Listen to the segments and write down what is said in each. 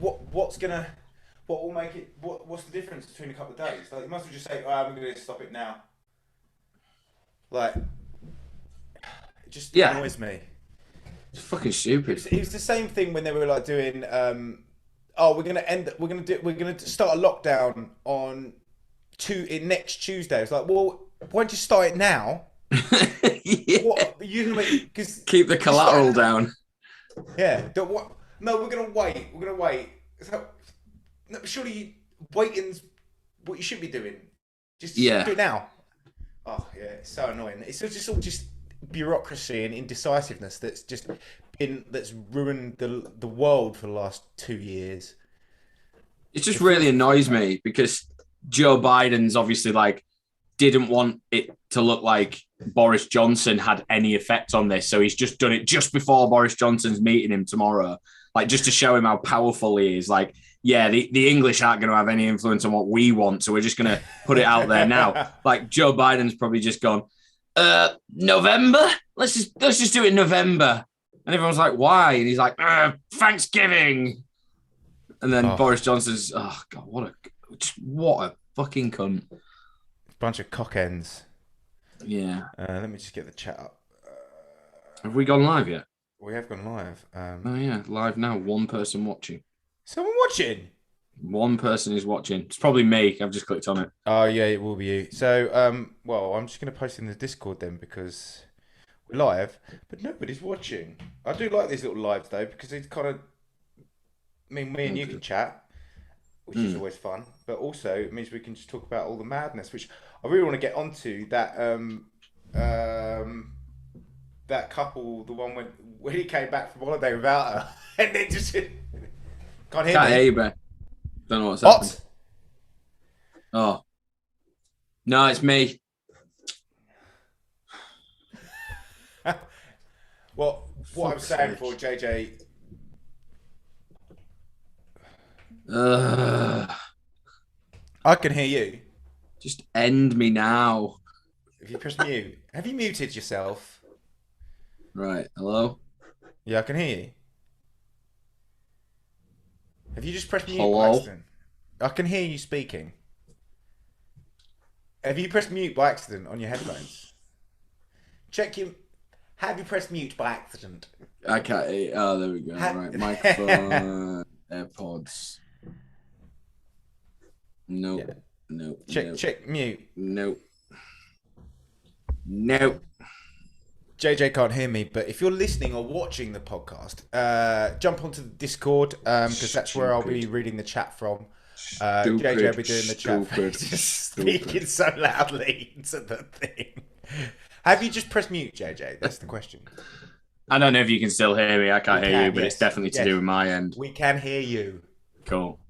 what will make it? What's the difference between a couple of days? Like, you must have just say, "Oh, I'm going to stop it now." Like, it just Yeah, annoys me. it's fucking stupid. It was the same thing when they were like doing. Oh, we're gonna start a lockdown on next Tuesday. It's like, well, why don't you start it now? Yeah. What are you gonna make? Because Keep the collateral down. Yeah. Don't what? No, we're gonna wait. We're gonna wait. So, no, surely waiting's what you should be doing. Just Yeah. do it now. Oh yeah, it's so annoying. It's just all just bureaucracy and indecisiveness that's ruined the world for the last 2 years. It just really annoys me because Joe Biden's obviously like didn't want it to look like Boris Johnson had any effect on this. So he's just done it just before Boris Johnson's meeting him tomorrow, like just to show him how powerful he is. Like, yeah, the English aren't going to have any influence on what we want. So we're just going to put it out there now. Like Joe Biden's probably just gone, November? Let's just do it in November. And everyone's like, why? And he's like, Thanksgiving. And then Boris Johnson's, oh God, what a fucking cunt. Bunch of cockends. Yeah. Let me just get the chat up. Have we gone live yet? We have gone live. Oh yeah, live now. One person watching. Someone watching? One person is watching. It's probably me. I've just clicked on it. Oh yeah, it will be you. So, well, I'm just going to post in the Discord then because we're live, but nobody's watching. I do like these little lives though because it's kind of, I mean, me and you can chat, which is always fun, but also it means we can just talk about all the madness, which I really want to get onto. That couple, the one when he came back from holiday without her, and then just can't hear me. You, bro. Don't know what's happened. Oh, no, it's me. Well, what I'm saying for JJ. I can hear you. Just end me now. If you press mute, have you muted yourself? Right, hello? Yeah, I can hear you. Have you just pressed mute Hello? by accident? I can hear you speaking. Have you pressed mute by accident on your headphones? Check your... Have you pressed mute by accident? I can't. Oh, there we go. Right, microphone, AirPods. Nope. Yeah. Nope. Check mute. Nope. JJ can't hear me, but if you're listening or watching the podcast, jump onto the Discord because that's where I'll be reading the chat from. JJ will be doing the chat. Just speaking so loudly into the thing. Have you just pressed mute, JJ? That's the question. I don't know if you can still hear me. I can't hear you, but it's definitely to do with my end. We can hear you. Cool.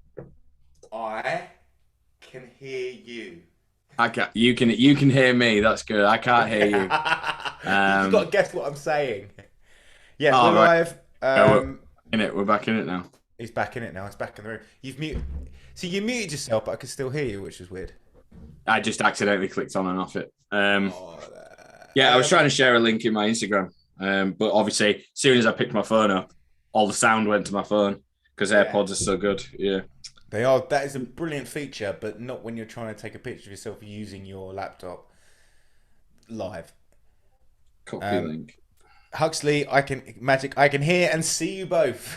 I can hear you. I can. You can hear me. That's good. I can't hear you. You've got to guess what I'm saying. Yeah, we're right. live. We're back in it now. He's back in it now. It's back in the room. You've muted. See, you muted yourself, but I could still hear you, which is weird. I just accidentally clicked on and off it. Yeah, I was trying to share a link in my Instagram, but obviously, as soon as I picked my phone up, all the sound went to my phone because AirPods are so good. Yeah, they are. That is a brilliant feature, but not when you're trying to take a picture of yourself using your laptop live. Copy link. Huxley, I can hear and see you both.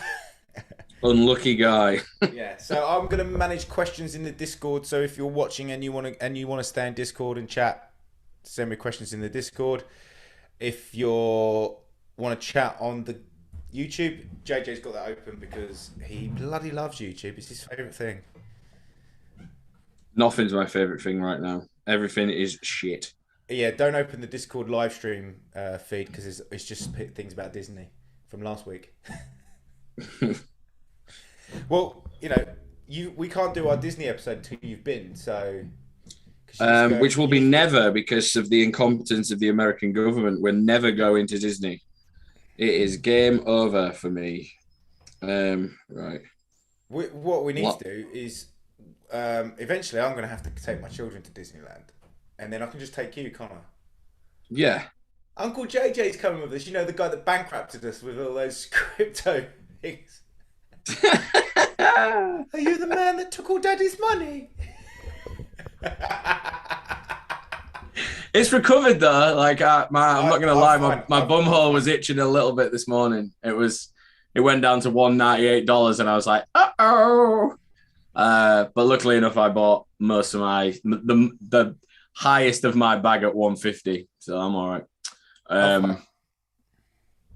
Unlucky guy. Yeah, so I'm gonna manage questions in the Discord. So if you're watching and you want to stay in Discord and chat, send me questions in the Discord. If you want to chat on the YouTube, JJ's got that open because he bloody loves YouTube. It's his favourite thing. Nothing's my favourite thing right now. Everything is shit. Yeah, don't open the Discord live stream feed because it's just things about Disney from last week. Well, we can't do our Disney episode until you've been, so... which will be never because of the incompetence of the American government. We're never going to Disney. It is game over for me. Right. What we need to do is eventually I'm going to have to take my children to Disneyland, and then I can just take you, can't I? Yeah. Uncle JJ's coming with us. You know, the guy that bankrupted us with all those crypto things. took all Daddy's money. It's recovered though. Like I'm not gonna lie, my bumhole was itching a little bit this morning. It went down to $198, and I was like, uh-oh. But luckily enough, I bought most of the highest of my bag at $150, so I'm all right.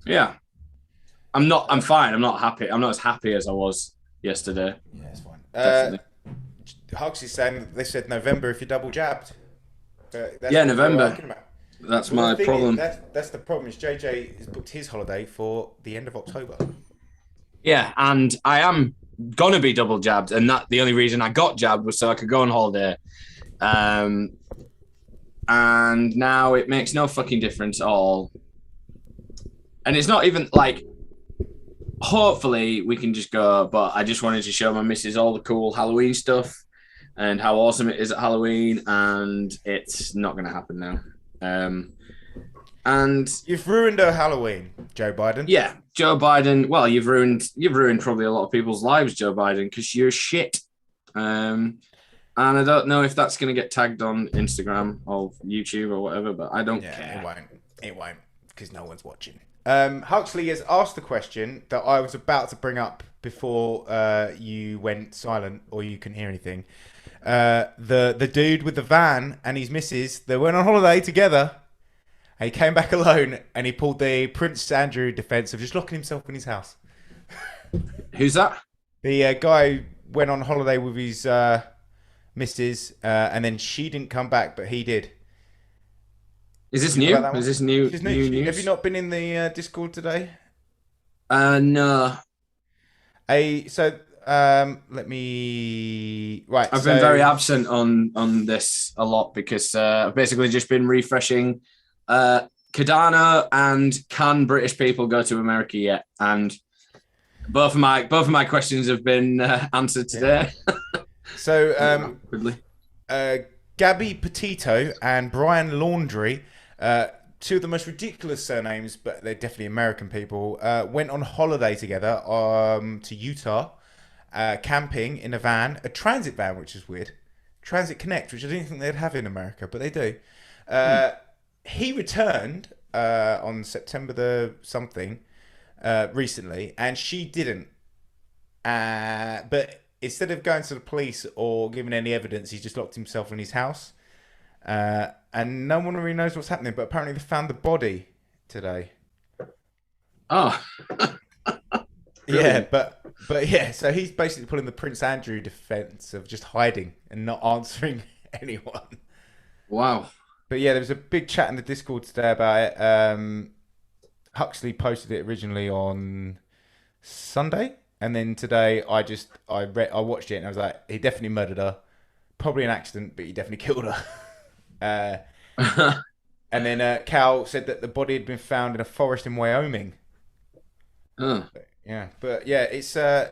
Yeah, I'm fine. I'm not happy. I'm not as happy as I was yesterday. Yeah, it's fine. Huxley's saying they said November if you're double jabbed. Yeah, November. That's my problem. That's the problem. Is JJ has booked his holiday for the end of October. Yeah, and I am gonna be double jabbed, and that the only reason I got jabbed was so I could go on holiday. And now it makes no fucking difference at all. And it's not even like. Hopefully we can just go, but I just wanted to show my missus all the cool Halloween stuff and how awesome it is at Halloween, and it's not going to happen now. And you've ruined her Halloween, Joe Biden. Yeah, Joe Biden. Well, you've ruined probably a lot of people's lives, Joe Biden, because you're shit. And I don't know if that's going to get tagged on Instagram or YouTube or whatever, but I don't care. It won't, because no one's watching. Huxley has asked the question that I was about to bring up before you went silent or you couldn't hear anything. The dude with the van and his missus, they went on holiday together and he came back alone and he pulled the Prince Andrew defense of just locking himself in his house. Who's that? The guy went on holiday with his missus and then she didn't come back, but he did. Is this new? Is this new news? Have you not been in the Discord today? No. Let me... Right. I've been very absent on this a lot because I've basically just been refreshing Cardano and can British people go to America yet? And both of my questions have been answered today. So, Gabby Petito and Brian Laundrie, two of the most ridiculous surnames, but they're definitely American people, went on holiday together to Utah, camping in a van, a transit van, which is weird. Transit Connect, which I didn't think they'd have in America, but they do. He returned on September the something recently, and she didn't. But instead of going to the police or giving any evidence, he just locked himself in his house. And no one really knows what's happening, but apparently they found the body today. Oh. Yeah, but yeah, so he's basically pulling the Prince Andrew defense of just hiding and not answering anyone. Wow. But yeah, there was a big chat in the Discord today about it. Huxley posted it originally on Sunday, and then today I watched it and I was like, he definitely murdered her. Probably an accident, but he definitely killed her. And then Cal said that the body had been found in a forest in Wyoming. Yeah, but yeah, it's I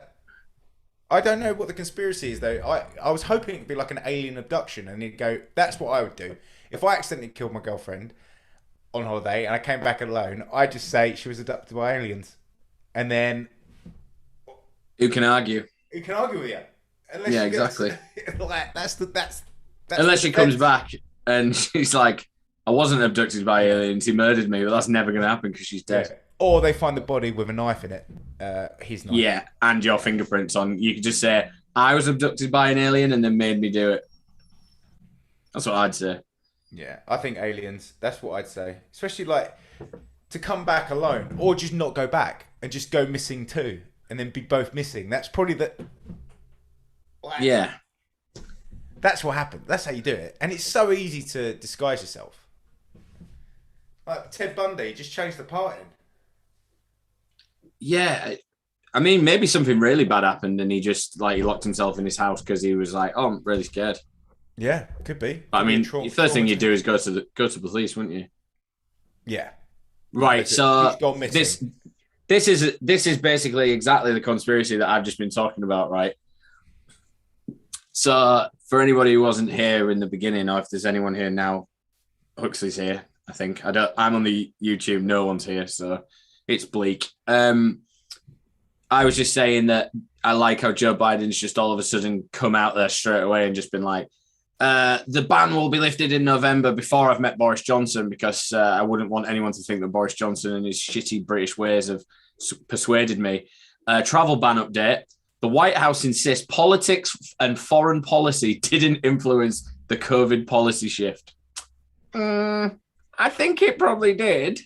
don't know what the conspiracy is though. I was hoping it'd be like an alien abduction, and he'd go, that's what I would do if I accidentally killed my girlfriend on holiday and I came back alone. I'd just say she was abducted by aliens, and then who can argue? Who can argue with you? Unless yeah, exactly. Like, that's unless she comes back and she's like, I wasn't abducted by aliens, he murdered me, but that's never going to happen because she's dead. Yeah. Or they find the body with a knife in it. His knife. Yeah, and your fingerprints on. You could just say, I was abducted by an alien and then made me do it. That's what I'd say. Yeah, I think aliens. That's what I'd say. Especially like to come back alone or just not go back and just go missing too and then be both missing. That's probably the... Yeah. That's what happened. That's how you do it. And it's so easy to disguise yourself. Like Ted Bundy, just changed the part in. Yeah. I mean, maybe something really bad happened and he just he locked himself in his house because he was like, oh, I'm really scared. Yeah, could be. I mean, the first thing you do is go to the police, wouldn't you? Yeah. Right. So this is basically exactly the conspiracy that I've just been talking about, right? So for anybody who wasn't here in the beginning, or if there's anyone here now, Huxley's here. I think I'm on the YouTube. No one's here, so it's bleak. I was just saying that I like how Joe Biden's just all of a sudden come out there straight away and just been like, the ban will be lifted in November before I've met Boris Johnson, because I wouldn't want anyone to think that Boris Johnson and his shitty British ways have persuaded me. Travel ban update. The White House insists politics and foreign policy didn't influence the COVID policy shift. I think it probably did.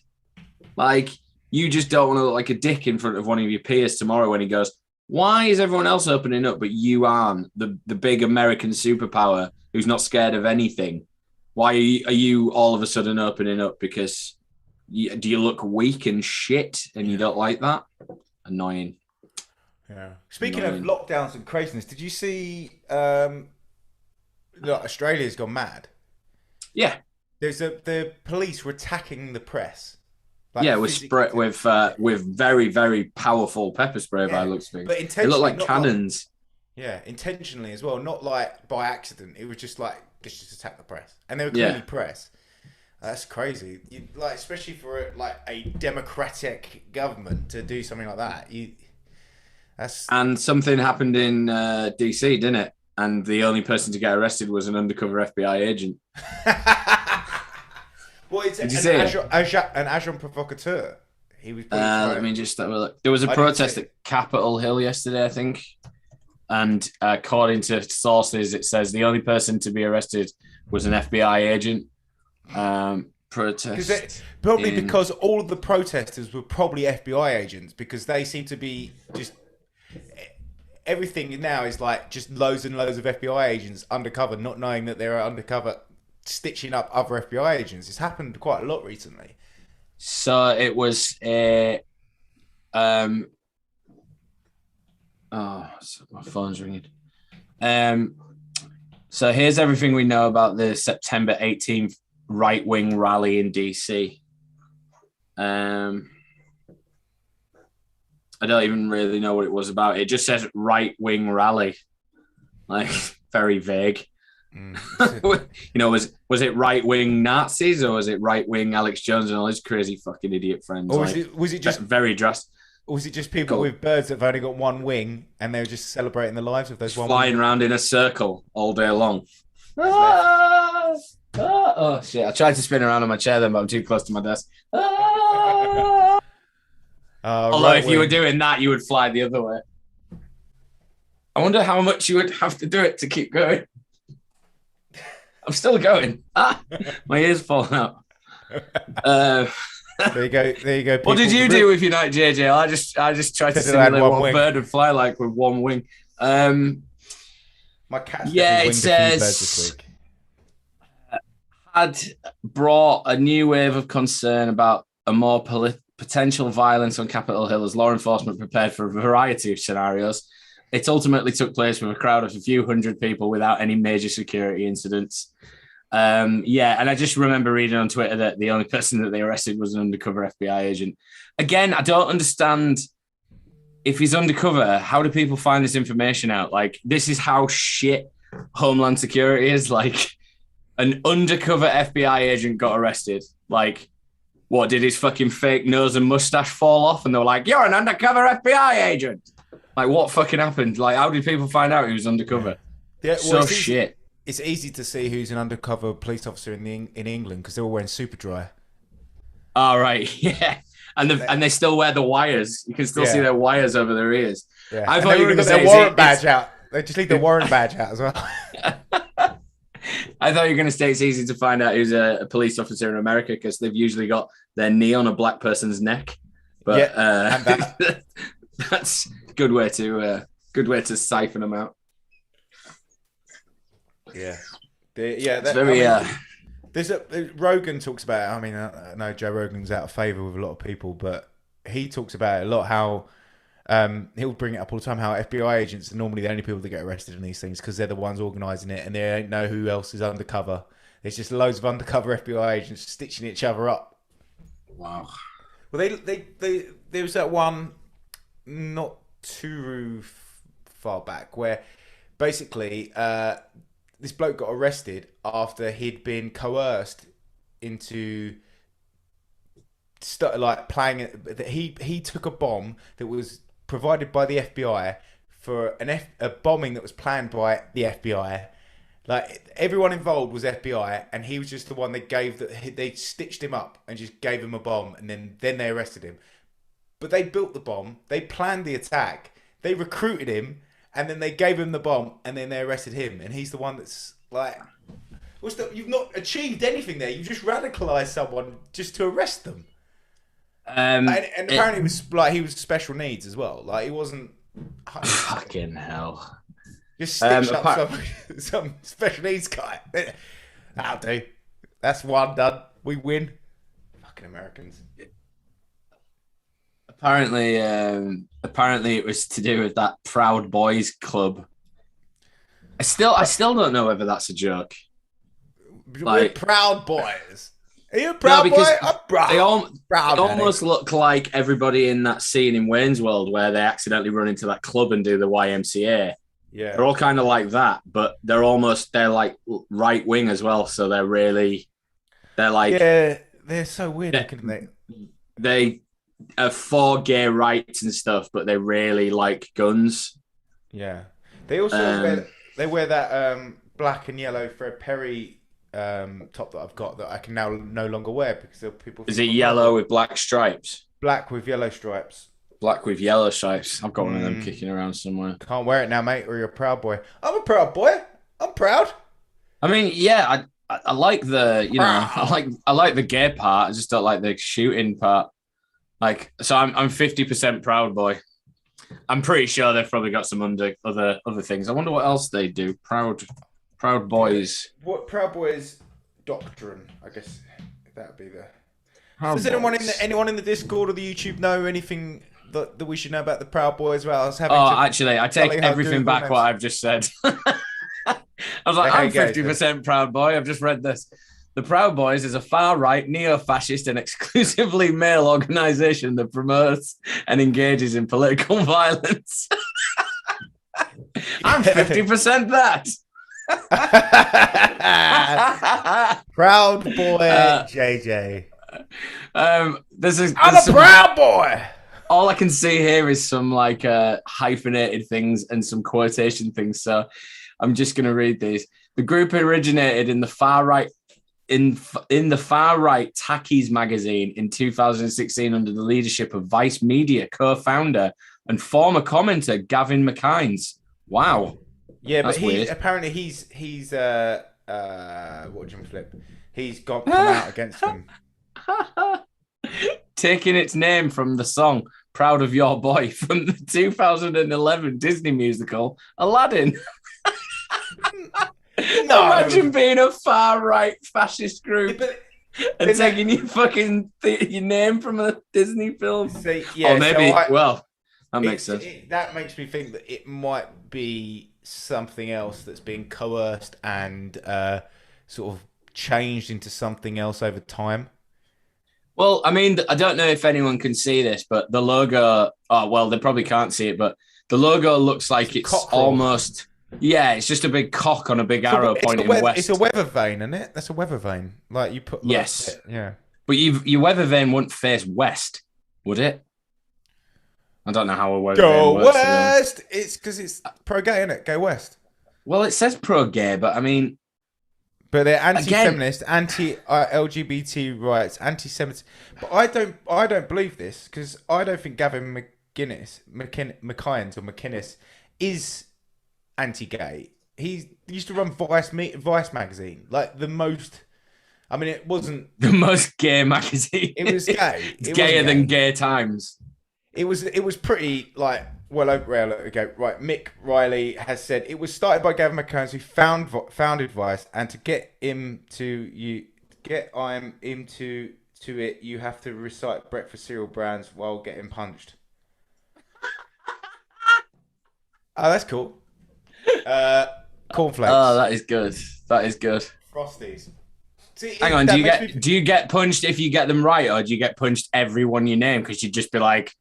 Like, you just don't want to look like a dick in front of one of your peers tomorrow when he goes, why is everyone else opening up but you aren't? The big American superpower who's not scared of anything. Why are you all of a sudden opening up? Because do you look weak and shit and you don't like that? Annoying. Yeah. Speaking of lockdowns and craziness, did you see Australia's gone mad? Yeah. The police were attacking the press. Like, yeah, with very, very powerful pepper spray by looks of it. But it looked like cannons. Intentionally as well, not like by accident. It was just like just attack the press, and they were clearly press. That's crazy. Like, especially for like a democratic government to do something like that. And something happened in DC, didn't it? And the only person to get arrested was an undercover FBI agent. Well, it's an agent provocateur. He was. Let me just have a look. There was a protest at Capitol Hill yesterday, I think. And according to sources, it says the only person to be arrested was an FBI agent. Because all of the protesters were probably FBI agents, because they seem to be just... Everything now is like just loads and loads of FBI agents undercover, not knowing that they're undercover, stitching up other FBI agents. It's happened quite a lot recently. So it was a... my phone's ringing. So here's everything we know about the September 18th right-wing rally in DC. I don't even really know what it was about. It just says right-wing rally. Like, very vague. Was it right-wing Nazis, or was it right-wing Alex Jones and all his crazy fucking idiot friends? Or was it just very drastic? Or was it just people with birds that have only got one wing and they were just celebrating the lives of those one flying around in a circle all day long? Oh shit! I tried to spin around on my chair then, but I'm too close to my desk. Although if you were doing that, you would fly the other way. I wonder how much you would have to do it to keep going. I'm still going. My ears falling out. There you go. What did you do with your night, JJ? I just tried to simulate what a bird would fly like with one wing. My cat's it says this week. Had brought a new wave of concern about a more potential violence on Capitol Hill as law enforcement prepared for a variety of scenarios. It ultimately took place with a crowd of a few hundred people without any major security incidents. And I just remember reading on Twitter that the only person that they arrested was an undercover FBI agent. Again, I don't understand, if he's undercover, how do people find this information out? Like, this is how shit Homeland Security is. Like, an undercover FBI agent got arrested. Like, what, did his fucking fake nose and mustache fall off? And they were like, you're an undercover FBI agent. Like, what fucking happened? Like, how did people find out he was undercover? Yeah, well, shit. It's easy to see who's an undercover police officer in England because they're all wearing Superdry. Oh, right, yeah. And they still wear the wires. You can still see their wires over their ears. Yeah. I thought you were going to say their warrant badge out. They just leave the warrant badge out as well. I thought you were going to say it's easy to find out who's a police officer in America because they've usually got their knee on a black person's neck. But that's a good way to siphon them out. Yeah. Rogan talks about it. I mean, I know Joe Rogan's out of favour with a lot of people, but he talks about it a lot, how he'll bring it up all the time, how FBI agents are normally the only people that get arrested in these things because they're the ones organising it and they don't know who else is undercover. There's just loads of undercover FBI agents stitching each other up. Wow. Well, there was that one not too far back where basically this bloke got arrested after he'd been coerced into playing it. He took a bomb that was provided by the FBI for a bombing that was planned by the FBI. Like, everyone involved was FBI, and he was just the one they stitched him up and just gave him a bomb, and then they arrested him. But they built the bomb, they planned the attack, they recruited him, and then they gave him the bomb, and then they arrested him. And he's the one that's like, you've not achieved anything there. You just radicalized someone just to arrest them. And apparently it was like he was special needs as well. Like, he wasn't. Fucking hell. Just stitch up some special needs guy. That'll do. That's one done. We win. Fucking Americans. Apparently it was to do with that Proud Boys club. I still don't know whether that's a joke. We're Proud Boys. Are you a proud boy? I'm proud. They almost look like everybody in that scene in Wayne's World where they accidentally run into that club and do the YMCA. Yeah, they're all kind of like that, but they're like right wing as well. So they're like, yeah, they're so weird looking. They are for gay rights and stuff, but they really like guns. Yeah, they also wear that black and yellow Fred Perry top that I've got that I can now no longer wear because people. Is it yellow with black stripes? Black with yellow stripes. Black with yellow stripes. I've got one of them kicking around somewhere. Can't wear it now, mate, or you're a proud boy. I'm a proud boy. I'm proud. I mean, yeah, I like the, I like the gay part. I just don't like the shooting part. Like, so I'm 50% proud boy. I'm pretty sure they've probably got some other things. I wonder what else they do. Proud boys. What Proud Boys doctrine? I guess that'd be the. Does anyone in the Discord or the YouTube know anything that we should know about the Proud Boys? Well, actually, I take everything back what I've just said. I was like, I'm 50% Proud Boy. I've just read this. The Proud Boys is a far-right, neo-fascist and exclusively male organisation that promotes and engages in political violence. I'm 50% that. Proud Boy JJ. I'm a proud boy. All I can see here is some like hyphenated things and some quotation things. So I'm just going to read these. The group originated in the far right in the far right Tackies magazine in 2016 under the leadership of Vice Media co-founder and former commenter Gavin McInnes. Wow. Yeah, but apparently he's what Jim Flip? He's come out against them. Taking its name from the song Proud of Your Boy from the 2011 Disney musical Aladdin. No. Imagine being a far-right fascist group and taking your name from a Disney film. See, yeah, or maybe, that makes sense. That makes me think that it might be something else that's being coerced and sort of changed into something else over time. Well, I mean, I don't know if anyone can see this, but the logo, they probably can't see it, but the logo looks like it's almost, it's just a big cock on a big arrow pointing west. It's a weather vane, isn't it? That's a weather vane. Like you put. Yes. Yeah. But your weather vane wouldn't face west, would it? I don't know how a weather vane works. Go west! It's because it's pro-gay, isn't it? Go west. Well, it says pro-gay, but I mean... But they're anti-feminist, anti-LGBT rights, anti-Semitic. But I don't believe this because I don't think Gavin McInnes is anti-gay. He used to run Vice magazine, like the most. I mean, it wasn't the most gay magazine. It was gay. It's gayer than Gay Times. It was pretty like well over ago. Right, Mick Riley has said it was started by Gavin McInnes, who founded Vice, and to get him to it, you have to recite breakfast cereal brands while getting punched. Oh, that's cool. Cornflakes. Oh, that is good. That is good. Frosties. See, hang on, do you get punched if you get them right, or do you get punched every one you name? Because you'd just be like,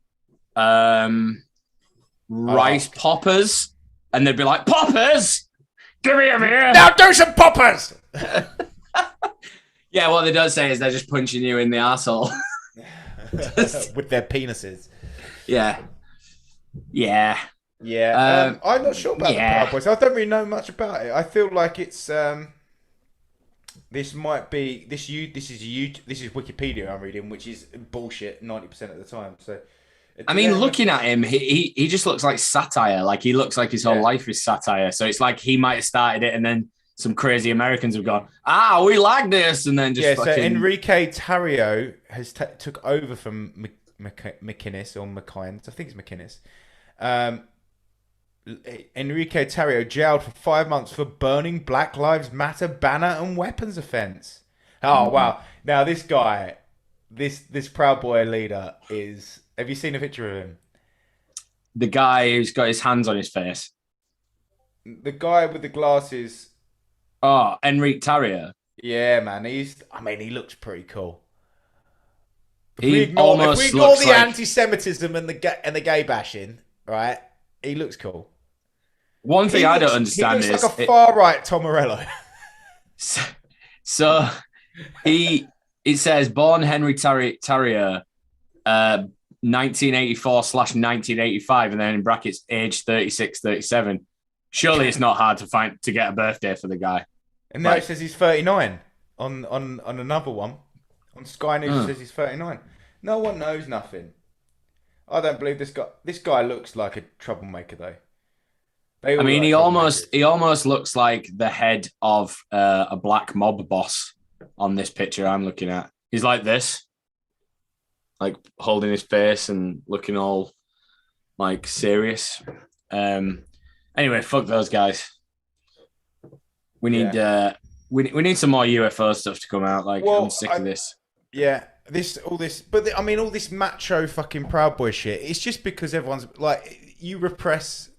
rice poppers, and they'd be like, poppers, give me a beer. Now do some poppers. Yeah, what they don't say is they're just punching you in the arsehole. With their penises. Yeah. Yeah, I'm not sure about the yeah. Proud Boys. I don't really know much about it. I feel like it's this might be this is Wikipedia I'm reading, which is bullshit 90% of the time. So, I mean, looking at him, he just looks like satire. Like he looks like his whole life is satire. So it's like he might have started it, and then some crazy Americans have gone, we like this, and then just fucking... So Enrique Tarrio has took over from McInnes or McInnes. I think it's McInnes. Enrique Tarrio jailed for 5 months for burning Black Lives Matter banner and weapons offense. Oh wow! Now this guy, this Proud Boy leader is. Have you seen a picture of him? The guy who's got his hands on his face. The guy with the glasses. Oh, Enrique Tarrio. Yeah, man. He looks pretty cool. If He we ignore almost the looks like... anti-Semitism and the gay bashing, right? He looks cool. One thing I don't understand he looks like a far-right Tom Morello. So it says born Henry Tarrio, 1984/1985, and then in brackets age 36, 37. Surely it's not hard to get a birthday for the guy. And now it says he's 39 on another one. On Sky News it says he's 39. No one knows nothing. I don't believe this guy. This guy looks like a troublemaker though. I mean, he almost looks like the head of a black mob boss on this picture I'm looking at. He's like this, like holding his face and looking all like serious. Anyway, fuck those guys. We need we need some more UFO stuff to come out. Like, I'm sick of this. Yeah, all this macho fucking Proud Boy shit. It's just because everyone's like, you repress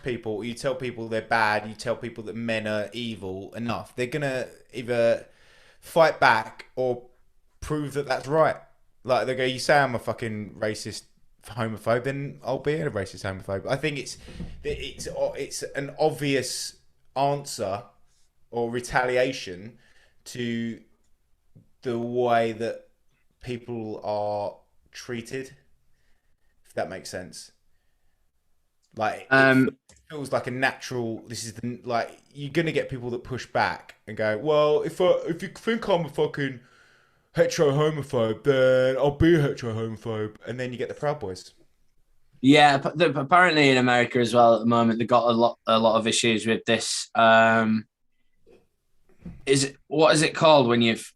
people, or you tell people they're bad, you tell people that men are evil enough, they're gonna either fight back or prove that that's right. Like, they go, you say I'm a fucking racist homophobe, then I'll be a racist homophobe. I think it's an obvious answer or retaliation to the way that people are treated, if that makes sense. Like, it feels like a natural. You're gonna get people that push back and go, well, if you think I'm a fucking hetero homophobe, then I'll be a hetero homophobe, and then you get the Proud Boys. Yeah, apparently in America as well at the moment, they've got a lot of issues with this. What is it called when you've?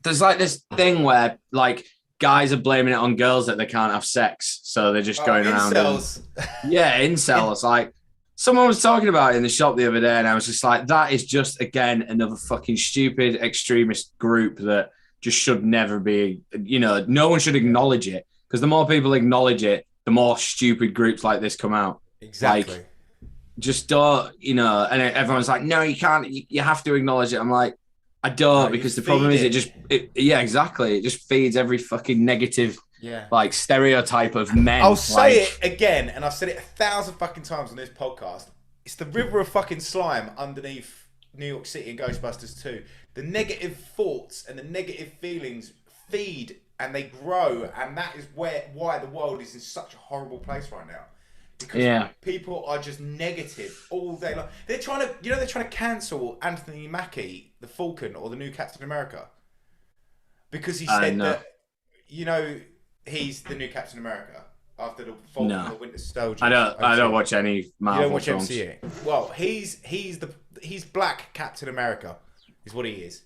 There's like this thing where like guys are blaming it on girls that they can't have sex, so they're just going around. Incels. Incels. Like, someone was talking about it in the shop the other day, and I was just like, that is just, again, another fucking stupid extremist group that just should never be, no one should acknowledge it, because the more people acknowledge it, the more stupid groups like this come out. Exactly. Like, just don't, and everyone's like, no, you can't, you have to acknowledge it. I'm like, I don't, because the problem is exactly. It just feeds every fucking negative, like, stereotype of men. I'll say it again, and I've said it 1,000 fucking times on this podcast. It's the river of fucking slime underneath New York City and Ghostbusters 2. The negative thoughts and the negative feelings feed and they grow, and that is why the world is in such a horrible place right now. Because people are just negative all day long. They're trying to cancel Anthony Mackie, the Falcon, or the new Captain America, because he said that he's the new Captain America after the Falcon and the Winter Soldier. I don't watch any Marvel. You don't watch films. MCU. Well, he's Black Captain America, is what he is.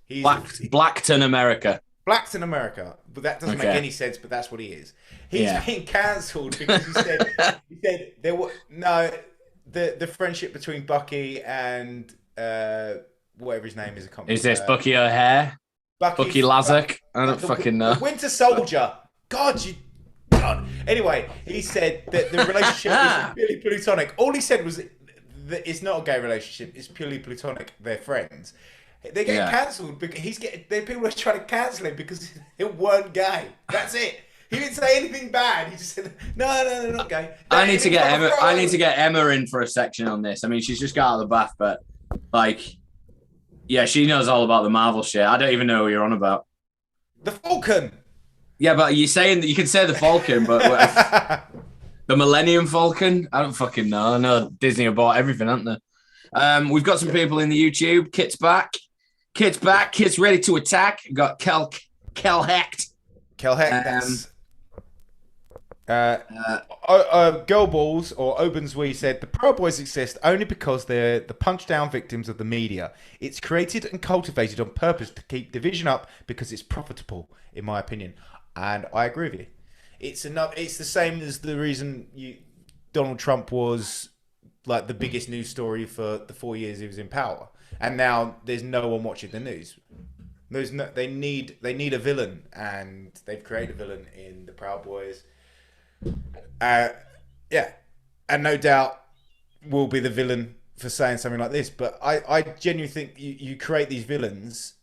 He's Blackton America. Blackton America, but that doesn't make any sense. But that's what he is. He's been cancelled because he said there were the friendship between Bucky and whatever his name is. Is this Bucky O'Hare? Bucky Lazek? I don't fucking know. Winter Soldier. God. Anyway, he said that the relationship is purely platonic. All he said was that it's not a gay relationship. It's purely platonic. They're friends. They're getting cancelled because people are trying to cancel him because they weren't gay. That's it. He didn't say anything bad. He just said, no, not gay. I need to get Emma in for a section on this. I mean, she's just got out of the bath, but she knows all about the Marvel shit. I don't even know who you're on about. The Falcon. Yeah, but you're saying that you can say the Falcon, but the Millennium Falcon? I don't fucking know. I know Disney have bought everything, haven't they? We've got some people in the YouTube. Kit's back. Kit's back. Kit's ready to attack. We've got Kel Hecht. Kel Hecht. Girl Balls or Obenswee said the Proud Boys exist only because they're the punch down victims of the media. It's created and cultivated on purpose to keep division up because it's profitable, in my opinion. And I agree with you. It's the same as the reason Donald Trump was like the biggest news story for the 4 years he was in power, and now there's no one watching the news. They need a villain, and they've created a villain in the Proud Boys. And no doubt will be the villain for saying something like this. But I genuinely think you create these villains,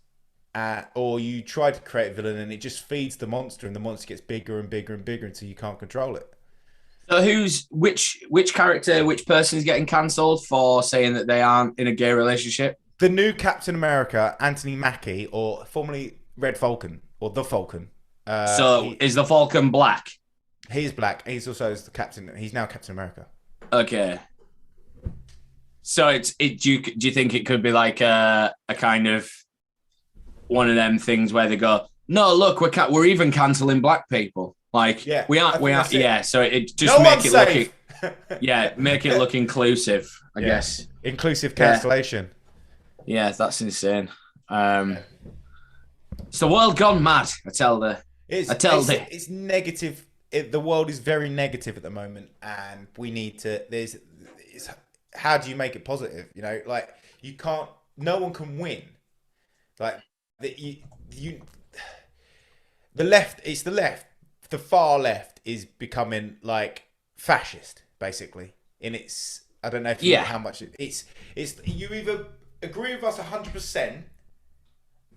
or you try to create a villain, and it just feeds the monster, and the monster gets bigger and bigger and bigger until you can't control it. So which character, which person is getting cancelled for saying that they aren't in a gay relationship? The new Captain America, Anthony Mackie, or formerly Red Falcon, or the Falcon. Is the Falcon black? He's black. He's also the captain. He's now Captain America. Okay. So do you think it could be like a kind of one of them things where they go, no, look, we're even cancelling black people. Like we are. Yeah. So it just make it look inclusive. I guess inclusive cancellation. Yeah, that's insane. It's the world gone mad. It's negative. The world is very negative at the moment, and we need to. How do you make it positive? You know, like you can't. No one can win. Like the left. It's the left. The far left is becoming like fascist, basically. In its, I don't know if you know how much it's. You either agree with us 100%.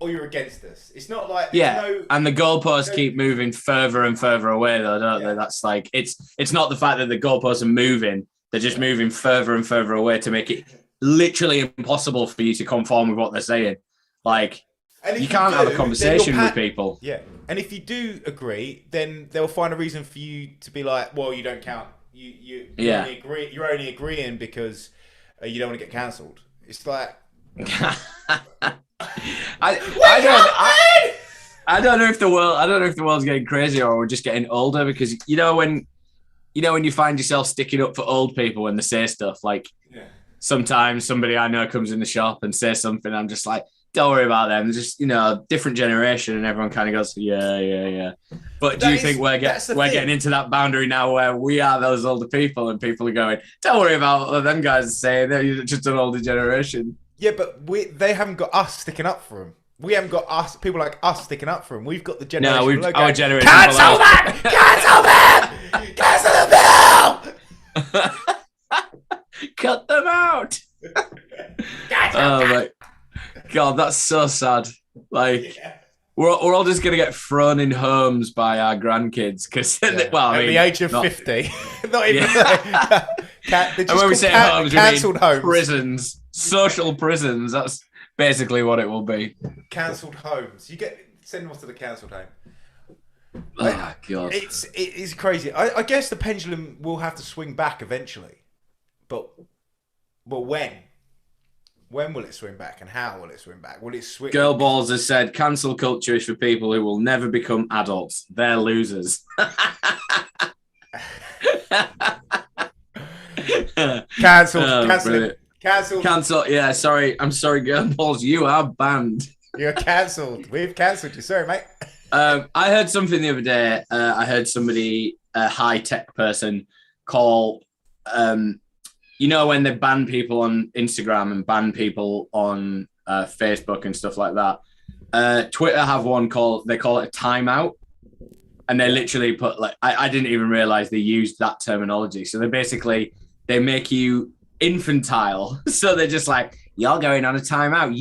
Or you're against us. It's not like and the goalposts keep moving further and further away, though, don't they? That's like it's not the fact that the goalposts are moving; they're just moving further and further away to make it literally impossible for you to conform with what they're saying. Like you can't have a conversation with people. Yeah, and if you do agree, then they'll find a reason for you to be like, "Well, you don't count. You're only agreeing because you don't want to get cancelled." It's like. I don't know if the world's getting crazy or we're just getting older, because when you find yourself sticking up for old people when they say stuff like sometimes somebody I know comes in the shop and says something, I'm just like, don't worry about them. They're just different generation, and everyone kind of goes yeah. But do you think we're getting into that boundary now where we are those older people and people are going, don't worry about what them guys say, they're just an older generation? Yeah, but they haven't got us sticking up for them. We haven't got people like us sticking up for them. We've got the generation. No, our generation. Cancel them! Cancel them! Cut them out! Oh my God, that's so sad. Like we're all just gonna get thrown in homes by our grandkids because at the age of 50, not even. And when we say homes, cancelled homes, prisons. Social prisons. That's basically what it will be. Cancelled homes. Send them off to the cancelled home. Oh God! It's crazy. I guess the pendulum will have to swing back eventually, but when? When will it swing back, and how will it swing back? Will it swing? Girl Balls has said, "Cancel culture is for people who will never become adults. They're losers." Cancelled. Cancel. Yeah, sorry. I'm sorry, Girl Balls. You are banned. You're cancelled. We've cancelled you. Sorry, mate. I heard something the other day. I heard somebody, a high-tech person, call, when they ban people on Instagram and ban people on Facebook and stuff like that. Twitter have one they call it a timeout. And they literally put, like, I didn't even realize they used that terminology. So they make you infantile. So they're just like, you're going on a timeout.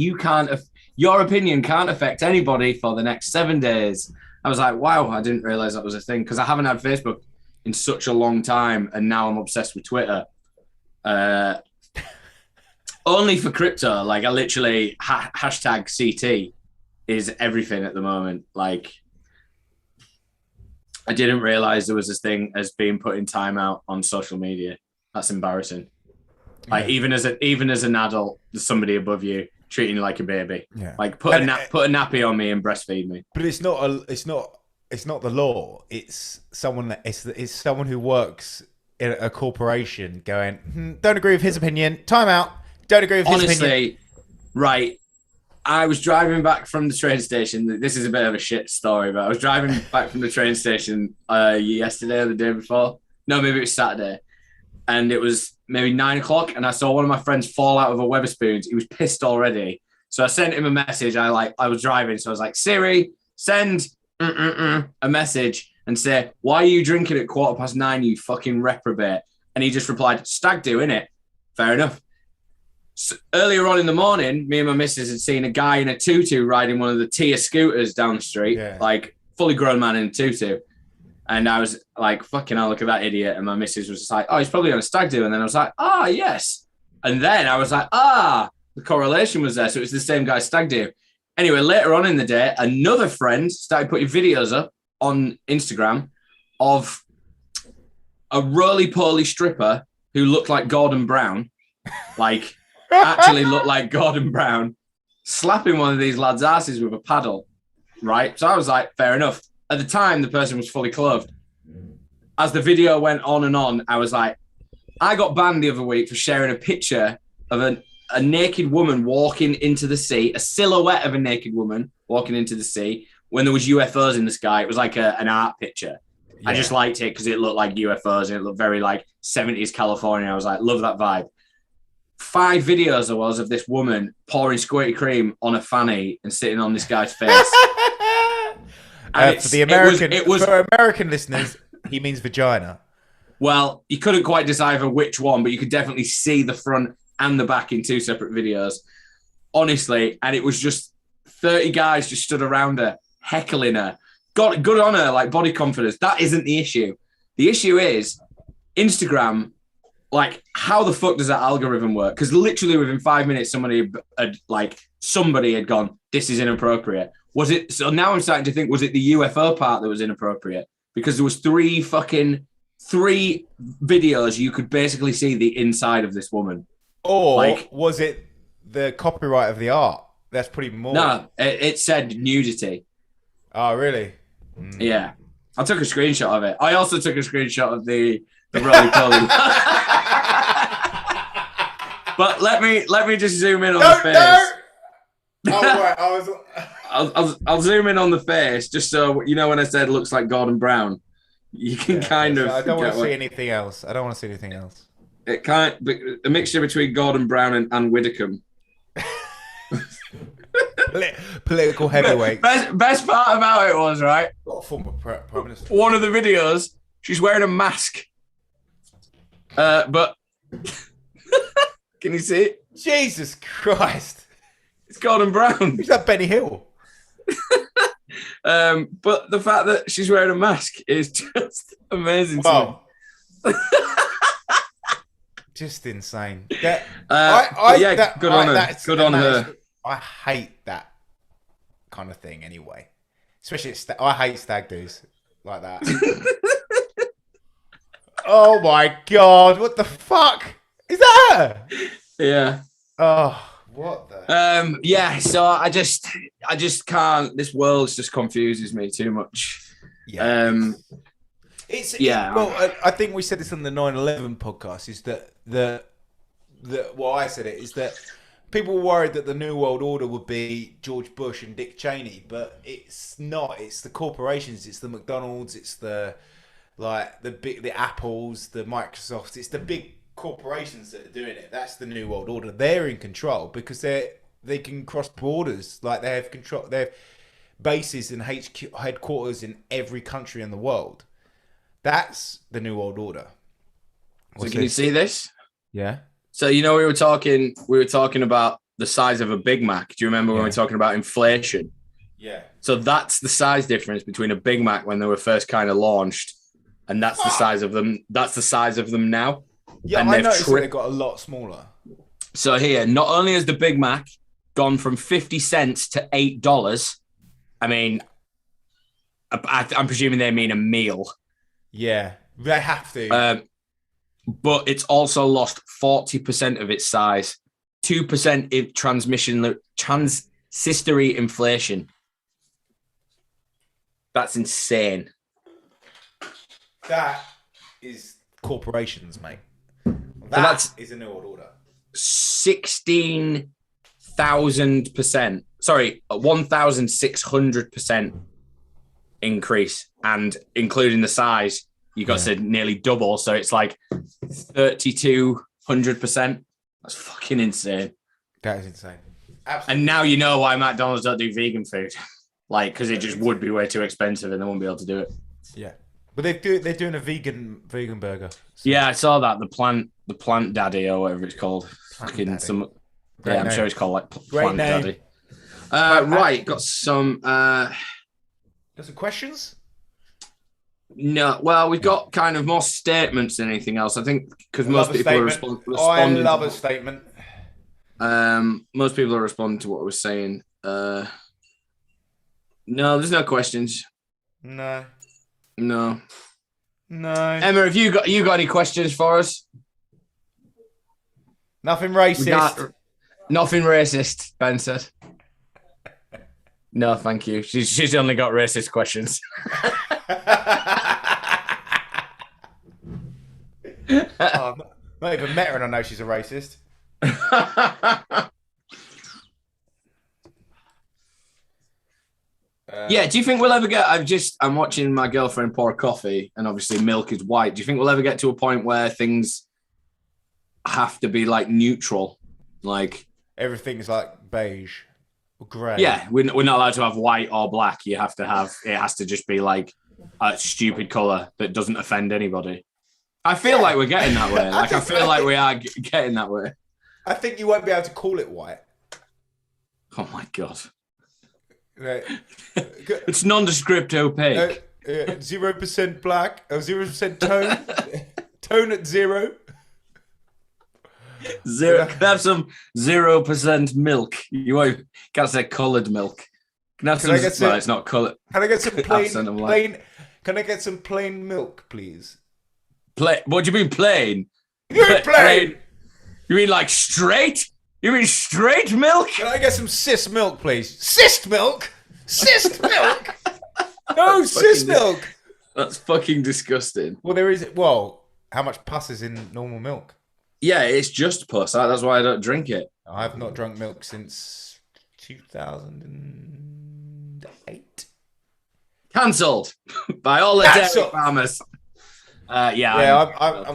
Your opinion can't affect anybody for the next 7 days. I was like, wow, I didn't realize that was a thing, because I haven't had Facebook in such a long time, and now I'm obsessed with Twitter. Only for crypto. Like, I literally hashtag CT is everything at the moment. Like, I didn't realize there was this thing as being put in timeout on social media. That's embarrassing. Like even as an adult, there's somebody above you treating you like a baby. Yeah. Like put a nappy on me and breastfeed me. But it's not the law. It's someone who works in a corporation going, don't agree with his opinion. Time out. Don't agree with his opinion. Honestly, right. I was driving back from the train station. This is a bit of a shit story, but I was driving back from the train station yesterday or the day before. No, maybe it was Saturday. And it was maybe 9 o'clock, and I saw one of my friends fall out of a Wetherspoons. He was pissed already. So I sent him a message. I was driving, so I was like, Siri, send a message and say, why are you drinking at 9:15, you fucking reprobate? And he just replied, stag do, innit? Fair enough. So earlier on in the morning, me and my missus had seen a guy in a tutu riding one of the Tia scooters down the street, like fully grown man in a tutu. And I was like, fucking hell, look at that idiot. And my missus was just like, oh, he's probably on a stag do. And then I was like, yes. And then I was like, the correlation was there. So it was the same guy's stag do. Anyway, later on in the day, another friend started putting videos up on Instagram of a roly-poly stripper who looked like Gordon Brown, like actually looked like Gordon Brown, slapping one of these lads' asses with a paddle, right? So I was like, fair enough. At the time, the person was fully clothed. As the video went on and on, I was like, I got banned the other week for sharing a picture of a naked woman walking into the sea, a silhouette of a naked woman walking into the sea when there was UFOs in the sky. It was like an art picture. Yeah. I just liked it because it looked like UFOs and it looked very like 70s California. I was like, love that vibe. 5 videos there was of this woman pouring squirty cream on a fanny and sitting on this guy's face. For American listeners, he means vagina. Well, you couldn't quite decipher which one, but you could definitely see the front and the back in 2 separate videos. Honestly, and it was just 30 guys just stood around her, heckling her. Got good on her, like body confidence. That isn't the issue. The issue is Instagram. Like, how the fuck does that algorithm work? Because literally within 5 minutes, somebody had gone, this is inappropriate. Was it? So now I'm starting to think, was it the UFO part that was inappropriate? Because there was 3 videos you could basically see the inside of this woman. Or was it the copyright of the art? That's pretty more. No, it said nudity. Oh, really? Yeah. I took a screenshot of it. I also took a screenshot of the roly-poly. But let me just zoom in on the face. Oh, right. I'll zoom in on the face just so you know when I said it looks like Gordon Brown. You can kind of. I don't want to see anything else. It a mixture between Gordon Brown and Anne Widdecombe. Political heavyweight. Best part about it was, right? What former prime minister? One of the videos, she's wearing a mask. But can you see it? Jesus Christ! It's Gordon Brown. Who's that? Benny Hill. But the fact that she's wearing a mask is just amazing. Wow. Just insane. Good on her. Good on her. I hate that kind of thing anyway. Especially I hate stag do's like that. Oh my God, what the fuck? Is that her? Yeah. Oh, what the? Yeah, so I just can't. This world just confuses me too much. Yeah. Well, I think we said this on the 9/11 podcast. Is that I said it is that people were worried that the New World Order would be George Bush and Dick Cheney, but it's not. It's the corporations. It's the McDonald's. It's the Apples, the Microsofts. It's the big corporations that are doing it. That's the New World Order. They're in control because they can cross borders. Like they have control. They have bases and headquarters in every country in the world. That's the New World Order. So can you see this? Yeah. So we were talking about the size of a Big Mac. Do you remember when we were talking about inflation? Yeah. So that's the size difference between a Big Mac when they were first kind of launched, and that's the size of them. That's the size of them now. Yeah, and I noticed they got a lot smaller. So here, not only has the Big Mac gone from 50 cents to $8, I mean, I'm presuming they mean a meal. Yeah, they have to. But it's also lost 40% of its size, 2% in transitory inflation. That's insane. That is corporations, mate. That is a new world order. 16,000%. Sorry, 1,600% increase, and including the size, you got to nearly double. So it's like 3,200%. That's fucking insane. That is insane. Absolutely. And now you know why McDonald's don't do vegan food, like because it just would be way too expensive, and they won't be able to do it. Yeah, but they're doing a vegan burger. So. Yeah, I saw that the plant daddy or whatever it's called. Fucking some. Great I'm name. sure it's called like Great plant name. daddy. Right, got some. Got some questions? No, well, we've got kind of more statements than anything else. I think because most people are responding. I love a statement. Most people are responding to what I was saying. No, there's no questions. No. Emma, have you got any questions for us? Nothing racist. Nothing racist, Ben said. No, thank you. She's only got racist questions. Oh, not even met her and I know she's a racist. Yeah, do you think we'll ever get... I'm watching my girlfriend pour coffee, and obviously milk is white. Do you think we'll ever get to a point where things have to be like neutral? Like everything's like beige or grey. Yeah, we're not allowed to have white or black. It has to just be like a stupid colour that doesn't offend anybody. I feel like we're getting that way. Like I feel like we are getting that way. I think you won't be able to call it white. Oh my God. Right. It's nondescript opaque. 0% black, 0% tone. Tone at 0. Have some 0% milk. You can't say coloured milk. Can I get some? It's not coloured. Can I get some plain? Can I get some plain milk, please? What do you mean plain? Plain. You mean like straight? You mean straight milk? Can I get some cis milk, please? Cis milk? Cis milk? No, cis milk. That's fucking disgusting. Well, there is. Well, how much pus is in normal milk? Yeah, it's just pus. That's why I don't drink it. I have not drunk milk since 2008. Cancelled by all the dairy farmers. I'm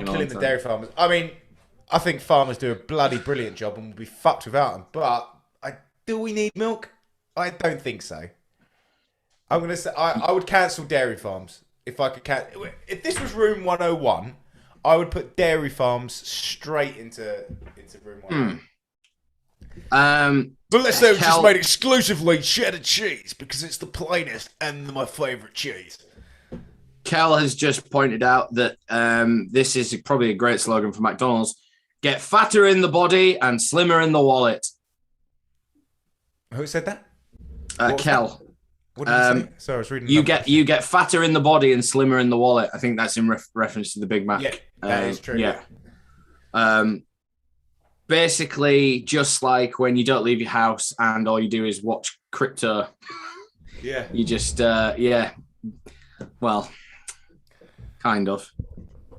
killing the dairy farmers. I mean, I think farmers do a bloody brilliant job and we'll be fucked without them. But do we need milk? I don't think so. I'm gonna say I would cancel dairy farms if I could. If this was room 101, I would put dairy farms straight into room 101. But let's say it was just made exclusively cheddar cheese because it's the plainest and my favourite cheese. Kel has just pointed out that this is probably a great slogan for McDonald's. Get fatter in the body and slimmer in the wallet. Who said that? Kel. What did you say? Sorry, I was reading. You get fatter in the body and slimmer in the wallet. I think that's in reference to the Big Mac. Yeah, that is true. Yeah. Basically, just like when you don't leave your house and all you do is watch crypto. Yeah. You just well, kind of.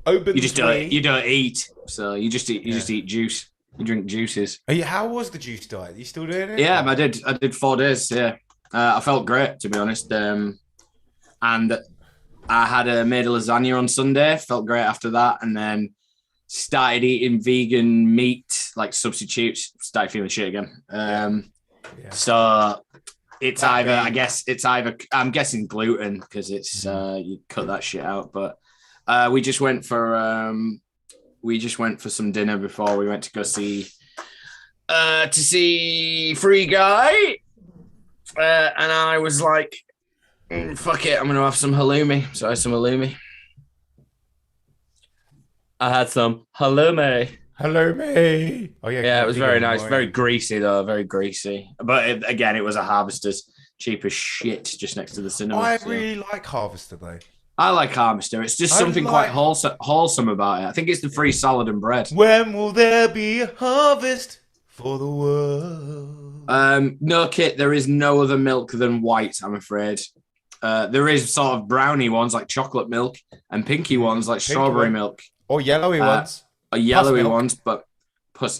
You just don't eat. So you just eat juice. You drink juices. How was the juice diet? Are you still doing it? Yeah, I did 4 days. Yeah, I felt great, to be honest. And I had made a lasagna on Sunday. Felt great after that, and then started eating vegan meat like substitutes. Started feeling shit again. So it's I'm guessing gluten because it's you cut that shit out. But we just went for some dinner before we went to go see Free Guy, and I was like, fuck it, I'm gonna have some halloumi. So I had some halloumi. Halloumi. Oh yeah. Yeah, it was very nice. Very greasy though. Very greasy. But again, it was a Harvesters. cheap as shit, just next to the cinema. I really like Harvester though. I like Harvester. It's just something quite wholesome about it. I think it's the free salad and bread. When will there be a harvest for the world? No, Kit, there is no other milk than white, I'm afraid. There is sort of brownie ones like chocolate milk and pinky ones like strawberry milk. Or yellowy ones. Or yellowy ones, but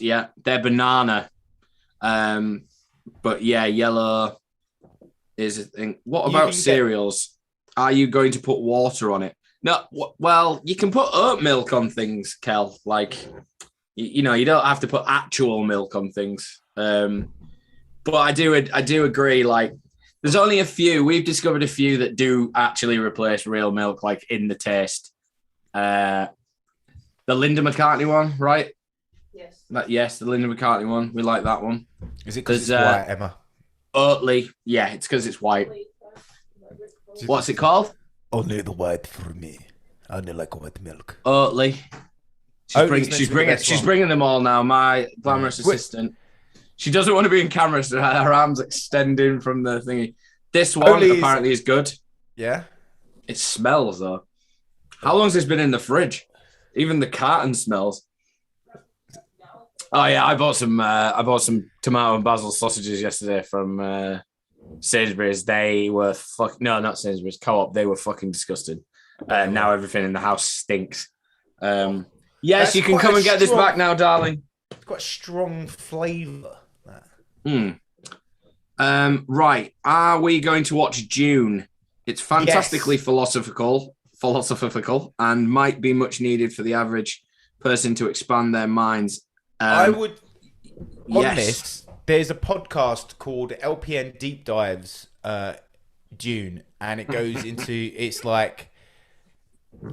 they're banana. But yeah, yellow is a thing. What about cereals? Are you going to put water on it? No, well, you can put oat milk on things, Kel. Like, you don't have to put actual milk on things. But I do agree. Like, there's only a few. We've discovered a few that do actually replace real milk, like in the taste. The Linda McCartney one, right? Yes. Yes, the Linda McCartney one. We like that one. Is it because it's white, Emma? Oatly. Yeah, it's because it's white. What's it called? Only the white for me. I only like white milk. Oatly. She's bringing them all now. My glamorous assistant. She doesn't want to be in camera, so her arms extending from the thingy. This one apparently is good. Yeah. It smells though. How long has this been in the fridge? Even the carton smells. Oh yeah, I bought some tomato and basil sausages yesterday from Sainsbury's. They were not Sainsbury's, Co-op. They were fucking disgusting. Now everything in the house stinks. Yes, you can come and get this back now, darling. It's got a strong flavour. Right. Are we going to watch Dune? It's fantastically philosophical, and might be much needed for the average person to expand their minds. I would. On this, there's a podcast called LPN Deep Dives Dune, and it goes into it's like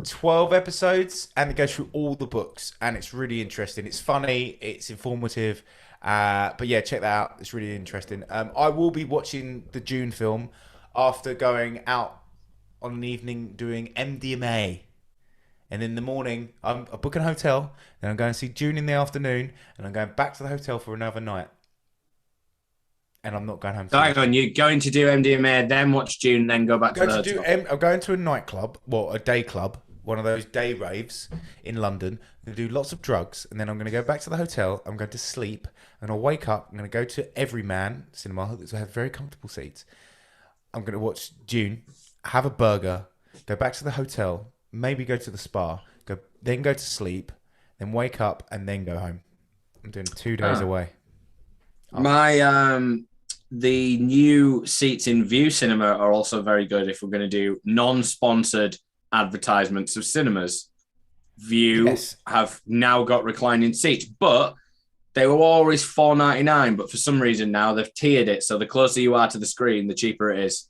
12 episodes, and it goes through all the books, and it's really interesting. It's funny, it's informative, but yeah, check that out. It's really interesting. I will be watching the Dune film after going out on an evening doing MDMA. And in the morning, I'm booking a hotel, then I'm going to see Dune in the afternoon, and I'm going back to the hotel for another night. And I'm not going home. Hang on, you're going to do MDMA, then watch Dune, then go back to the hotel. I'm going to a nightclub, a day club, one of those day raves in London. I'm going to do lots of drugs, and then I'm going to go back to the hotel. I'm going to sleep. I'm going to wake up. I'm going to go to Everyman Cinema, that have very comfortable seats. I'm going to watch Dune, have a burger, go back to the hotel, maybe go to the spa, then go to sleep, then wake up, and then go home. I'm doing 2 days away. The new seats in View Cinema are also very good if we're going to do non-sponsored advertisements of cinemas. View have now got reclining seats, but they were always $4.99, but for some reason now they've tiered it, so the closer you are to the screen, the cheaper it is.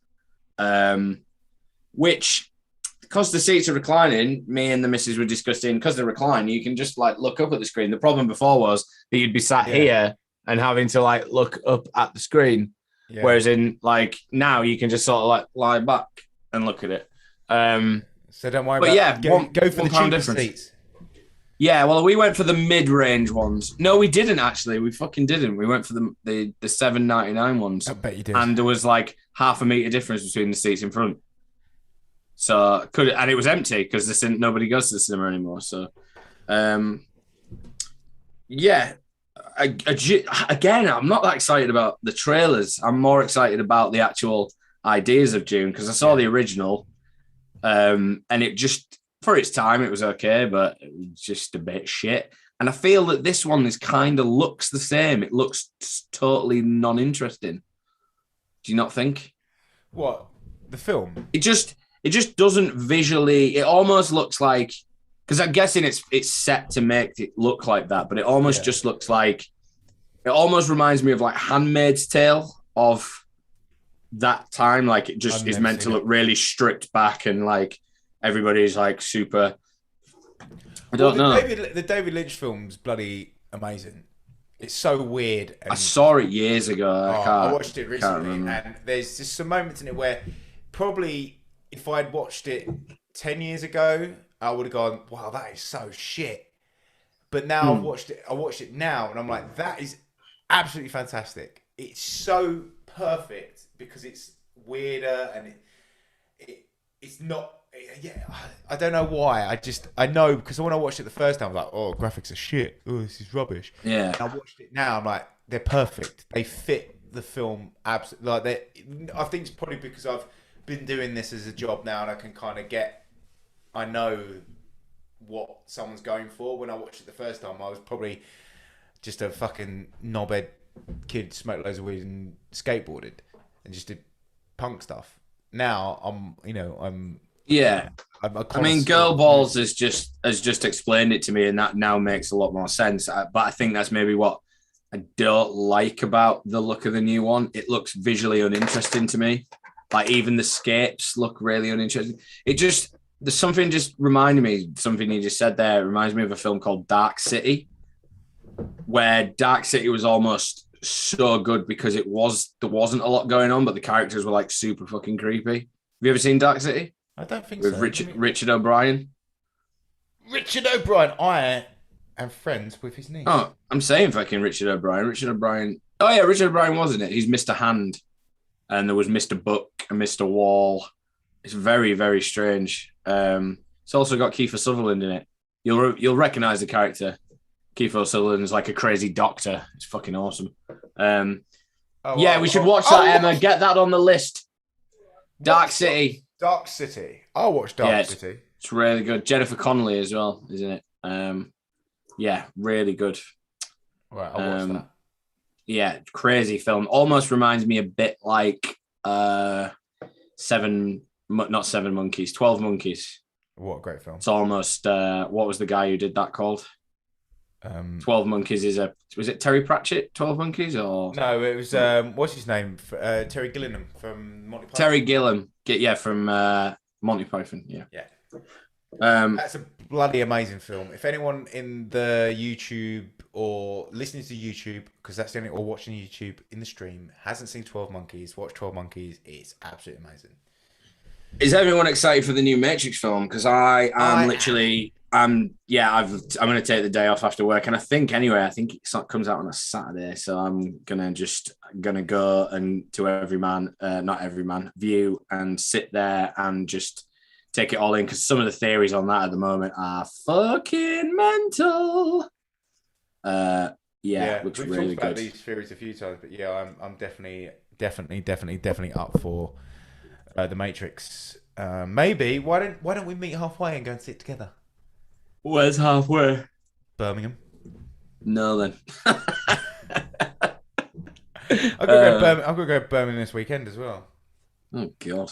Which, because the seats are reclining, me and the missus were discussing, because they're reclining, you can just like look up at the screen. The problem before was that you'd be sat here and having to like look up at the screen. Yeah. Whereas in like now you can just sort of like lie back and look at it. So don't worry about go for the cheaper seats. Yeah, well, we went for the mid-range ones. No, we didn't actually. We fucking didn't. We went for the $7.99 ones. I bet you did. And there was like half a meter difference between the seats in front. So and it was empty because nobody goes to the cinema anymore. So, again, I'm not that excited about the trailers. I'm more excited about the actual ideas of Dune because I saw the original, and it just for its time it was okay, but it was just a bit shit. And I feel that this one kind of looks the same. It looks totally non-interesting. Do you not think? What, the film? It just doesn't visually. It almost looks like, because I'm guessing it's set to make it look like that, but it almost just looks like. It almost reminds me of like Handmaid's Tale of that time. Like it just is meant to look really stripped back and like everybody's like super. I don't know. The David Lynch film's bloody amazing. It's so weird. I saw it years ago. I watched it recently, and there's just some moments in it where probably if I'd watched it 10 years ago, I would have gone, wow, that is so shit. But now I watched it now, and I'm like, that is absolutely fantastic. It's so perfect because it's weirder, and it's not. Yeah, I don't know why. I know because when I watched it the first time, I was like, oh, graphics are shit. Oh, this is rubbish. Yeah. And I watched it now. I'm like, they're perfect. They fit the film absolutely. I think it's probably because I've been doing this as a job now, and I can kind of I know what someone's going for. When I watched it the first time, I was probably just a fucking knobhead kid, smoked loads of weed and skateboarded, and just did punk stuff. Now Yeah. I mean, Girl Balls has just explained it to me, and that now makes a lot more sense. But I think that's maybe what I don't like about the look of the new one. It looks visually uninteresting to me. Like even the scapes look really uninteresting. There's something just reminding me, something you just said there. It reminds me of a film called Dark City, where Dark City was almost so good because there wasn't a lot going on, but the characters were like super fucking creepy. Have you ever seen Dark City? I don't think with so. Richard O'Brien. Richard O'Brien. I am friends with his niece. Oh, I'm saying fucking Richard O'Brien. Richard O'Brien. Oh yeah, Richard O'Brien wasn't it? He's Mr. Hand, and there was Mr. Buck and Mr. Wall. It's very, very strange. It's also got Kiefer Sutherland in it. You'll recognize the character. Kiefer Sutherland is like a crazy doctor. It's fucking awesome. We should watch that, Emma. Get that on the list. Dark City. Dark City. I'll watch Dark City. It's really good. Jennifer Connelly as well, isn't it? Really good. Right, I'll watch that. Yeah, crazy film. Almost reminds me a bit like 12 Monkeys. What a great film. It's almost, what was the guy who did that called? 12 Monkeys was it Terry Pratchett, 12 Monkeys? Or no, it was, what's his name? Terry Gilliam from Monty Python. Terry Gilliam, from Monty Python, yeah. Yeah. That's a bloody amazing film. If anyone in the YouTube or listening to YouTube, because that's the only, or watching YouTube in the stream, hasn't seen 12 Monkeys, watch 12 Monkeys. It's absolutely amazing. Is everyone excited for the new Matrix film? Because I'm going to take the day off after work, and I think it comes out on a Saturday, so I'm gonna go and to View and sit there and just take it all in, because some of the theories on that at the moment are fucking mental. Looks we've really talked about good. These theories a few times, but yeah, I'm definitely up for the Matrix. Maybe why don't we meet halfway and go and sit together? Where's halfway? Birmingham. No, then. I've got to go to Birmingham this weekend as well. Oh God.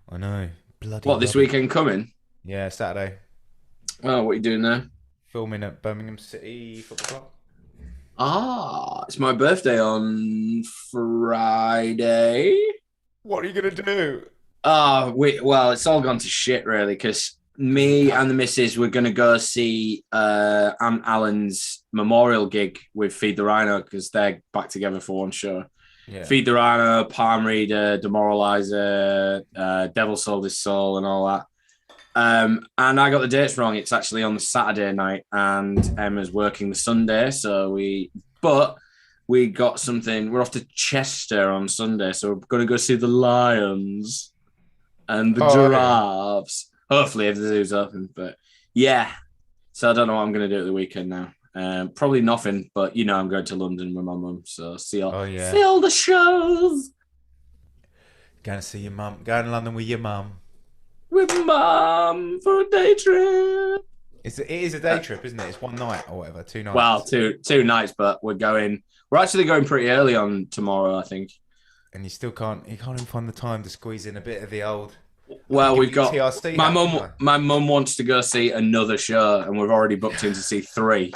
I know. Bloody. What, this weekend coming? Yeah, Saturday. Oh, what are you doing there? Filming at Birmingham City Football Club. It's my birthday on Friday. What are you gonna do? It's all gone to shit really, because me and the missus were going to go see Aunt Alan's memorial gig with Feed the Rhino, because they're back together for one show. Yeah. Feed the Rhino, Palm Reader, Demoralizer, Devil Sold His Soul, and all that. And I got the dates wrong. It's actually on the Saturday night, and Emma's working the Sunday. But we got something. We're off to Chester on Sunday, so we're going to go see the lions and the giraffes. Hopefully, if the zoo's open. But yeah, so I don't know what I'm going to do at the weekend now. Probably nothing, but I'm going to London with my mum. So see all the shows. Going to see your mum. Going to London with your mum. With mum for a day trip. It is a day trip, isn't it? It's one night or whatever, 2 nights. Well, two nights, but we're actually going pretty early on tomorrow, I think. And you can't even find the time to squeeze in a bit of the old. Well, we've got TRC. My mum wants to go see another show, and we've already booked in to see 3.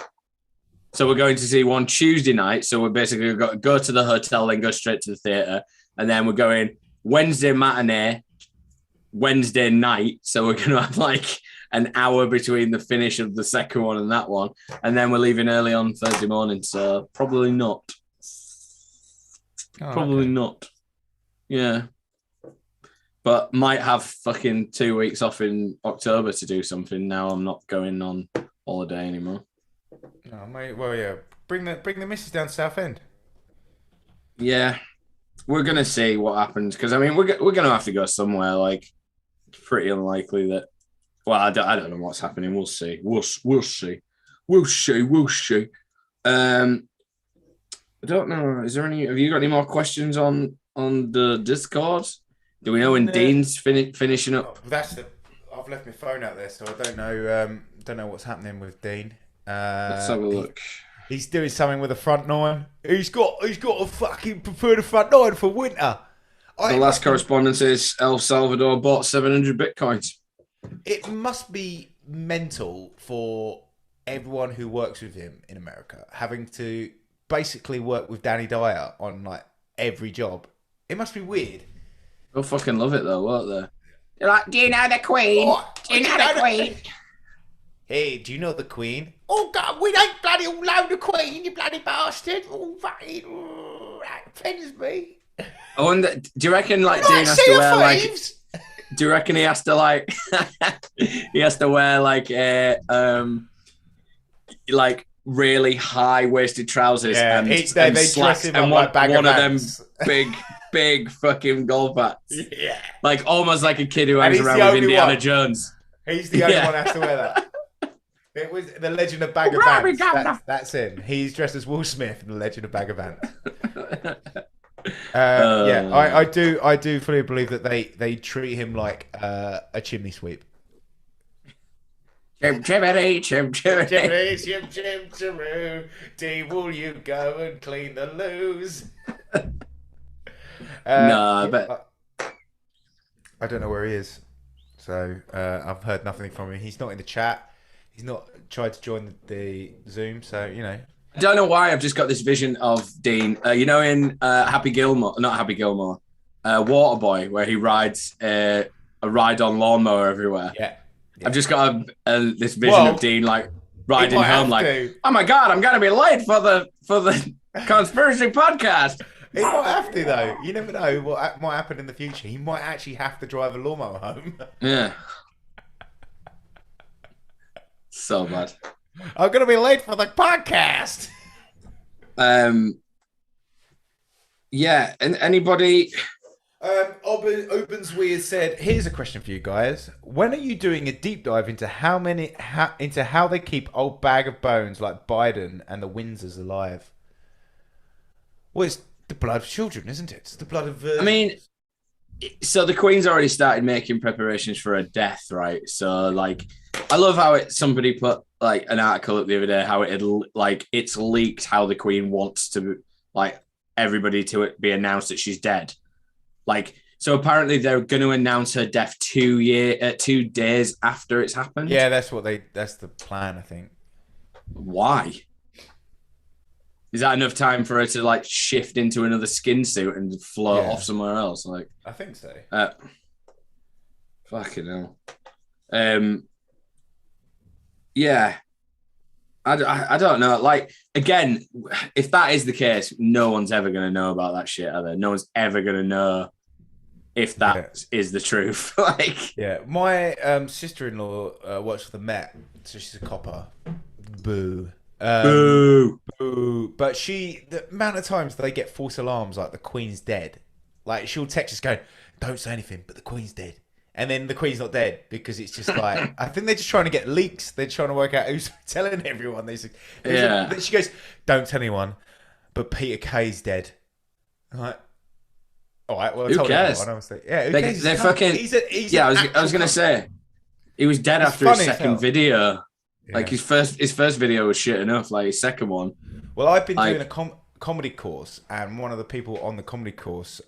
So we're going to see one Tuesday night. So we're basically got to go to the hotel, then go straight to the theatre, and then we're going Wednesday matinee, Wednesday night. So we're going to have like an hour between the finish of the second one and that one, and then we're leaving early on Thursday morning. So probably not. Not. Yeah. But might have fucking 2 weeks off in October to do something. Now I'm not going on holiday anymore. No, mate. Well, yeah. Bring the missus down to Southend. Yeah. we're gonna see what happens because I mean we're gonna have to go somewhere. Like it's pretty unlikely that. Well, I don't know what's happening. We'll see. We'll see. I don't know. Is there any? Have you got any more questions on the Discord? Do we know when Dean's finishing up? I've left my phone out there, so I don't know. Don't know what's happening with Dean. Let's have a look. He's doing something with the front nine. He's got to fucking prepare the front nine for winter. The last correspondence is El Salvador bought 700 bitcoins. It must be mental for everyone who works with him in America, having to basically work with Danny Dyer on like every job. It must be weird. They'll fucking love it though, won't they? They're like, do you know the Queen? Do you know the Queen? Hey, do you know the Queen? Oh God, we don't bloody all know the Queen, you bloody bastard! Oh, fucking, that offends me. I wonder. Do you reckon like Dean has to wear like? Do you reckon he has to like? He has to wear like a like really high-waisted trousers and slacks and one of them big fucking golf hats. Yeah, like almost like a kid who hangs around with Indiana Jones. He's the only one who has to wear that. It was the Legend of Bagger Vance. That's him. He's dressed as Will Smith in the Legend of Bagger Vance. I do fully believe that they treat him like a chimney sweep. Chim chimney, chim chimney. Chimney, chim chim chiroo. D, will you go and clean the loos? But I don't know where he is. So I've heard nothing from him. He's not in the chat. He's not tried to join the Zoom. So, you know. I don't know why I've just got this vision of Dean. In Waterboy, where he rides a ride-on lawnmower everywhere. Yeah. I've just got this vision of Dean like riding home, like, oh my God, I'm gonna be late for the conspiracy podcast. He might have to though. You never know what might happen in the future. He might actually have to drive a lawnmower home. Yeah. So bad. I'm gonna be late for the podcast. Yeah. And anybody? Opens Weird said, "Here's a question for you guys. When are you doing a deep dive into how they keep old bag of bones like Biden and the Windsors alive? Well, it's the blood of children, isn't it? It's the blood of. I mean, so the Queen's already started making preparations for her death, right? So, like, I love how somebody put like an article up the other day how it's leaked how the Queen wants to like everybody to be announced that she's dead. Like, so apparently they're going to announce her death 2 days after it's happened. Yeah, that's the plan, I think. Why? Is that enough time for her to like shift into another skin suit and float off somewhere else? Like, I think so. Fucking hell. Yeah. I don't know. Like, again, if that is the case, no one's ever going to know about that shit, are there? No one's ever going to know if that is the truth. Like, yeah, my sister-in-law works for the Met, so she's a copper. Boo. Boo. Boo. But the amount of times they get false alarms, like the Queen's dead, like she'll text us going, "Don't say anything, but the Queen's dead," and then the Queen's not dead because it's just like I think they're just trying to get leaks. They're trying to work out who's telling everyone. She goes, "Don't tell anyone, but Peter Kay's dead." I'm like, all right, well, I told everyone. I was like, yeah, who cares? They're fucking. I was gonna say, he was dead after his second video. Yeah. Like his first video was shit enough. Like his second one. Well, I've been doing a comedy course, and one of the people on the comedy course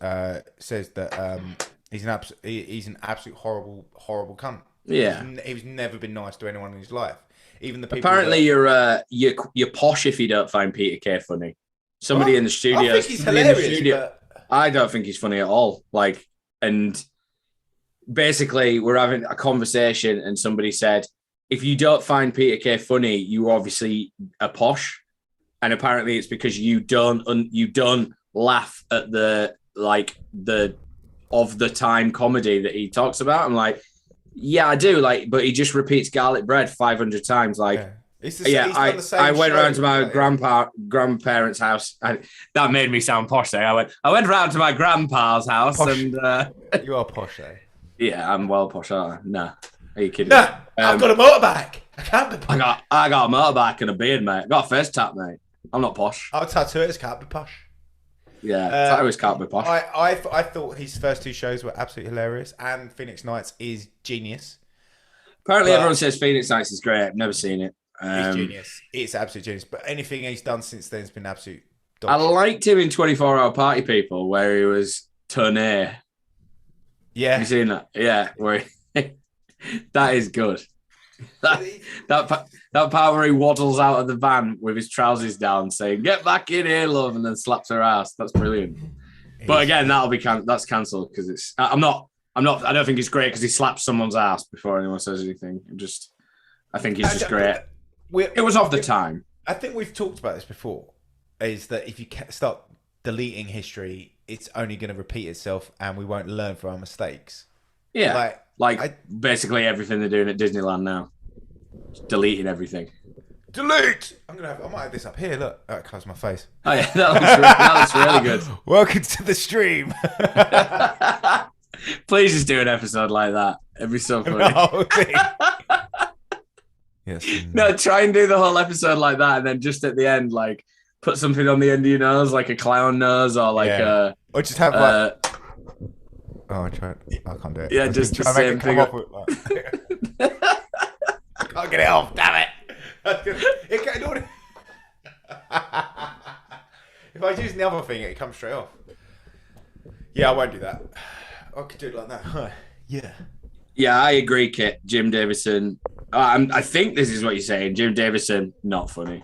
says that he's an absolute horrible cunt. Yeah, he's never been nice to anyone in his life. Even the people. Apparently, you're posh if you don't find Peter Kay funny. Somebody in the studio. I think he's hilarious. But... I don't think he's funny at all. Like, and basically, we're having a conversation, and somebody said, if you don't find Peter Kay funny, you obviously are posh, and apparently it's because you don't laugh at the of the time comedy that he talks about. I'm like, yeah, I do. Like, but he just repeats garlic bread 500 times. Like, He's I done the same went show, round to my like, grandparents' house. That made me sound posh there. I went round to my grandpa's house Posh. and You are posh, eh? yeah, I'm well posh, aren't I? Nah. Are you kidding? Nah, I've got a motorbike. I can't be posh. I got a motorbike and a beard, mate. I got a face tap, mate. I'm not posh. Our tattooers can't be posh. Yeah, tattooers can't be posh. I thought his first two shows were absolutely hilarious, and Phoenix Nights is genius. Apparently, everyone says Phoenix Nights is great. I've never seen it. It's genius. It's absolute genius. But anything he's done since then has been absolute. I liked him in 24 Hour Party People, where he was Tournay. Yeah. Have you seen that? Yeah, where that is good. That part where he waddles out of the van with his trousers down, saying "Get back in here, love," and then slaps her ass. That's brilliant. But again, that's cancelled because it's. I don't think it's great because he slaps someone's ass before anyone says anything. I think he's just great. It was of the time. I think we've talked about this before. Is that if you start deleting history, it's only going to repeat itself, and we won't learn from our mistakes. Yeah, basically everything they're doing at Disneyland now, just deleting everything. Delete. I might have this up here. Look, that covers my face. Oh yeah, that looks really good. Welcome to the stream. Please just do an episode like that. It'd be so funny. Yes. No, try and do the whole episode like that, and then just at the end, like put something on the end of your nose, like a clown nose, or like or just have like. Oh, I tried. I can't do it. Yeah, just the same thing. I can't get it off. Damn it! If I use the other thing, it comes straight off. Yeah, I won't do that. I could do it like that. Yeah. Yeah, I agree, Kit. Jim Davison. I think this is what you're saying. Jim Davison, not funny.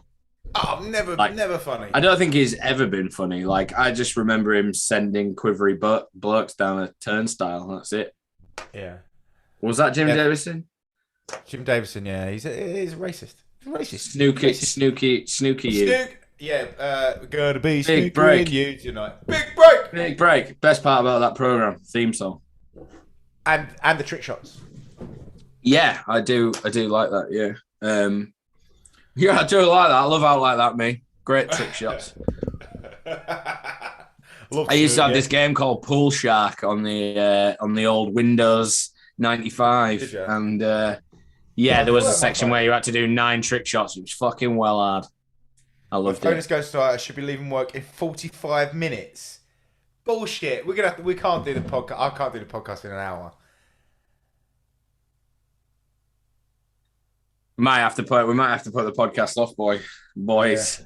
Oh, never funny. I don't think he's ever been funny. Like, I just remember him sending quivery blokes down a turnstile. That's it. Yeah. Was that Jim Davison? Jim Davison, yeah. He's a racist. He's a racist. Snooky you. Snook. Yeah, gonna be Big break. You tonight. Big break. Big break. Best part about that program, theme song. And the trick shots. Yeah, I do like that, yeah. Yeah, I do like that. I love how like that, me. Great trick shots. I used to have this game called Pool Shark on the old Windows 95. And there was a section where you had to do 9 trick shots. It was fucking well hard. I loved it. Bonus goes to I should be leaving work in 45 minutes. Bullshit. We can't do the podcast. I can't do the podcast in an hour. We might have to put the podcast off, boys.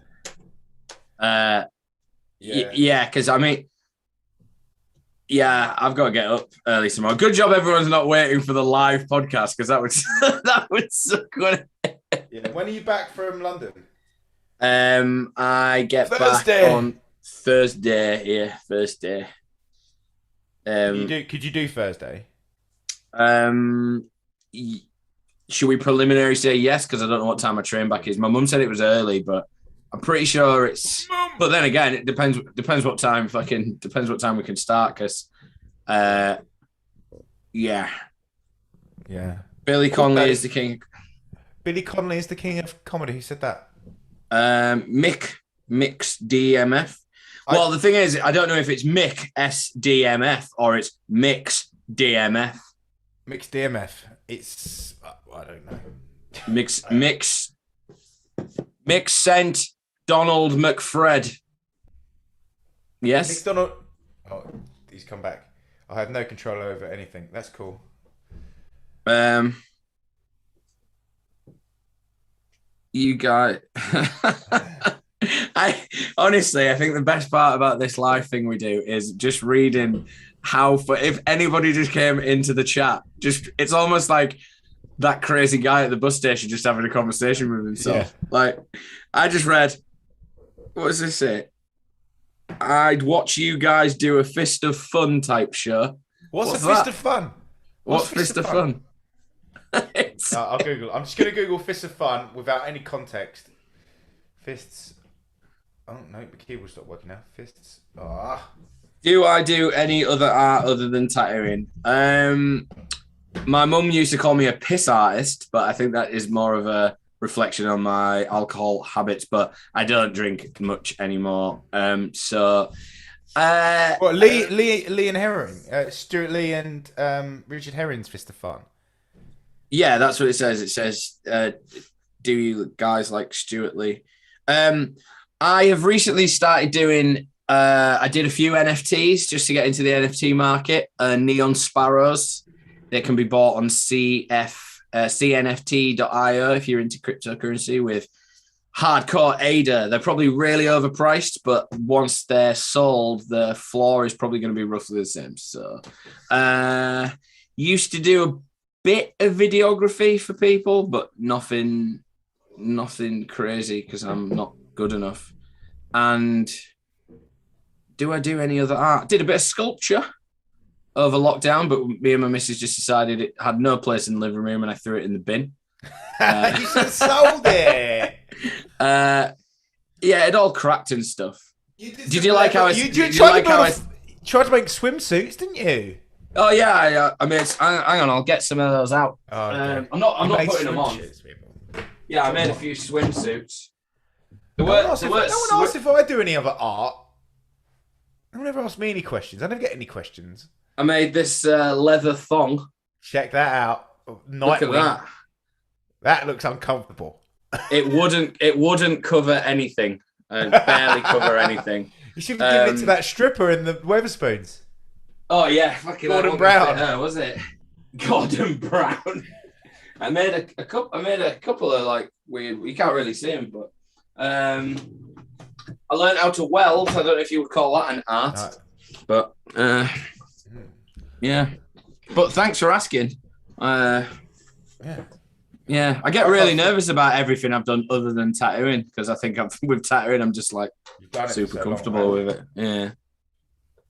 Yeah, because I mean, yeah, I've got to get up early tomorrow. Good job, everyone's not waiting for the live podcast because that would suck. Yeah. When are you back from London? I get back on Thursday. Yeah, Thursday. Could you do Thursday? Should we preliminary say yes? Because I don't know what time my train back is. My mum said it was early, but I'm pretty sure it's. But then again, it depends what time. Depends what time we can start. Because, yeah. Billy Connolly is the king. Billy Connolly is the king of comedy. Who said that? Mix DMF. Well, the thing is, I don't know if it's Mick SDMF or it's Mix DMF. Mix DMF. It's I don't know. Mix sent Donald McFred. Yes. Mix Donald. Oh, he's come back. I have no control over anything. That's cool. You guys. I think the best part about this live thing we do is just reading if anybody just came into the chat, it's almost like that crazy guy at the bus station just having a conversation with himself. Yeah. Like, I just read, what does this say? I'd watch you guys do a Fist of Fun type show. What's a Fist of Fun? What's Fist of Fun? I'll Google. I'm just going to Google Fist of Fun without any context. Fists. Oh, no, the keyboard stopped working now. Fists. Do I do any other art other than tattooing? My mum used to call me a piss artist, but I think that is more of a reflection on my alcohol habits, but I don't drink much anymore. So. What, Lee and Herring, Stuart Lee and Richard Herring's Fist of Fun. Yeah, that's what it says. It says, "Do you guys like Stuart Lee?" I have recently started doing. I did a few NFTs just to get into the NFT market. Neon Sparrows. They can be bought on cnft.io if you're into cryptocurrency with hardcore ADA. They're probably really overpriced, but once they're sold, the floor is probably going to be roughly the same. So, used to do a bit of videography for people, but nothing crazy because I'm not good enough. And do I do any other art? Did a bit of sculpture over lockdown, but me and my missus just decided it had no place in the living room, and I threw it in the bin. You should have sold it. Yeah, it all cracked and stuff. Did you like how I? You tried to make swimsuits, didn't you? Oh yeah, I made. Hang on, I'll get some of those out. Oh, okay. I'm not putting them on. Yeah, I made a few swimsuits. No one asked if I do any other art. No one ever asked me any questions. I never get any questions. I made this leather thong. Check that out. Look at that. That looks uncomfortable. It wouldn't cover anything. Barely cover anything. You should have given it to that stripper in the Weatherspoons. Oh yeah, fucking Gordon Brown. Was it Gordon Brown? I made a couple of like weird. You can't really see them, but I learned how to weld. I don't know if you would call that an art, but yeah. But thanks for asking. Yeah, I get really nervous about everything I've done other than tattooing because I think with tattooing I'm just like super comfortable with it. Yeah,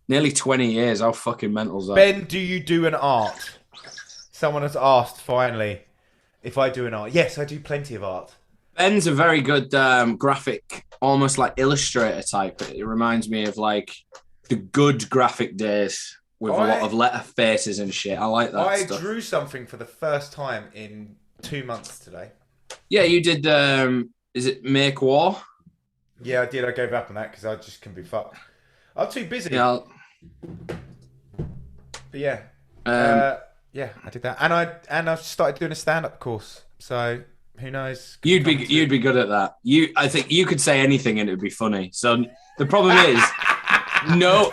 nearly 20 years. How fucking mental is that? Ben, do you do an art? Someone has asked finally if I do an art. Yes, I do plenty of art. Ben's a very good graphic, almost like illustrator type. It reminds me of like the good graphic days with a lot of letter faces and shit. I like that I stuff. drew something for the first time in 2 months today. Yeah, you did. Is it Make War? Yeah, I did. I gave up on that because I just couldn't be fucked. I'm too busy. Yeah. But yeah, yeah, I did that, and I've started doing a stand-up course. So who knows? You'd be good at that. I think you could say anything and it'd be funny. So the problem is, no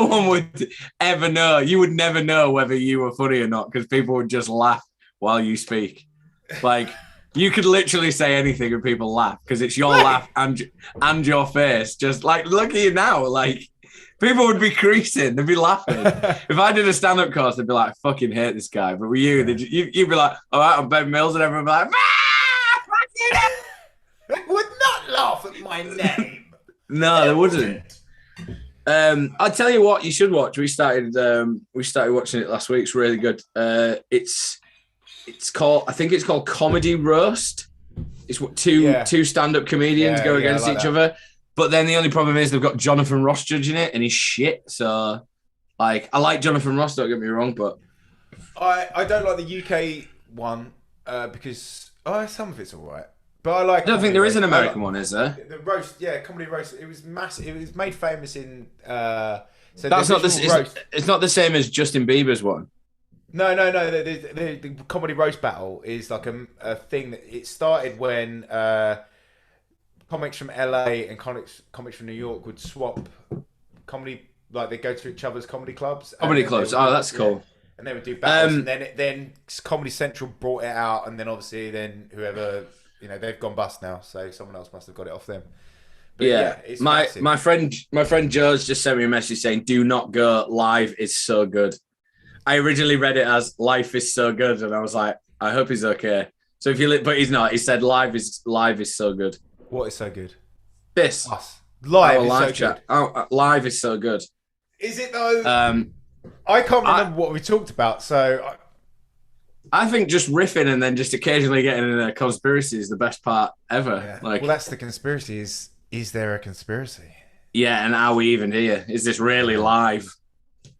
one would ever know. You would never know whether you were funny or not because people would just laugh while you speak. Like you could literally say anything and people laugh because it's your laugh and your face. Just like look at you now. Like people would be creasing. They'd be laughing. If I did a stand-up course, they'd be like, I fucking hate this guy. But with you, you'd be like, all right, I'm Ben Mills, and everyone would be like, They would not laugh at my name. No, they wouldn't. I'll tell you what you should watch. We started watching it last week. It's really good. It's called, I think it's called Comedy Roast. It's what two stand-up comedians go against each other. But then the only problem is they've got Jonathan Ross judging it, and he's shit. So, like, I like Jonathan Ross. Don't get me wrong, but I don't like the UK one because some of it's all right. But I like. I don't think there is an American one, is there? The roast, Comedy Roast. It was massive. It was made famous in. So that's not the. It's not the same as Justin Bieber's one. No. The Comedy Roast Battle is like a thing that it started when comics from LA and comics from New York would swap comedy, like they go to each other's comedy clubs. Comedy clubs. Oh, that's cool. Yeah. And they would do battles, and then Comedy Central brought it out, and then obviously whoever. They've gone bust now, so someone else must have got it off them. But it's my friend Joe's just sent me a message saying, "Do not go live. It's so good." I originally read it as "Life is so good," and I was like, "I hope he's okay." So but he's not. He said, "Live is so good." What is so good? This live is so chat. good. Live is so good. Is it though? I can't remember what we talked about, so. I think just riffing and then just occasionally getting in a conspiracy is the best part ever. Yeah. Like, well, that's the conspiracy. Is there a conspiracy? Yeah, and are we even here? Is this really live?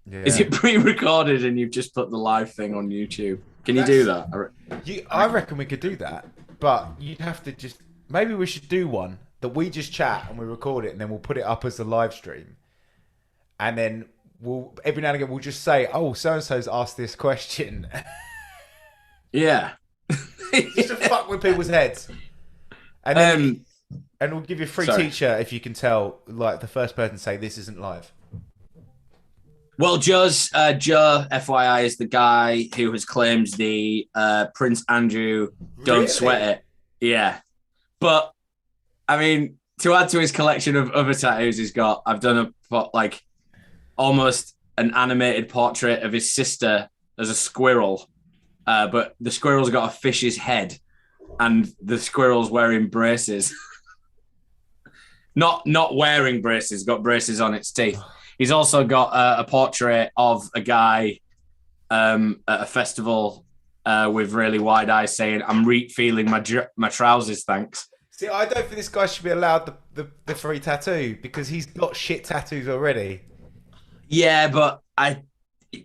Yeah. Is it pre-recorded and you've just put the live thing on YouTube? Can you do that? I reckon we could do that, but you'd have to just. Maybe we should do one that we just chat and we record it, and then we'll put it up as a live stream, and then we'll every now and again we'll just say, "Oh, so and so's asked this question." Yeah. Just to fuck with people's heads, and then and we'll give you a free teacher if you can tell, like the first person to say this isn't live. Well, Joe, FYI, is the guy who has claimed the Prince Andrew "Don't Sweat It." Yeah, but I mean, to add to his collection of other tattoos he's got, I've done almost an animated portrait of his sister as a squirrel. But the squirrel's got a fish's head, and the squirrel's wearing braces. Not wearing braces, got braces on its teeth. He's also got a portrait of a guy at a festival with really wide eyes saying, "I'm feeling my trousers, thanks." See, I don't think this guy should be allowed the free tattoo because he's got shit tattoos already. Yeah, but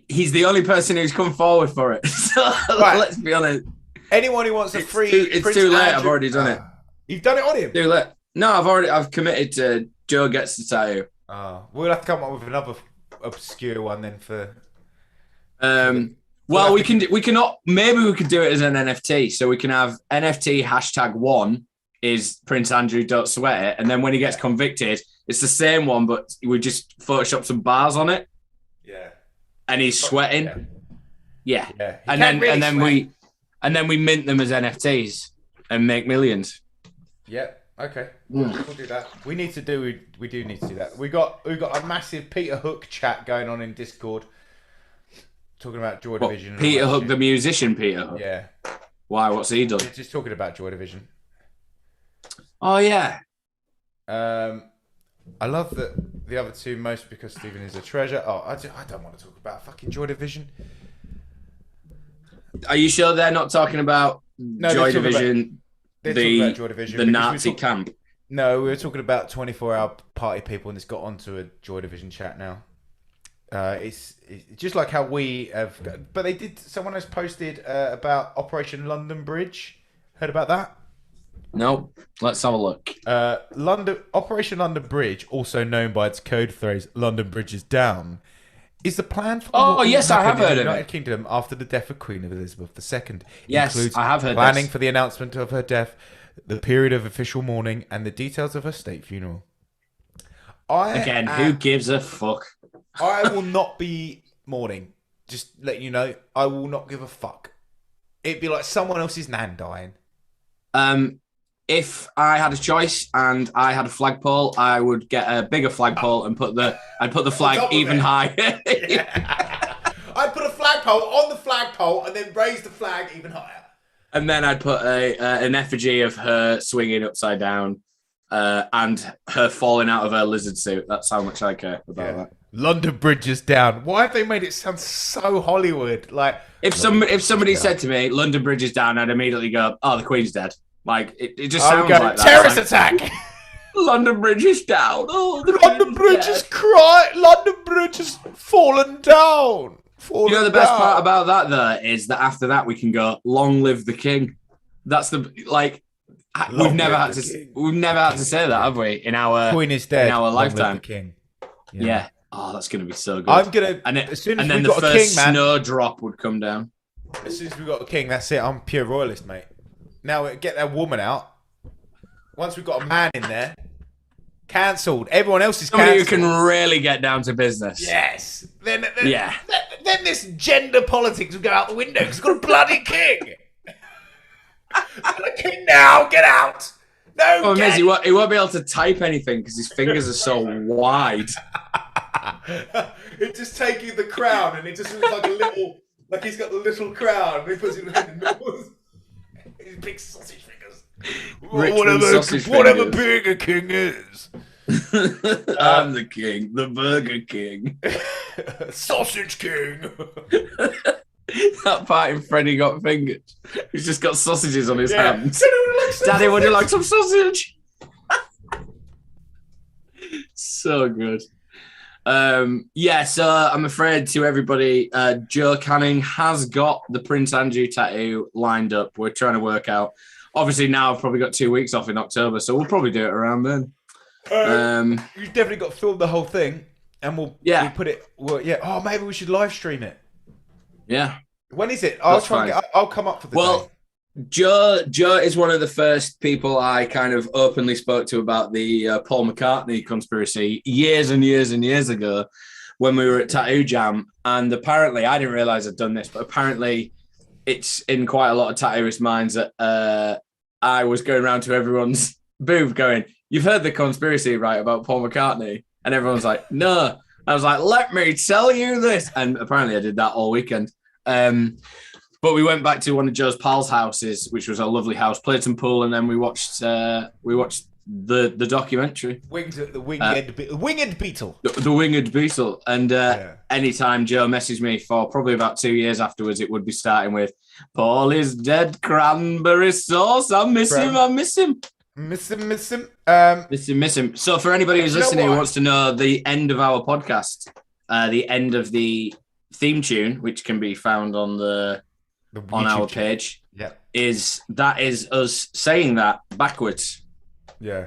he's the only person who's come forward for it. So right. Let's be honest. Anyone who wants a free... It's too late. I've already done it. You've done it on him? Too late. No, I've committed to Joe gets the tattoo. Oh, we'll have to come up with another obscure one then for... Well, we can maybe we could do it as an NFT. So we can have NFT #1 is Prince Andrew Don't Sweat It. And then when he gets convicted, it's the same one, but we just Photoshop some bars on it. Yeah. And he's sweating. Yeah. And then we mint them as NFTs and make millions. Yeah. Okay. We'll do that. We do need to do that. We got a massive Peter Hook chat going on in Discord, talking about Joy Division. Peter Hook, the musician, Peter Hook. Yeah. Why? What's he done? Just talking about Joy Division. Oh yeah. I love the other two most because Stephen is a treasure. Oh, I don't want to talk about fucking Joy Division. Are you sure they're not talking about Joy Division? They're Joy Division, the Nazi camp. No, we were talking about 24-hour party people, and it's got onto a Joy Division chat now. It's just like how we have, but they did. Someone has posted about Operation London Bridge. Heard about that? No. Let's have a look. Operation London Bridge, also known by its code phrase "London Bridge is down," is the plan for. Oh yes, I have heard of it. United Kingdom after the death of Queen Elizabeth II. Yes, I have heard. Planning for the announcement of her death, the period of official mourning, and the details of her state funeral. Who gives a fuck? I will not be mourning. Just letting you know, I will not give a fuck. It'd be like someone else's nan dying. If I had a choice and I had a flagpole, I would get a bigger flagpole and I'd put the flag even higher. Yeah. I'd put a flagpole on the flagpole and then raise the flag even higher. And then I'd put an effigy of her swinging upside down and her falling out of her lizard suit. That's how much I care about that. London Bridge is down. Why have they made it sound so Hollywood? Like if somebody said to me, London Bridge is down, I'd immediately go, "Oh, the Queen's dead." Like it just sounds like that. Terrorist attack. London Bridge is down. Oh, the London Bridge is crying. London Bridge has fallen down. You know the best part about that though is that after that we can go, "Long live the King." That's we've never had to say that, have we? In our Queen is dead. In our lifetime. Long live the King. Yeah. Oh, that's gonna be so good. I'm gonna. As soon as we got a king, man, snowdrop would come down. As soon as we got a king, that's it. I'm pure royalist, mate. Now get that woman out. Once we've got a man in there, cancelled. Everyone else is somebody cancelled. who can really get down to business. Yes. Then this gender politics will go out the window because we've got a bloody king. The king now, get out. No. Oh, he won't be able to type anything because his fingers are so wide. It just take you the crown, and it just looks like a little, like he's got the little crown. And he puts it in the nose. His big sausage fingers. Whatever being a king is. I'm the king, the Burger King, Sausage King. That part in Freddy Got Fingered. He's just got sausages on his hands. Daddy, would you like some sausage? So good. So I'm afraid to everybody, Joe Canning has got the Prince Andrew tattoo lined up. We're trying to work out. Obviously, now I've probably got 2 weeks off in October, so we'll probably do it around then. You've definitely got to film the whole thing, and we'll put it. Well, yeah. Oh, maybe we should live stream it. Yeah. When is it? I'll come up for the day. Joe is one of the first people I kind of openly spoke to about the Paul McCartney conspiracy years and years and years ago when we were at Tattoo Jam. And apparently, I didn't realize I'd done this, but apparently it's in quite a lot of tattooist minds that I was going around to everyone's booth going, "You've heard the conspiracy, right, about Paul McCartney?" And everyone's like, "No." I was like, "Let me tell you this." And apparently I did that all weekend. But we went back to one of Joe's pals' houses, which was a lovely house, played some pool, and then we watched the documentary. The Winged Beetle. The Winged Beetle. And anytime Joe messaged me for probably about 2 years afterwards, it would be starting with, "Paul is dead, cranberry sauce. I miss him. Miss him. Miss him. So for anybody who's listening who wants to know the end of our podcast, the end of the theme tune, which can be found on our page, is us saying that backwards. Yeah.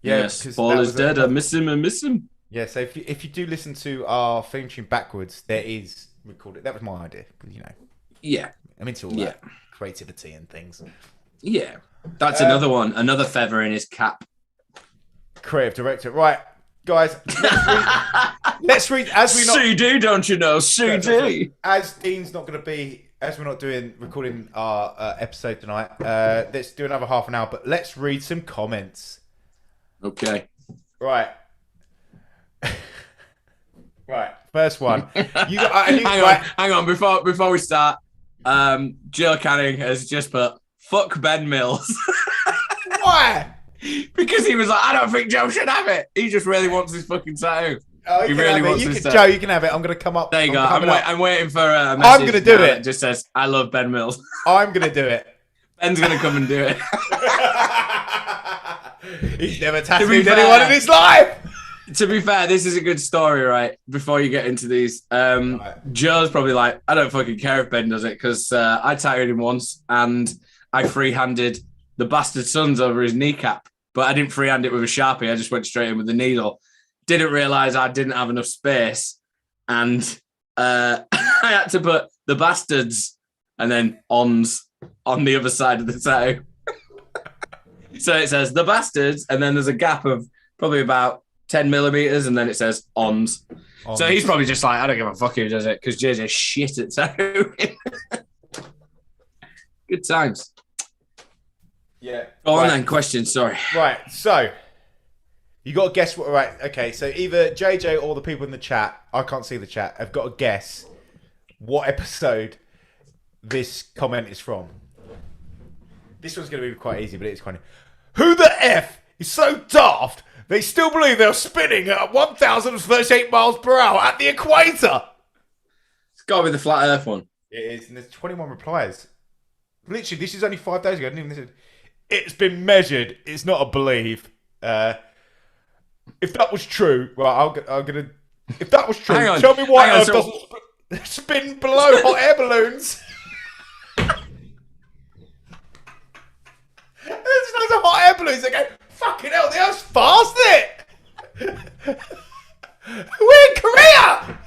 Yes, Paul is dead. I miss him. Yeah, so if you do listen to our theme tune backwards, there is recorded. That was my idea, Yeah, I'm into all that creativity and things. Yeah, that's another one, another feather in his cap. Creative director, right, guys? Let's read as we not CD, don't you know? CD. As Dean's not going to be. As we're not recording our episode tonight, let's do another half an hour, but let's read some comments. Okay. Right. Right. First one. Hang on. Before we start, Joe Canning has just put, "Fuck Ben Mills." Why? Because he was like, "I don't think Joe should have it. He just really wants his fucking tattoo." Oh, he really wants his tattoo. Joe, you can have it. I'm going to come up. There you go. I'm waiting for a message. I'm going to do it. That just says, "I love Ben Mills." I'm going to do it. Ben's going to come and do it. He's never tattooed anyone in his life. To be fair, this is a good story, right? Before you get into these, Joe's probably like, "I don't fucking care if Ben does it," because I tattooed him once and I free-handed the bastard sons over his kneecap, but I didn't freehand it with a Sharpie. I just went straight in with the needle. Didn't realise I didn't have enough space, and I had to put the bastards and then ons on the other side of the tattoo. So it says the bastards, and then there's a gap of probably about 10 millimeters, and then it says ons. So he's probably just like, "I don't give a fuck who does it," because JJ's shit at tattooing. Good times. Yeah. Go on then, questions, sorry. Right, so you got to guess what. Right, okay. So either JJ or the people in the chat, I can't see the chat, have got to guess what episode this comment is from. This one's going to be quite easy, but it's kind of. Who the F is so daft they still believe they're spinning at 1,038 miles per hour at the equator? It's got to be the flat Earth one. It is, and there's 21 replies. Literally, this is only 5 days ago. I didn't even. It's been measured. It's not a believe. If that was true, right, I'm gonna. If that was true, tell me why Earth doesn't spin below hot air balloons. There's loads of hot air balloons that go, "Fucking hell, the Earth's fast, isn't it?" We're in Korea.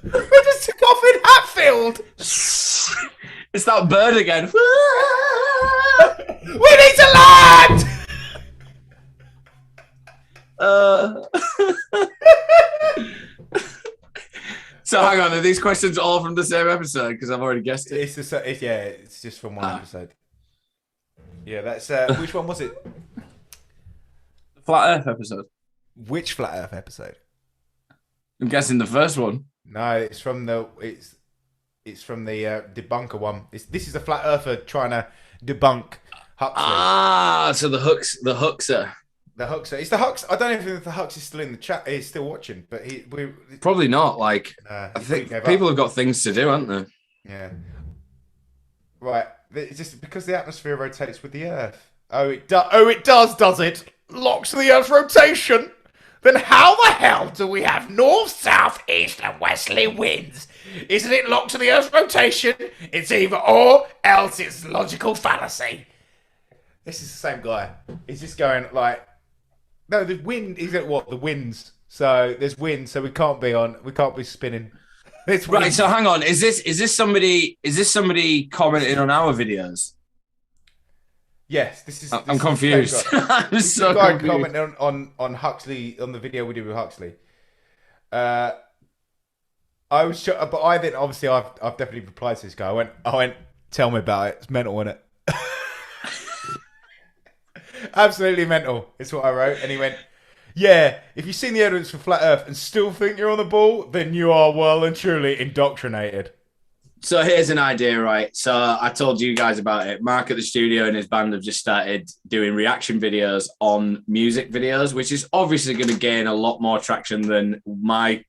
We just took off in Hatfield. It's that bird again. We need to land. So hang on, are these questions all from the same episode? Because I've already guessed it. It's just from one episode. Yeah, that's which one was it? The Flat Earth episode. Which Flat Earth episode? I'm guessing the first one. No, it's from the debunker one. This is a flat earther trying to debunk Huxley. So the Huxer. The Huxer. It's the Hux. I don't even know if the Hux is still in the chat. He's still watching, but we probably not. Like I think people have got things to do, haven't they? Yeah. Right. It's just because the atmosphere rotates with the Earth. Oh, it does, does it? Locks the Earth's rotation. then how the hell do we have north, south, east, and westerly winds? Isn't it locked to the Earth's rotation? It's either or, else it's logical fallacy. This is the same guy. He's just going like, no, the wind is at what? The winds. So there's wind, so we can't be spinning. It's Right. wind. So hang on. Is this somebody commenting on our videos? Yes, this is. I'm confused. I'm This so is the guy confused. commenting on Huxley, on the video we did with Huxley. I was sure, but I then obviously I've definitely replied to this guy. I went, tell me about it. It's mental, isn't it? Absolutely mental. It's what I wrote, and he went, yeah. If you've seen the evidence for flat Earth and still think you're on the ball, then you are well and truly indoctrinated. So here's an idea, right? So I told you guys about it. Mark at the studio and his band have just started doing reaction videos on music videos, which is obviously going to gain a lot more traction than my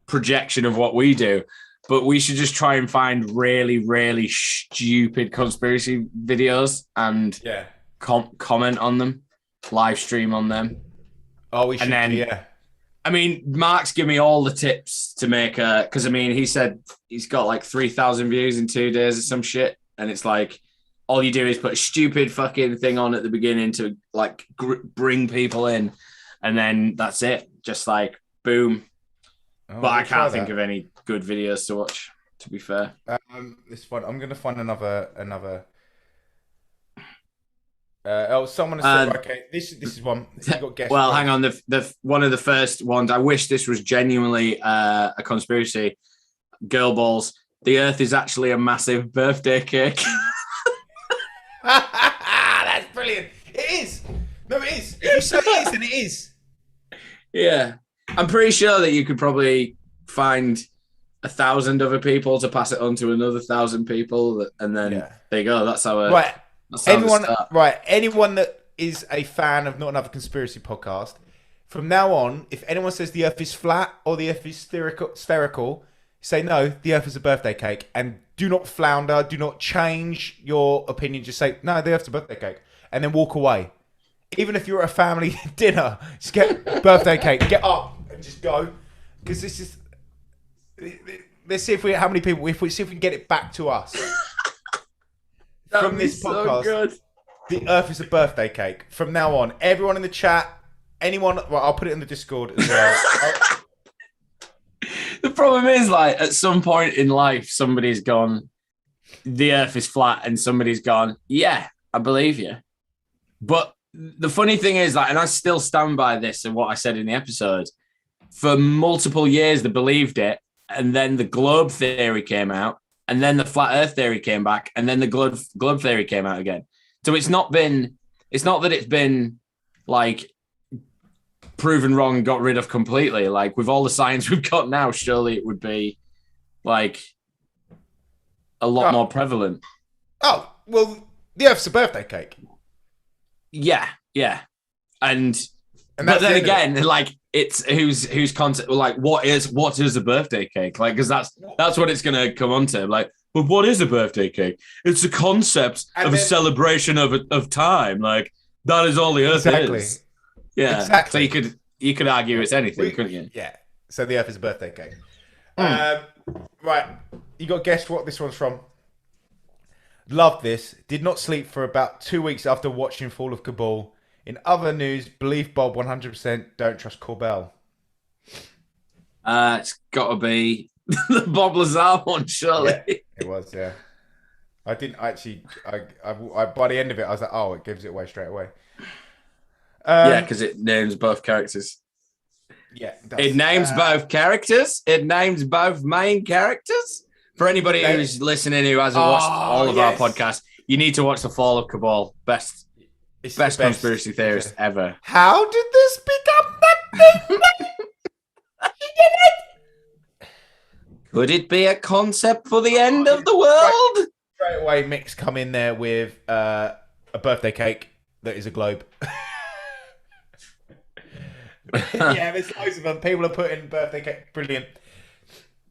projection of what we do. But we should just try and find really, really stupid conspiracy videos and Yeah. comment on them, live stream on them. Oh, we should. then- Yeah. I mean, Mark's given me all the tips to make because I mean, he said he's got like 3,000 views in 2 days or some shit. And it's like, all you do is put a stupid fucking thing on at the beginning to like bring people in. And then that's it. Just like, boom. Oh, But I we'll try can't think that. of any good videos to watch, to be fair. This one, I'm gonna find another. Someone has said, okay, this is one. You got guessed. Well, hang on. The one of the first ones, I wish this was genuinely a conspiracy. Girl balls. The Earth is actually a massive birthday cake. That's brilliant. It is. No, it is. If you say it is, then it is. Yeah. I'm pretty sure that you could probably find 1,000 other people to pass it on to another 1,000 people, and then Yeah. there you go. That's how it. Right. That's how Anyone that is a fan of Not Another Conspiracy Podcast, from now on, if anyone says the Earth is flat or the Earth is spherical, say no, the Earth is a birthday cake, and do not flounder, do not change your opinion. Just say no, the Earth's a birthday cake, and then walk away. Even if you're at a family dinner, just get birthday cake, get up and just go, because this is. Let's see if we how many people. If we see if we can get it back to us. From this podcast, good. the Earth is a birthday cake. From now on, everyone in the chat, anyone, well, I'll put it in the Discord as well. The problem is, like, at some point in life, somebody's gone, the Earth is flat, and somebody's gone, yeah, I believe you. But the funny thing is, like, and I still stand by this and what I said in the episode, for multiple years they believed it, and then the globe theory came out, and then the flat Earth theory came back, and then the globe theory came out again. So it's not that it's been like proven wrong and got rid of completely. Like, with all the science we've got now, surely it would be like a lot more prevalent. Oh, well, the Earth's a birthday cake. Yeah. And but that's then the end of again, like, it's whose concept, like, what is a birthday cake? Like, because that's what it's gonna come on to. Like, but what is a birthday cake? It's a concept And of a then- celebration of time. Like, that is all the Earth Exactly. is. Yeah. Exactly. So you could argue it's anything, couldn't you? Yeah. So the Earth is a birthday cake. Right. You got to guess what this one's from. Loved this. Did not sleep for about 2 weeks after watching Fall of Kabul. In other news, believe Bob 100%. Don't trust Corbell. It's got to be the Bob Lazar one, surely. Yeah, it was. Yeah. I didn't actually. I by the end of it, I was like, oh, it gives it away straight away. Yeah, because it names both characters. Yeah. does. It names both characters. It names both main characters. For anybody who's listening who hasn't watched all of our podcasts, you need to watch The Fall of Cabal. Best It's the best conspiracy theorist ever. How did this become that thing? Could it be a concept for the end of the world? Straight away, Mick's come in there with a birthday cake that is a globe. Yeah, there's loads of them. People are putting birthday cake. Brilliant.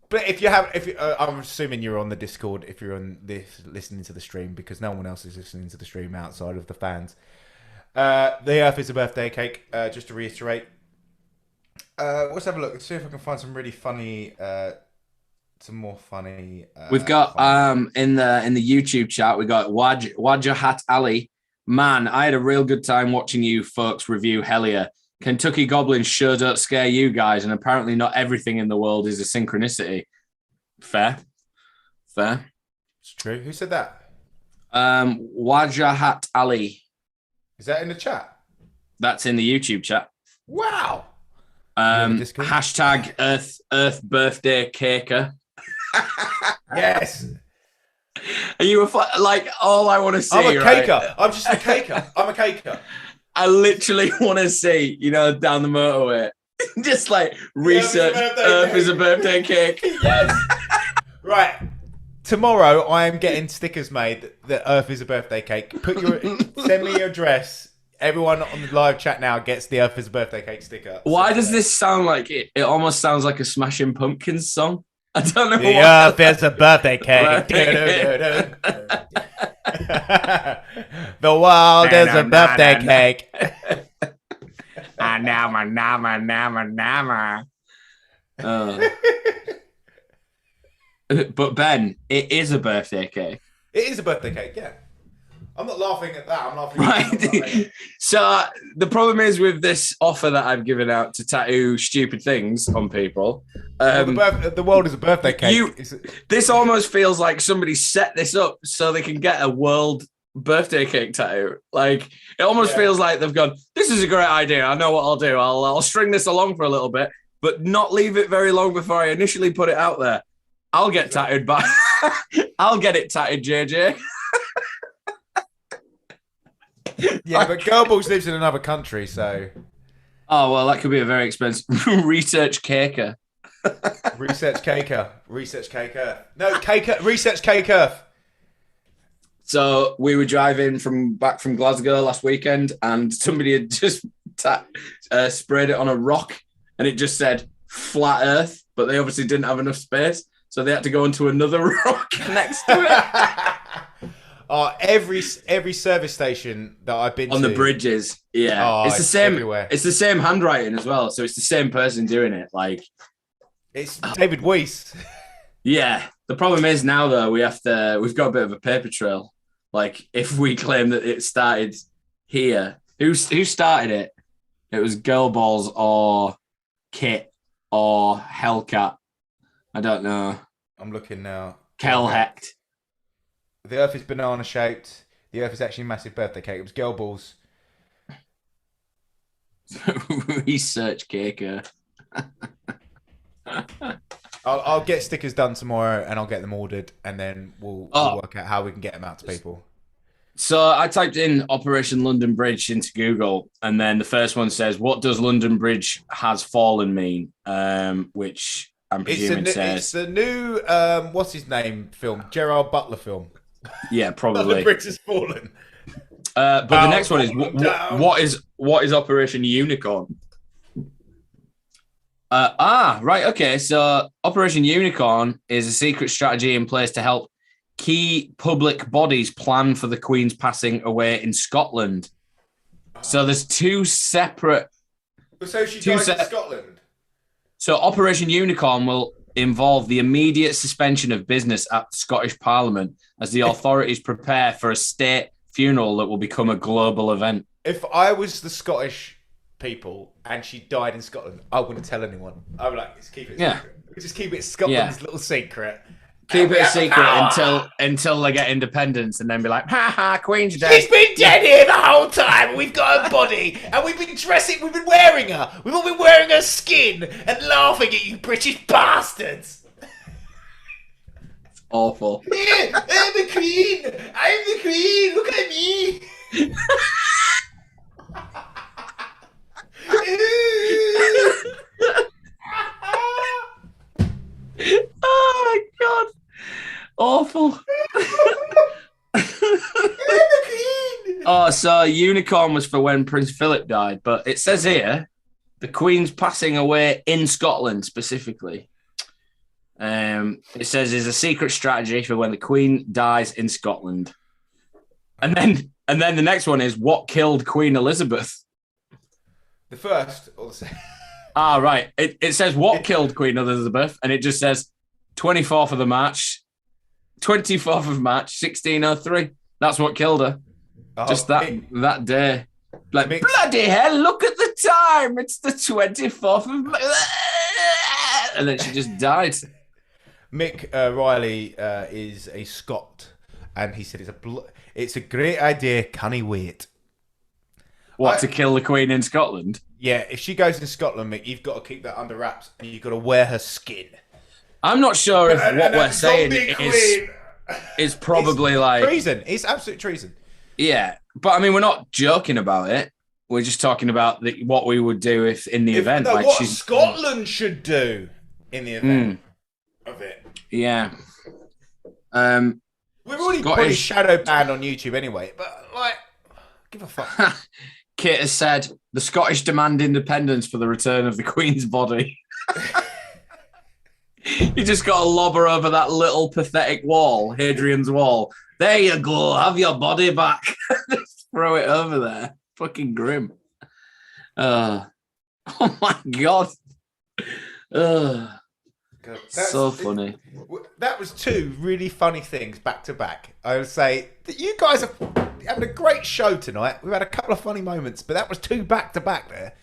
But I'm assuming you're on the Discord if you're on this listening to the stream, because no one else is listening to the stream outside of the fans. The Earth is a birthday cake. Just to reiterate. Let's have a look. Let's see if I can find some really funny, some more funny. We've got in the YouTube chat, we got Wajahat Ali. Man, I had a real good time watching you folks review Hellier. Kentucky Goblins sure don't scare you guys, and apparently not everything in the world is a synchronicity. Fair. It's true. Who said that? Wajahat Ali. Is that in the chat? That's in the YouTube chat. Wow. Hashtag Earth birthday caker. Yes. Are you like all I want to see? I'm a caker. Right? I'm just a caker. I'm a caker. I literally want to see, down the motorway, just like research Earth is a birthday cake. Yes. Right. Tomorrow I am getting stickers made that Earth is a birthday cake. Send me your address. Everyone on the live chat now gets the Earth is a birthday cake sticker. Why does this sound like it? It almost sounds like a Smashing Pumpkins song. I don't know the why. Earth is a birthday cake. The world is a birthday cake. But Ben, it is a birthday cake. It is a birthday cake, yeah. I'm not laughing at that. I'm laughing Right. So the problem is with this offer that I've given out to tattoo stupid things on people. The world is a birthday cake. This almost feels like somebody set this up so they can get a world birthday cake tattoo. Like it almost feels like they've gone, this is a great idea. I know what I'll do. I'll string this along for a little bit, but not leave it very long before I initially put it out there. I'll get tattooed by I'll get it tattooed, JJ. Yeah, but Goebbels lives in another country, so. Oh, well, that could be a very expensive research caker. Research caker. No, research cake Earth. So we were driving back from Glasgow last weekend, and somebody had just sprayed it on a rock, and it just said flat Earth, but they obviously didn't have enough space, so they had to go into another rock next to it. Every service station that I've been on to, the bridges, it's the same. Everywhere. It's the same handwriting as well, so it's the same person doing it. Like it's David Weiss. Yeah, the problem is now though we've got a bit of a paper trail. Like if we claim that it started here, who started it? It was Girlballs or Kit or Hellcat. I don't know. I'm looking now. Kelhecht. The Earth is banana shaped. The Earth is actually a massive birthday cake. It was girl balls. Research caker. I'll get stickers done tomorrow and I'll get them ordered and then we'll work out how we can get them out to people. So I typed in Operation London Bridge into Google and then the first one says, what does London Bridge has fallen mean? Which I'm presuming says... It's the new, what's his name film? Gerard Butler film. Yeah, probably. The bridge has fallen. But the next one is what is Operation Unicorn? Right, okay. So Operation Unicorn is a secret strategy in place to help key public bodies plan for the Queen's passing away in Scotland. So there's two separate. So she dies in Scotland. So Operation Unicorn will involve the immediate suspension of business at the Scottish Parliament as the authorities prepare for a state funeral that will become a global event. If I was the Scottish people and she died in Scotland, I wouldn't tell anyone. I would let's keep it secret. We just keep it Scotland's little secret. Keep it a secret until they get independence and then be like, ha ha, Queen's dead. She's been dead here the whole time. We've got her body and we've been wearing her. We've all been wearing her skin and laughing at you British bastards. It's awful. Yeah, I'm the Queen. I'm the Queen. Look at me. Oh my God. Awful. Oh, so Unicorn was for when Prince Philip died, but it says here the Queen's passing away in Scotland specifically. It says is a secret strategy for when the Queen dies in Scotland. And then And then the next one is, what killed Queen Elizabeth? The first or the second? Ah, right. It says, what killed Queen Elizabeth? And it just says, 24th of March, 1603. That's what killed her. Oh, Just that day. Like, Mick- bloody hell, look at the time. It's the 24th of March. And then she just died. Mick Riley is a Scot, and he said it's a great idea. Can he wait? What, to kill the Queen in Scotland? Yeah, if she goes in Scotland, Mick, you've got to keep that under wraps, and you've got to wear her skin. I'm not sure if what we're saying Queen. is probably It's like treason. It's absolute treason. Yeah, but I mean, we're not joking about it. We're just talking about what we would do if in the event. No, like what Scotland should do in the event of it. Yeah. We're already probably shadow banned on YouTube anyway, but like, give a fuck. Kit has said the Scottish demand independence for the return of the Queen's body. You just got to lob her over that little pathetic wall, Hadrian's Wall. There you go, have your body back. Just throw it over there. Fucking grim. Oh my God. So funny. That was two really funny things back to back. I would say that you guys are having a great show tonight. We've had a couple of funny moments, but that was two back to back there.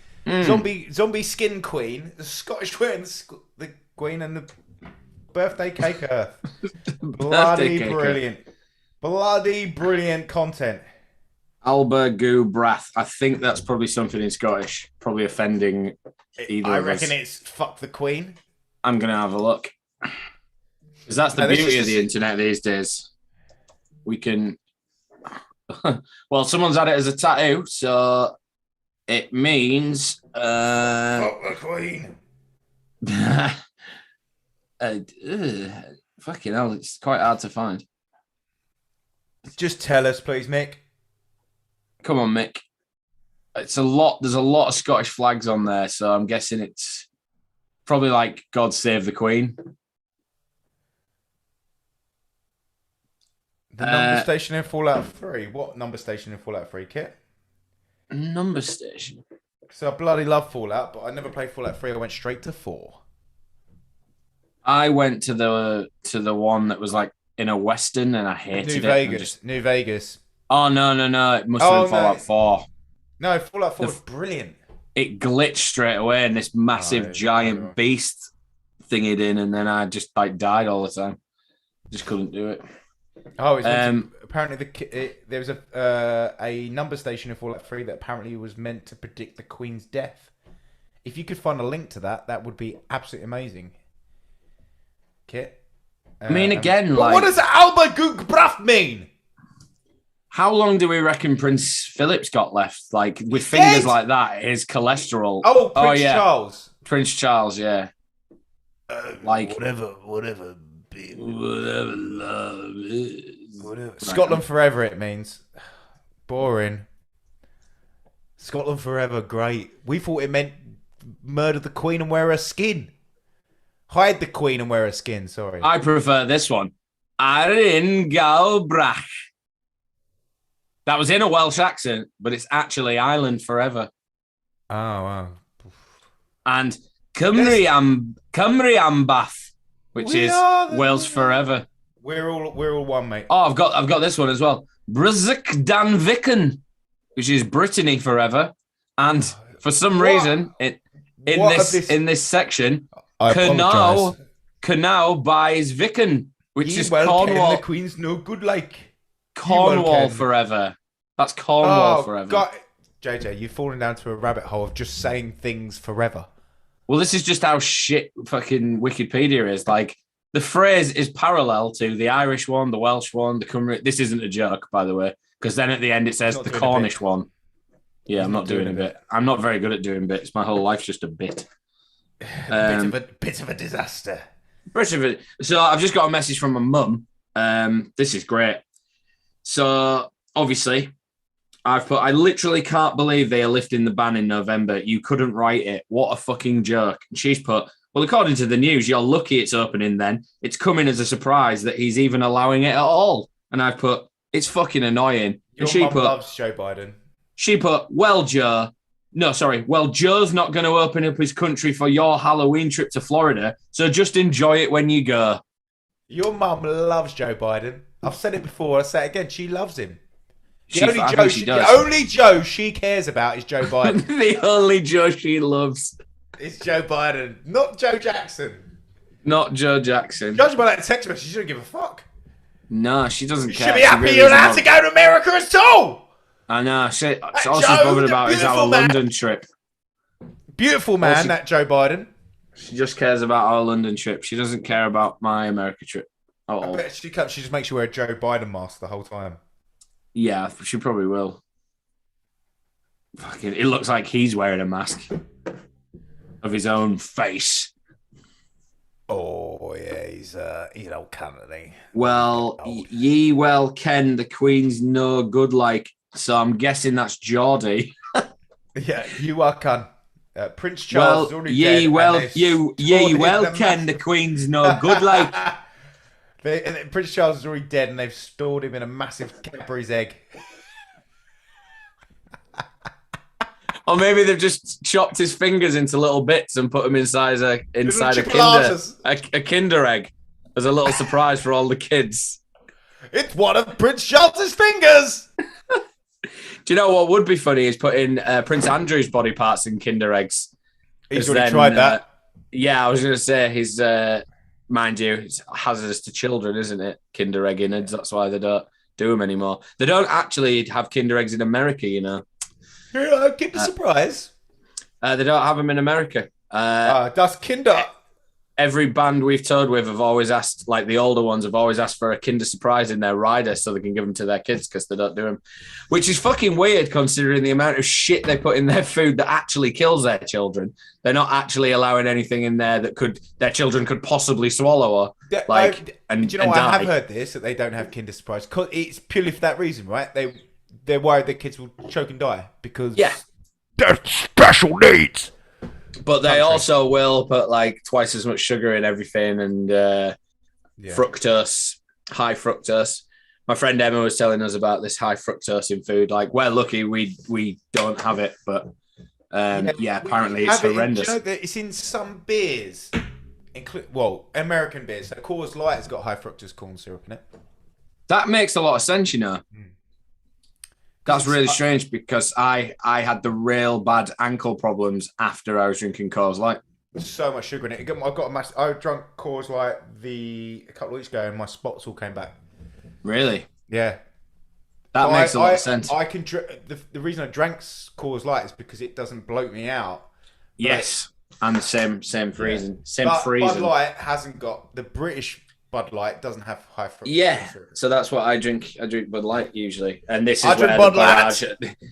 Zombie skin queen, the Scottish queen, the queen, and the birthday cake earth. Bloody brilliant. Bloody brilliant content. Alba Goo Brath. I think that's probably something in Scottish. Probably offending either I of us. reckon it's fuck the queen. I'm going to have a look. Because that's the beauty of the internet these days. We can... Well, someone's had it as a tattoo, so it means... Fuck the queen. Fucking hell, it's quite hard to find. Just tell us, please, Mick. Come on, Mick. It's a lot. There's a lot of Scottish flags on there, so I'm guessing it's probably like God Save the Queen. The number station in Fallout 3. What number station in Fallout 3, Kit? Number station. So I bloody love Fallout, but I never played Fallout 3. I went straight to 4. I went to the one that was like in a western, and I hated it. New Vegas. Oh no! It must have been Fallout 4. No, Fallout 4 was brilliant. It glitched straight away, and this massive giant beast thinged in, and then I just like died all the time. Just couldn't do it. Oh, apparently there was a number station in Fallout 3 that apparently was meant to predict the Queen's death. If you could find a link to that, that would be absolutely amazing. Kit? I mean, again, what does Alba Gook Bruff mean? How long do we reckon Prince Philip's got left? Like, with fingers like that, his cholesterol. Oh, Charles. Prince Charles, yeah. Like whatever love is. Whatever. Scotland forever, it means. Boring. Scotland forever, great. We thought it meant murder the Queen and wear her skin. Hide the Queen and wear her skin, sorry. I prefer this one. Arin Galbrach. That was in a Welsh accent, but it's actually Ireland forever. Oh, wow. And Cymru Ambath, which is Wales forever. We're all one, mate. Oh, I've got this one as well. Brzyk Dan Vicken, which is Brittany forever. And for some reason, in this section, Canal buys Vicken, which is Cornwall. The Queen's no good, like. Cornwall forever. That's Cornwall forever. God. JJ, you've fallen down to a rabbit hole of just saying things forever. Well, this is just how shit fucking Wikipedia is. Like, the phrase is parallel to the Irish one, the Welsh one, the Cymru. This isn't a joke, by the way, because then at the end it says the Cornish one. Yeah, I'm not doing a bit. I'm not very good at doing bits. My whole life's just a bit. Bit of a disaster. So I've just got a message from my mum. This is great. So obviously, I literally can't believe they are lifting the ban in November. You couldn't write it. What a fucking jerk. And she's put, well, according to the news, you're lucky it's opening then. It's coming as a surprise that he's even allowing it at all. And I've put, It's fucking annoying. Your And mum loves Joe Biden. she put, well, Joe. No, sorry. Well, Joe's not going to open up his country for your Halloween trip to Florida, so just enjoy it when you go. Your mum loves Joe Biden. I've said it before. I'll say it again. She loves him. The only Joe she cares about is Joe Biden. The only Joe she loves. It's Joe Biden, not Joe Jackson. Not Joe Jackson. Judging by that text message, she doesn't give a fuck. No, she doesn't You care. should be happy really you're allowed to go to America at all. I know. All she's Joe, bothered the about is our beautiful man. London trip. Beautiful man, that Joe Biden. She just cares about our London trip. She doesn't care about my America trip at I all. bet she just makes you wear a Joe Biden mask the whole time. Yeah, she probably will. Fucking, it looks like he's wearing a mask of his own face. Oh yeah, he's an old cunt, isn't he? Well, ye well ken the Queen's no good like, so I'm guessing that's Geordie. Yeah, you are cunt. Prince Charles is already dead. Ye well ken the Queen's no good like. Prince Charles is already dead, and they've stored him in a massive Cadbury's egg. Or maybe they've just chopped his fingers into little bits and put them inside a Kinder egg as a little surprise for all the kids. It's one of Prince Charles's fingers. Do you know what would be funny is putting Prince Andrew's body parts in Kinder eggs. He's already tried that. Yeah, I was going to say he's, mind you, it's hazardous to children, isn't it? Kinder egg innards. That's why they don't do them anymore. They don't actually have Kinder eggs in America, you know. Kinder Surprise. They don't have them in America. Das Kinder. Every band we've toured with have always asked, like the older ones, have always asked for a Kinder Surprise in their rider so they can give them to their kids because they don't do them. Which is fucking weird considering the amount of shit they put in their food that actually kills their children. They're not actually allowing anything in there that their children could possibly swallow or Do you know what? I have heard this, that they don't have Kinder Surprise. It's purely for that reason, right? They're worried that kids will choke and die because they're special needs. But they also will put like twice as much sugar in everything and fructose, high fructose. My friend Emma was telling us about this high fructose in food. Like, we're lucky we don't have it, but apparently it's horrendous. Do you know that it's in some beers, American beers. So Coors Light has got high fructose corn syrup in it. That makes a lot of sense, you know. That's really strange because I had the real bad ankle problems after I was drinking Coors Light. So much sugar in it. I drank Coors Light a couple of weeks ago and my spots all came back. Really? Yeah. That makes a lot of sense. I can the reason I drank Coors Light is because it doesn't bloat me out. Yes. And the same reason. But Bud Light hasn't got the British Bud Light doesn't have high fructose. Yeah, so that's what I drink. I drink Bud Light usually, and this is where the barrage.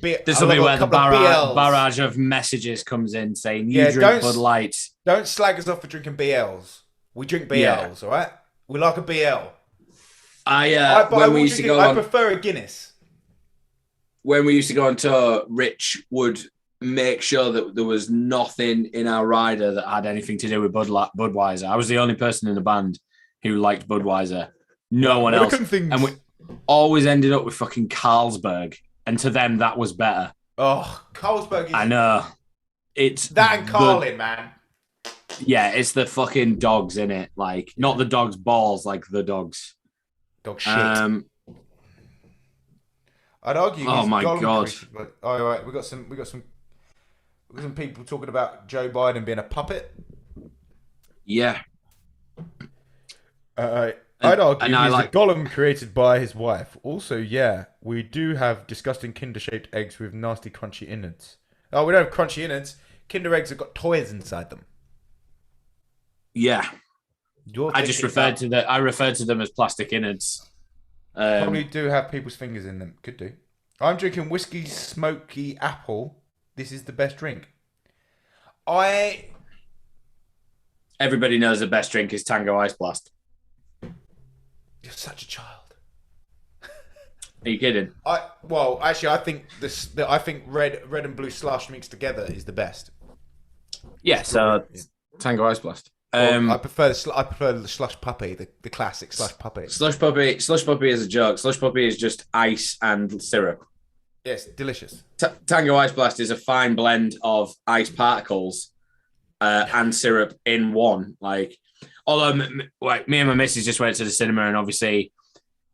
This will be where the barrage of messages comes in saying you drink Bud Light. Don't slag us off for drinking BLs. We drink BLs, all right? We like a BL. I prefer a Guinness. When we used to go on tour, Rich would make sure that there was nothing in our rider that had anything to do with Budweiser. I was the only person in the band who liked Budweiser. No one else. And we always ended up with fucking Carlsberg. And to them, that was better. Oh, Carlsberg is... I know. It's that and Carlin, man. Yeah, it's the fucking dogs in it. Like, not the dog's balls, like the dogs. Dog shit. I'd argue. Oh my god! All right, we got some people talking about Joe Biden being a puppet. Yeah. I'd argue he's a golem created by his wife. Also, yeah, we do have disgusting Kinder-shaped eggs with nasty crunchy innards. Oh, we don't have crunchy innards. Kinder eggs have got toys inside them. Yeah. I referred to them as plastic innards. Probably do have people's fingers in them. Could do. I'm drinking whiskey smoky apple. This is the best drink. Everybody knows the best drink is Tango Ice Blast. You're such a child. Are you kidding? I think I think red and blue slush mixed together is the best. Yeah, so Tango Ice Blast. I prefer the slush puppy, the classic slush puppy. Slush puppy is a joke. Slush puppy is just ice and syrup. Yes, delicious. Tango Ice Blast is a fine blend of ice particles and syrup in one. Like, although like me and my missus just went to the cinema, and obviously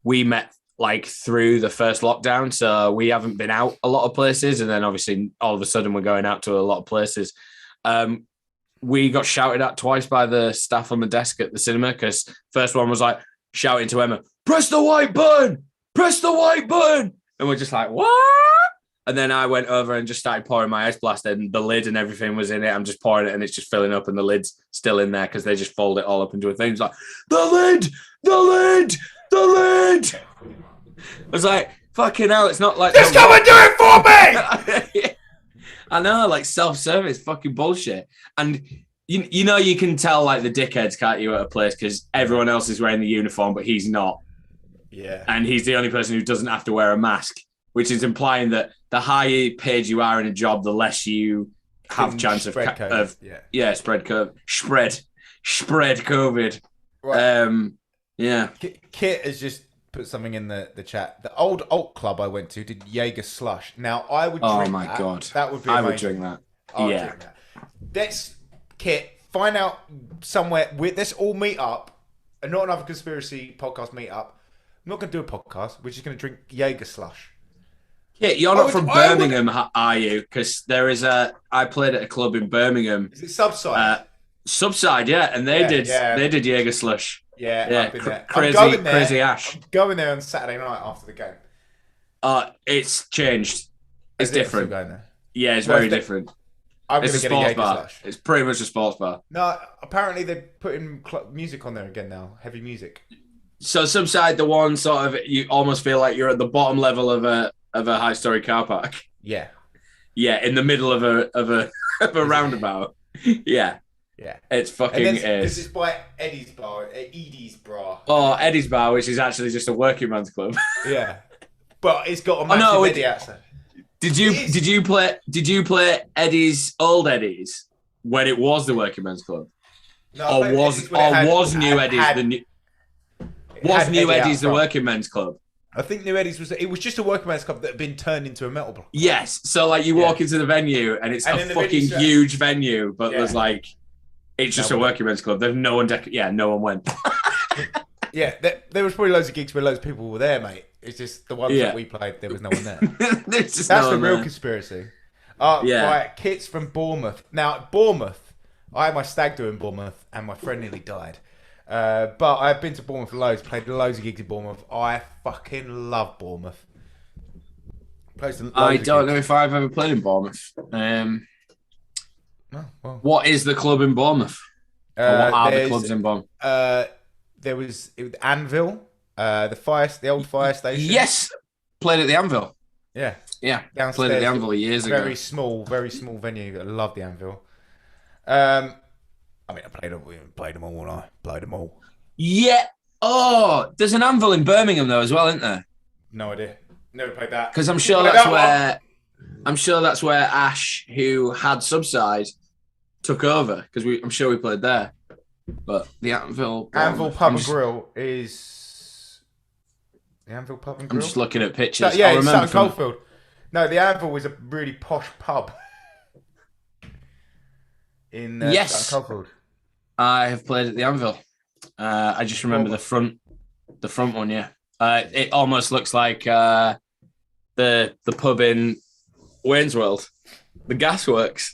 we met like through the first lockdown, so we haven't been out a lot of places, and then obviously all of a sudden we're going out to a lot of places. We got shouted at twice by the staff on the desk at the cinema, because first one was like shouting to Emma, "Press the white button! Press the white button!" And we're just like, "What?" And then I went over and just started pouring my ice blast, and the lid and everything was in it. I'm just pouring it, and it's just filling up, and the lid's still in there because they just fold it all up into a thing. It's like, the lid, the lid, the lid. I was like, fucking hell, it's not like... Just come and do it for me! I know, like self-service, fucking bullshit. And you know you can tell like the dickheads, can't you, at a place, because everyone else is wearing the uniform, but he's not. Yeah. And he's the only person who doesn't have to wear a mask, which is implying that the higher paid you are in a job, the less you have chance of spread COVID. Right. Yeah. Kit has just put something in the chat. The old alt club I went to did Jaeger slush. Now I would drink Oh my that. God. That would be I amazing. would drink that. I would Yeah. drink that. Let's, Kit, find out somewhere. Let's all meet up. And not another conspiracy podcast meet up. I'm not going to do a podcast. We're just going to drink Jaeger slush. Yeah, you're not from Birmingham, are you? Because I played at a club in Birmingham. Is it Subside? Subside, yeah, and they did Jaeger slush. Yeah, I've been there. Crazy Ash. I'm going there on Saturday night after the game. It's changed. It's different. Going there? Yeah, it's very different. It's a sports bar. Slush. It's pretty much a sports bar. No, apparently they're putting music on there again now. Heavy music. So Subside, the one sort of, you almost feel like you're at the bottom level of a high-story car park. Yeah. Yeah, in the middle of a roundabout. Yeah. Yeah. It's fucking This is by Eddie's Bar. Edie's Bar. Oh, Eddie's Bar, which is actually just a working man's club. Yeah. But it's got a massive Eddie outside. Did you play old Eddie's when it was the working man's club? No, was New Eddie's the working men's club? I think New Eddie's was just a working man's club that had been turned into a metal block. Yes. So like you walk into the venue and it's a fucking huge venue, but there's like it's just a working men's club. There's no one no one went. Yeah, there was probably loads of gigs where loads of people were there, mate. It's just the ones that we played, there was no one there. That's the real conspiracy. Right, Kit's from Bournemouth. Now, Bournemouth, I had my stag do in Bournemouth, and my friend nearly died. But I've been to Bournemouth loads, played loads of gigs in Bournemouth. I fucking love Bournemouth. I don't know if I've ever played in Bournemouth. What is the club in Bournemouth? What are the clubs in Bournemouth? There was Anvil, the old fire station. Yes, played at the Anvil. Yeah, downstairs. Played at the Anvil years ago. Very small venue. I love the Anvil. I played them all, and I played them all. Yeah. Oh, there's an Anvil in Birmingham though as well, isn't there? No idea. Never played that. Because I'm sure that's where Ash, who had Subside, took over. Because I'm sure we played there. But the Anvil Pub and Grill is the Anvil Pub and Grill. I'm just looking at pictures. So, yeah, it's Sutton Coldfield. No, the Anvil was a really posh pub in Sutton Coldfield. I have played at the Anvil. I just remember the front one. Yeah, it almost looks like the pub in Wayne's World, the Gasworks.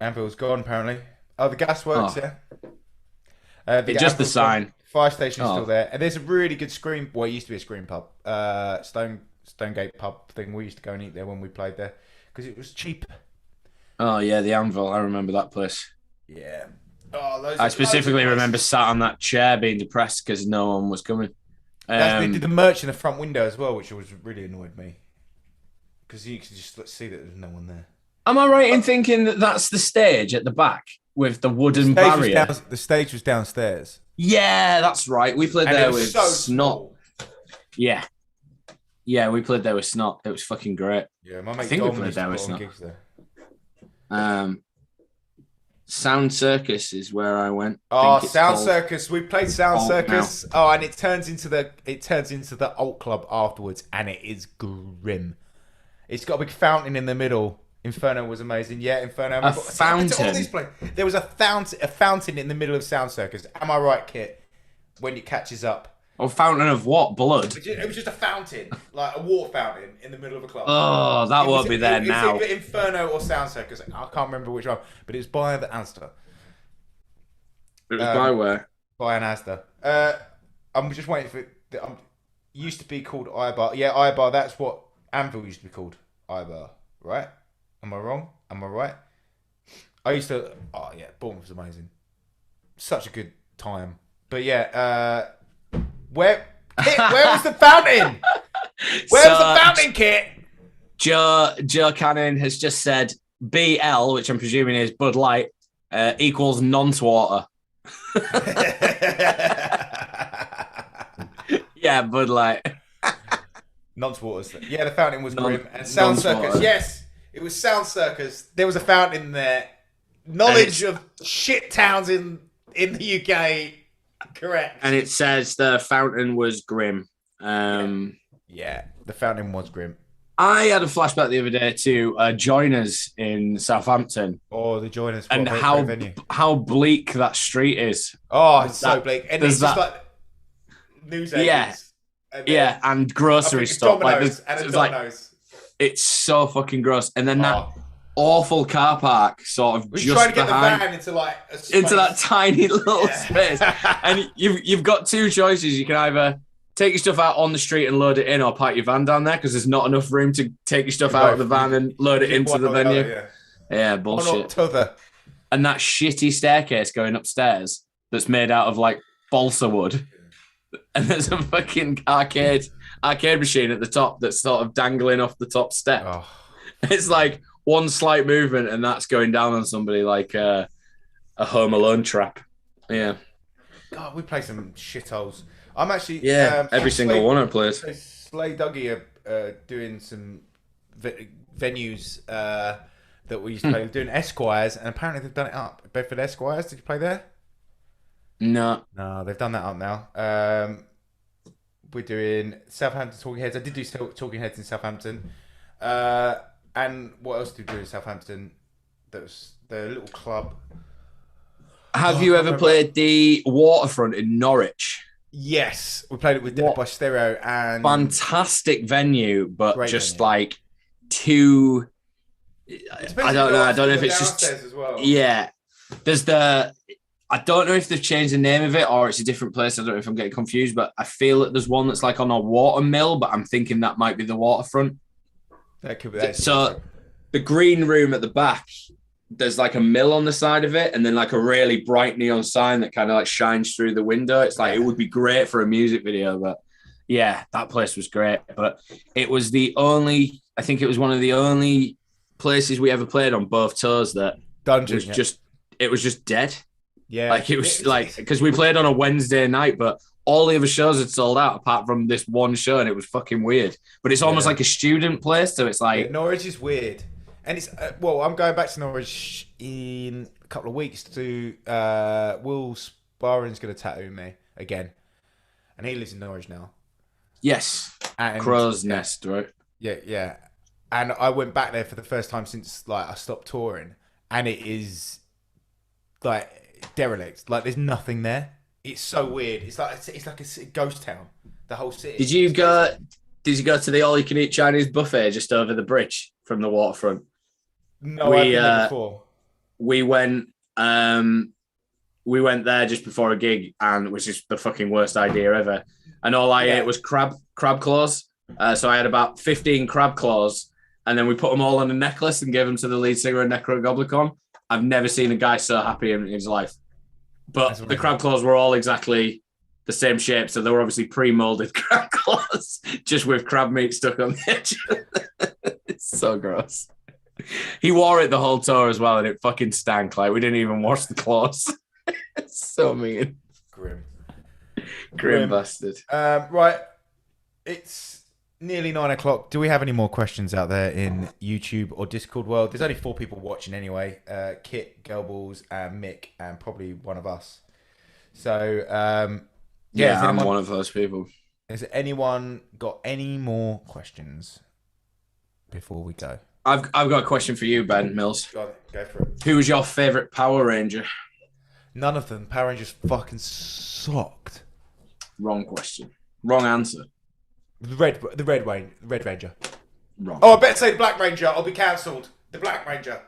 Anvil's gone apparently. Oh, the Gasworks, yeah. Just the sign. Fire station's still there, and there's a really good screen. Well, it used to be a screen pub, Stonegate pub thing. We used to go and eat there when we played there because it was cheap. Oh yeah, the Anvil. I remember that place. Yeah. I specifically remember sat on that chair being depressed because no one was coming. They did the merch in the front window as well, which was really annoyed me because you could just see that there's no one there. Am I right in thinking that that's the stage at the back with the wooden barrier? The stage was downstairs. Yeah, that's right. We played there with Snot. Small. Yeah, we played there with Snot. It was fucking great. Yeah, my mate I think Dom we played there with Snot. Sound Circus is where I went. Oh, Think it's Sound called. Circus. We played Sound Alt Circus. Oh, and it turns into the alt club afterwards, and it is grim. It's got a big fountain in the middle. Inferno was amazing. Yeah, Inferno. A fountain? There was a fountain in the middle of Sound Circus. Am I right, Kit? When it catches up. Oh, fountain of what? Blood? It was just a fountain, like a water fountain in the middle of a club. Oh, that won't be there now. It's either Inferno or Sound Circus. I can't remember which one, but it was by the Asda. It was by where? By an Asda. I'm just waiting for it. Used to be called iBar. Yeah, iBar. That's what Anvil used to be called. iBar, right? Am I wrong? Am I right? I used to. Oh yeah, Bournemouth was amazing. Such a good time. But yeah, where was the fountain? Where was the fountain, Kit? Joe Cannon has just said BL, which I'm presuming is Bud Light, equals nonce water. Yeah, Bud Light. Nonce waters. Yeah, the fountain was grim. And Nonce Sound Circus. water. Yes, it was Sound Circus. There was a fountain there. Knowledge of shit towns in the UK. Correct. And it says the fountain was grim. Yeah, the fountain was grim. I had a flashback the other day to Joiners in Southampton Oh, the Joiners. and what a how great venue. how bleak that street is. Oh, it's so that- bleak. And there's it's just that- like news agents. And then Yeah, and I grocery think it's stuff. Like, Domino's and a it's like Domino's. it's so fucking gross. And then that Oh. awful car park sort of We just tried to get behind the van into like a space. into that tiny little Yeah. space. And you've got two choices. You can either take your stuff out on the street and load it in, or park your van down there because there's not enough room to take your stuff out of the van and load it into One the or venue. other, Yeah, One or bullshit. t'other. And that shitty staircase going upstairs that's made out of like balsa wood. And there's a fucking arcade machine at the top that's sort of dangling off the top step. Oh. It's like one slight movement and that's going down on somebody like a Home Alone trap. Yeah. God, we play some shitholes. I'm actually Every single one I played. So Slay Dougie are doing some venues that we used to play. We're doing Esquires, and apparently they've done it up. Bedford Esquires, did you play there? No. No, they've done that up now. We're doing Southampton Talking Heads. I did do Talking Heads in Southampton. And what else did we do in Southampton? That was the little club. Have you ever played the Waterfront in Norwich? Yes, we played it with Dead by Stereo and Fantastic venue, but Great just venue. like too. Depends I don't know. I don't know if it's downstairs just. as well. Yeah, there's the. I don't know if they've changed the name of it or it's a different place. I don't know if I'm getting confused, but I feel that there's one that's like on a water mill, but I'm thinking that might be the Waterfront. That could be. So the green room at the back, there's like a mill on the side of it, and then like a really bright neon sign that kind of like shines through the window. It's like it would be great for a music video, but yeah, that place was great. But it was I think it was one of the only places we ever played on both toes that Dungeon. it was just dead. Yeah, Like it was like because we played on a Wednesday night, but all the other shows had sold out apart from this one show, and it was fucking weird. But it's almost like a student place, so it's like Norwich is weird, and it's I'm going back to Norwich in a couple of weeks to Will Sparring's going to tattoo me again, and he lives in Norwich now. yes, And, Crow's Nest, right? Yeah, and I went back there for the first time since like I stopped touring, and it is like derelict. Like there's nothing there. It's so weird. It's like a ghost town. The whole city. Did you go to the all-you-can-eat Chinese buffet just over the bridge from the waterfront? No, I've been there before. We went there just before a gig, and it was just the fucking worst idea ever. And all I ate was crab claws. So I had about 15 crab claws, and then we put them all on a necklace and gave them to the lead singer of Necrogoblicon. I've never seen a guy so happy in his life. But the crab claws were all exactly the same shape, so they were obviously pre-molded crab claws, just with crab meat stuck on the edge. It's so gross. He wore it the whole tour as well, and it fucking stank. Like we didn't even wash the claws. It's so mean. Grim Bastard. Right, it's nearly 9 o'clock. Do we have any more questions out there in YouTube or Discord world? There's only 4 people watching anyway. Kit, Gelballs, and Mick, and probably one of us. So, Yeah, I'm one of those people. Has anyone got any more questions before we go? I've got a question for you, Ben Mills. Go for it. Who was your favourite Power Ranger? None of them. Power Rangers fucking sucked. Wrong question. Wrong answer. The Red Ranger. Wrong. Oh, I better say the Black Ranger. I'll be cancelled. The Black Ranger.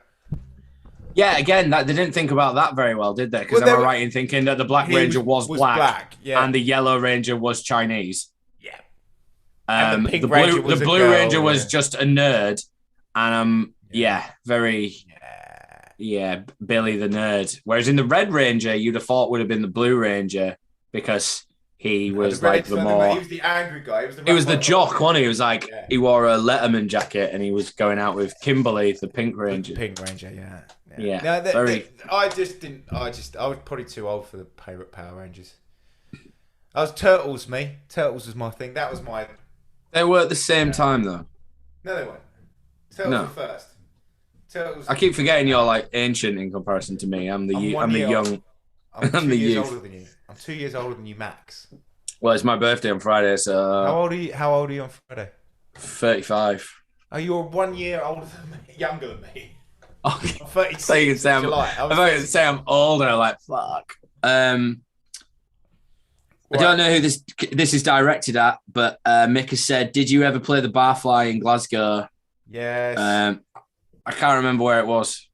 Yeah, again, they didn't think about that very well, did they? Because Well, am I right in thinking that the Black Ranger was black, yeah. and the Yellow Ranger was Chinese? Yeah. And the Pink the Ranger blue, was the a Blue girl, Ranger was yeah. just a nerd, and very Billy the nerd. Whereas in the Red Ranger, you'd have thought would have been the Blue Ranger because he was like the more. He was the angry guy. He was the jock, wasn't he? He was like he wore a Letterman jacket and he was going out with Kimberly, the Pink Ranger. Pink Ranger, yeah. Yeah, I was probably too old for the Power Rangers. I was Turtles, me. Turtles was my thing. That was my. They were at the same time though. No, they weren't. Turtles were first. Turtles. I keep forgetting you're like ancient in comparison to me. I'm the young. I'm 2 years youth. older than you. I'm 2 years older than you, Max. Well, it's my birthday on Friday, so. How old are you on Friday? 35. Oh, you're 1 year older than me, younger than me. Okay. I'm 36. So you can say July. I thought you could say I'm older. Like fuck. I don't know who this is directed at, but Mick has said, "Did you ever play the Barfly in Glasgow?" Yes. I can't remember where it was.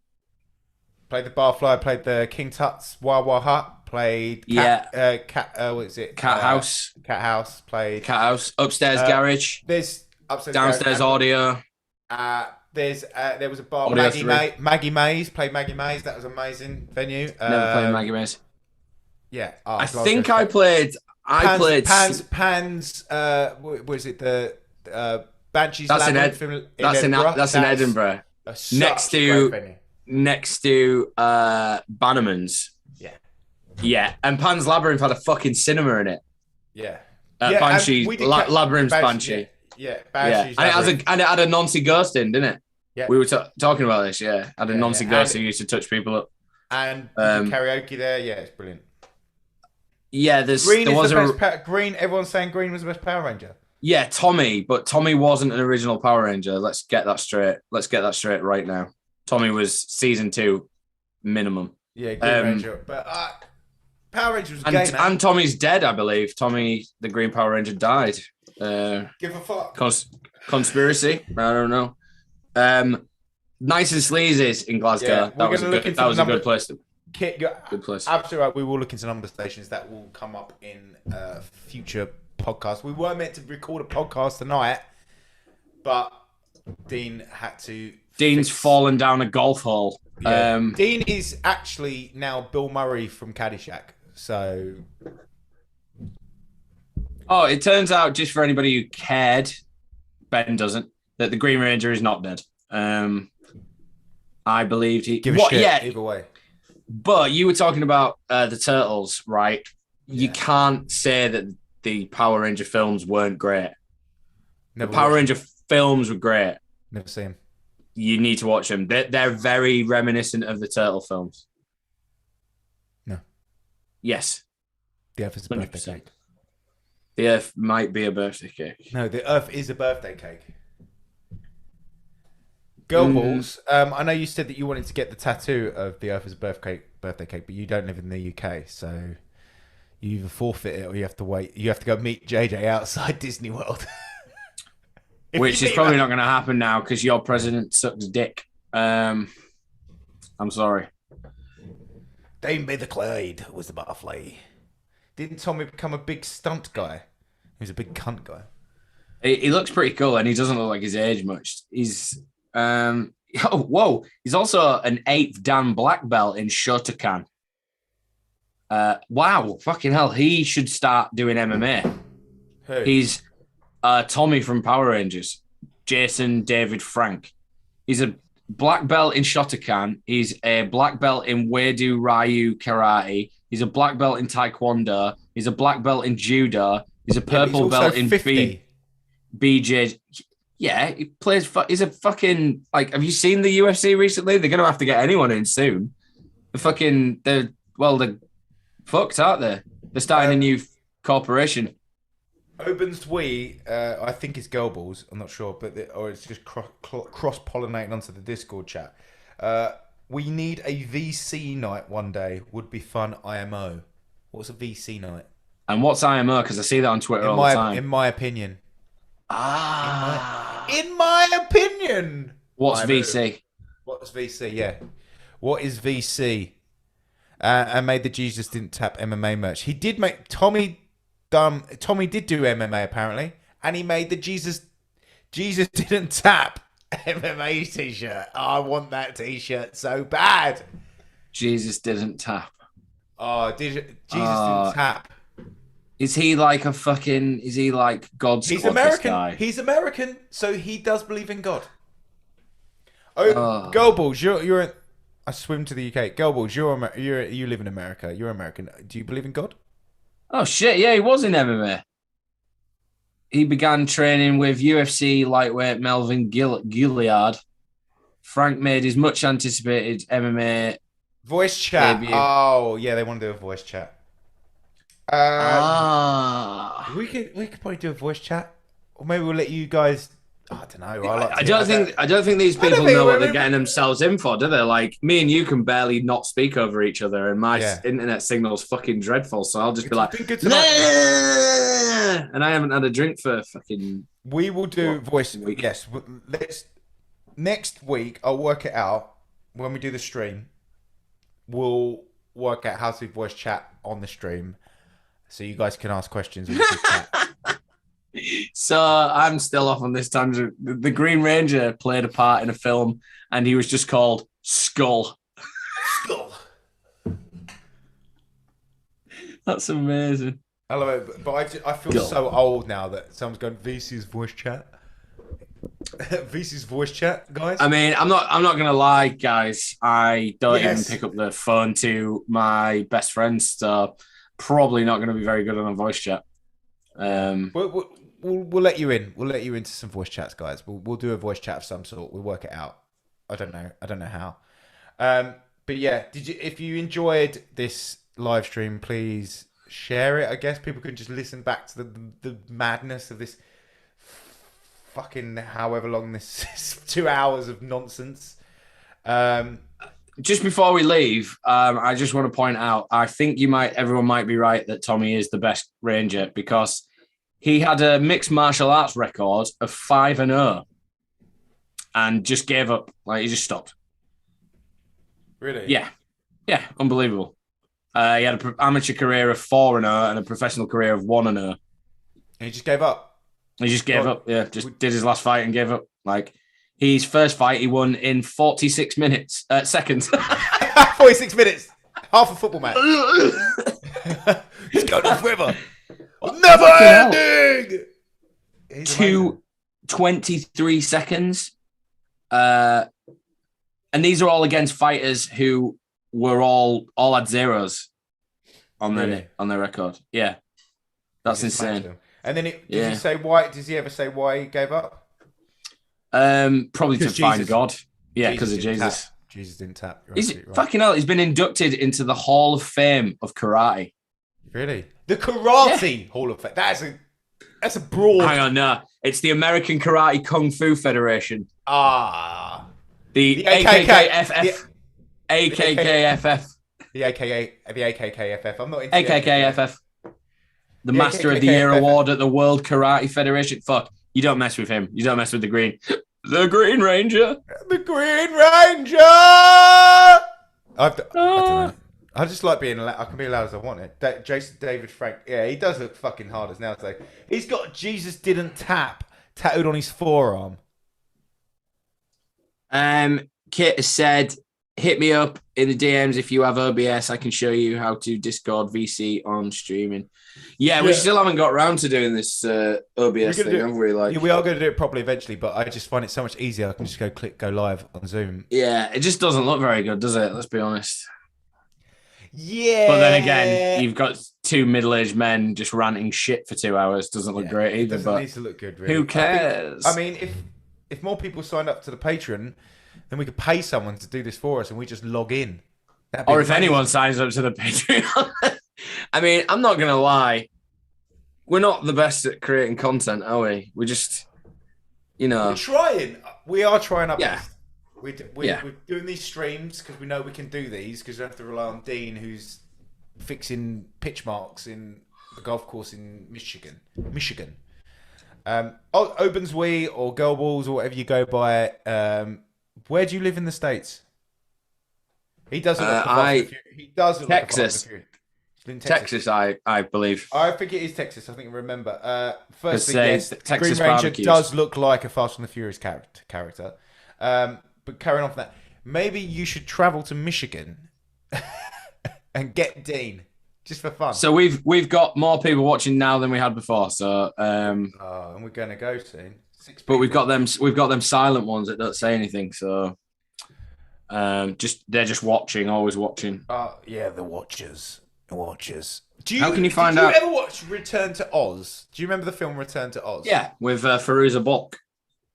Played the Barfly. Played the King Tut's Wawa Hut. Played what is it? Cat House. Cat House. Played Cat House. Upstairs garage. There's upstairs downstairs garage. audio. There was a bar. Audio Maggie Mays played Maggie Mays. That was an amazing venue. Never played Maggie Mays. Yeah, I think I played. Pans. What is it? The Banshees. That's in Labyrinth That's in Edinburgh. Next to Bannerman's. Yeah. Yeah, and Pan's Labyrinth had a fucking cinema in it. Yeah. Banshee, Labyrinth's Banshee. Yeah, Banshee's and it had a Nancy Ghost in, didn't it? Yeah. We were talking about this, yeah. Had a Nancy Ghost who used to touch people up. And karaoke there, yeah, it's brilliant. Yeah, Green is the best. Green, everyone's saying Green was the best Power Ranger. Yeah, Tommy, but Tommy wasn't an original Power Ranger. Let's get that straight. Let's get that straight right now. Tommy was season 2 minimum. Yeah, Green Ranger. But Power Ranger was gay, man. And Tommy's dead, I believe. Tommy, the Green Power Ranger, died. Give a fuck. Conspiracy? I don't know. Nice and Sleazy's in Glasgow. Yeah, that was a good place. Kit, you're good place. Absolutely right. We will look into number stations that will come up in future podcasts. We were meant to record a podcast tonight, but Dean had to. Dean's fallen down a golf hole. Yeah. Dean is actually now Bill Murray from Caddyshack. So. Oh, it turns out, just for anybody who cared, Ben doesn't, that the Green Ranger is not dead. I believed he. Give a shit. Yeah. Either way. But you were talking about the Turtles, right? Yeah. You can't say that the Power Ranger films weren't great. The Power Ranger films were great. Never seen them. You need to watch them. They're very reminiscent of the Turtle films. No. Yes. The Earth is a birthday cake. The Earth might be a birthday cake. No, the Earth is a birthday cake. Girlballs, I know you said that you wanted to get the tattoo of the Earth as a birthday cake, but you don't live in the UK, so you either forfeit it or you have to wait. You have to go meet JJ outside Disney World. Which is probably not going to happen now because your president sucks dick. I'm sorry. Dame Bay the Clyde was the butterfly. Didn't Tommy become a big stunt guy? He was a big cunt guy. He looks pretty cool and he doesn't look like he's aged much. He's... he's also an 8th Dan black belt in Shotokan. Wow, fucking hell, he should start doing MMA. Who? He's Tommy from Power Rangers, Jason David Frank. He's a black belt in Shotokan. He's a black belt in Wado Ryu Karate. He's a black belt in Taekwondo. He's a black belt in Judo. He's a purple belt in BJ. Yeah, he plays. He's a fucking like. Have you seen the UFC recently? They're gonna have to get anyone in soon. They're fucked, aren't they? They're starting a new corporation. OpenSwe, I think it's girl balls. I'm not sure, or it's just cross pollinating onto the Discord chat. We need a VC night one day. Would be fun. IMO. What's a VC night? And what's IMO? Because I see that on Twitter all the time. In my opinion. Ah. In my opinion. What's IMO. VC? What's VC? Yeah. What is VC? And made the Jesus Didn't Tap MMA merch. He did make Tommy did do MMA apparently, and he made the Jesus Didn't Tap MMA t-shirt. Oh, I want that t-shirt so bad. Jesus Didn't Tap. Oh, Jesus Didn't Tap. Is he like God's He's American. Guy? He's American, so he does believe in God. Girl balls, you're I swim to the UK. Girl balls, you live in America. You're American. Do you believe in God? Oh shit! Yeah, he was in MMA. He began training with UFC lightweight Melvin Gilliard. Frank made his much anticipated MMA voice chat. debut. Oh yeah, they want to do a voice chat. We could probably do a voice chat, or maybe we'll let you guys. I don't know. I don't think these people know what they're getting themselves in for, do they? Like me and you can barely not speak over each other, and my internet signal's fucking dreadful. So I'll just be like, nah! And I haven't had a drink for fucking. We will do voice. Week. Yes, next week. I'll work it out when we do the stream. We'll work out how to voice chat on the stream, so you guys can ask questions. And we can chat. So I'm still off on this tangent. The Green Ranger played a part in a film, and he was just called Skull. Skull. That's amazing. I love it, but I feel so old now that someone's going VC's voice chat. VC's voice chat, guys. I mean, I'm not gonna lie, guys. I don't even pick up the phone to my best friends, so probably not gonna be very good on a voice chat. We'll let you in. We'll let you into some voice chats, guys. We'll do a voice chat of some sort. We'll work it out. I don't know how. But yeah, if you enjoyed this live stream, please share it. I guess people can just listen back to the madness of this fucking however long this is, 2 hours of nonsense. Just before we leave, I just want to point out, I think everyone might be right that Tommy is the best Ranger, because he had a mixed martial arts record of 5-0 and just gave up. Like, he just stopped. Really? Yeah, unbelievable. He had an amateur career of 4-0 and a professional career of 1-0. And he just gave up. He just gave up. Yeah, just did his last fight and gave up. Like, his first fight he won in 46 seconds. 46 minutes. Half a football match. He's going forever. Never ending. 2:23 seconds. And these are all against fighters who were all had zeros on their record. Yeah. That's insane. And then did he say why? Does he ever say why he gave up? Probably to find God. Yeah, because of Jesus. Jesus didn't tap. He's fucking hell. He's been inducted into the Hall of Fame of Karate. Really? The Karate Hall of Fame. That's a broad. Hang on, no. It's the American Karate Kung Fu Federation. The AKKFF. AKKFF. The AKKFF. I'm not into AKKFF. The Master of the Year award at the World Karate Federation. Fuck. You don't mess with him. You don't mess with the Green. The Green Ranger. The Green Ranger. I don't know. I just like being I can be loud as I want it. Jason David Frank. Yeah, he does look fucking hard as now today. He's got Jesus Didn't Tap tattooed on his forearm. Kit has said, hit me up in the DMs if you have OBS. I can show you how to Discord VC on streaming. Yeah, we still haven't got around to doing this OBS thing, have we? Like, we are going to do it properly eventually, but I just find it so much easier. I can just go live on Zoom. Yeah, it just doesn't look very good, does it? Let's be honest. Yeah. But then again, you've got two middle-aged men just ranting shit for 2 hours doesn't look great It either. doesn't But need to look good, really. who cares? I mean, if more people signed up to the Patreon, then we could pay someone to do this for us, and we just log in. Or if anyone signs up to the Patreon. I mean, I'm not gonna lie. We're not the best at creating content, are we? We're just, we're trying. We are trying our Yeah. best. We're doing these streams because we know we can do these because we don't have to rely on Dean, who's fixing pitch marks in the golf course in Michigan. Obenswee or Girl Balls or whatever you go by. Where do you live in the States? He does look like a Fast and Furious. He does look like a Fast and Texas. Furious. He's in Texas, I believe. I think it is Texas. I think I remember. Firstly, Because, yes, Texas Green Ranger barbecues. does look like a Fast and the Furious character. But carrying on from that, maybe you should travel to Michigan and get Dean just for fun. So we've got more people watching now than we had before. So, and we're going to go soon. but we've got them silent ones that don't say anything. So, they're just watching, always watching. Yeah, the Watchers. How can you find out? Did you ever watch Return to Oz? Do you remember the film Return to Oz? Yeah, with Fairuza Balk.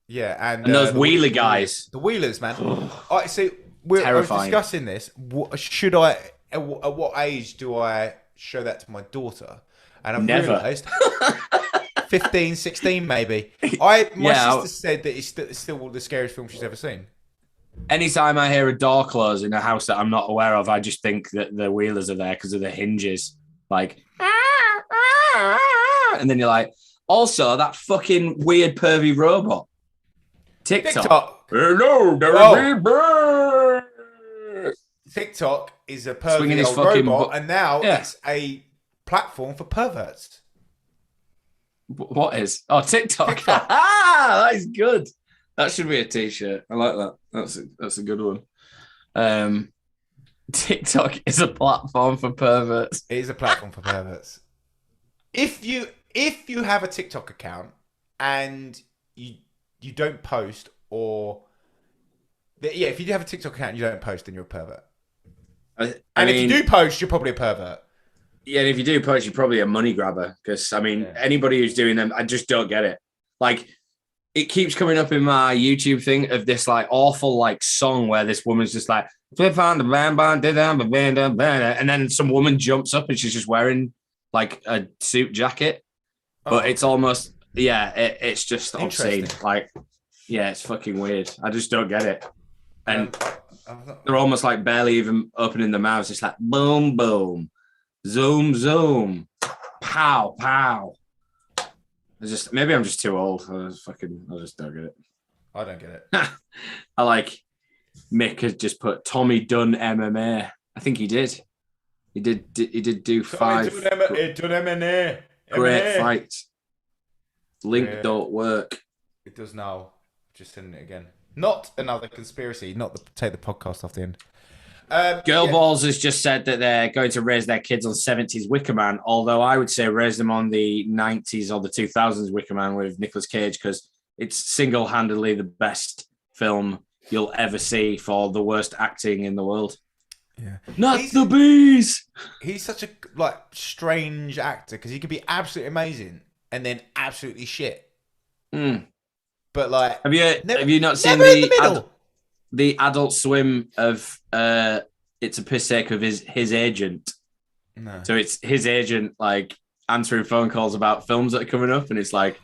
Yeah, and those the Wheeler guys. The Wheelers, man. I see. I was Terrifying. discussing this. Should I? At what age do I show that to my daughter? And I've Never. realised 15, 16 maybe. My sister said that it's still the scariest film she's ever seen. Anytime I hear a door close in a house that I'm not aware of, I just think that the Wheelers are there because of the hinges. Like, and then you're like, also that fucking weird pervy robot. TikTok. Hello, TikTok is a Swinging pervy his old fucking robot, and now Yeah. it's a platform for perverts. What is? Oh, TikTok. That is good. That should be a t-shirt. I like that. That's a good one. TikTok is a platform for perverts. It is a platform for perverts. If you have a TikTok account and you don't post, if you have a TikTok account and you don't post, then you're a pervert. If you do post, you're probably a pervert. Yeah, and if you do post, you're probably a money grabber. Because anybody who's doing them, I just don't get it. Like, it keeps coming up in my YouTube thing of this like awful like song where this woman's just like, and then some woman jumps up and she's just wearing like a suit jacket, but it's almost it's just obscene. Like, it's fucking weird. I just don't get it. And they're almost like barely even opening their mouths. It's like boom, boom, zoom, zoom, pow, pow. Maybe I'm just too old. I just don't get it. I don't get it. I like Mick has just put Tommy Dunn MMA. I think he did. He did do 5 great fights. Link don't work. It does now. Just sending it again. Not another conspiracy. Take the podcast off the end. Girl Balls has just said that they're going to raise their kids on 70s Wicker Man, although I would say raise them on the 90s or the 2000s Wicker Man with Nicolas Cage, because it's single-handedly the best film you'll ever see for the worst acting in the world. Yeah, Not the bees. He's such a strange actor because he could be absolutely amazing and then absolutely shit. But like, have you not seen the Adult Swim of It's a Piss Take of his agent? No. So it's his agent like answering phone calls about films that are coming up, and it's like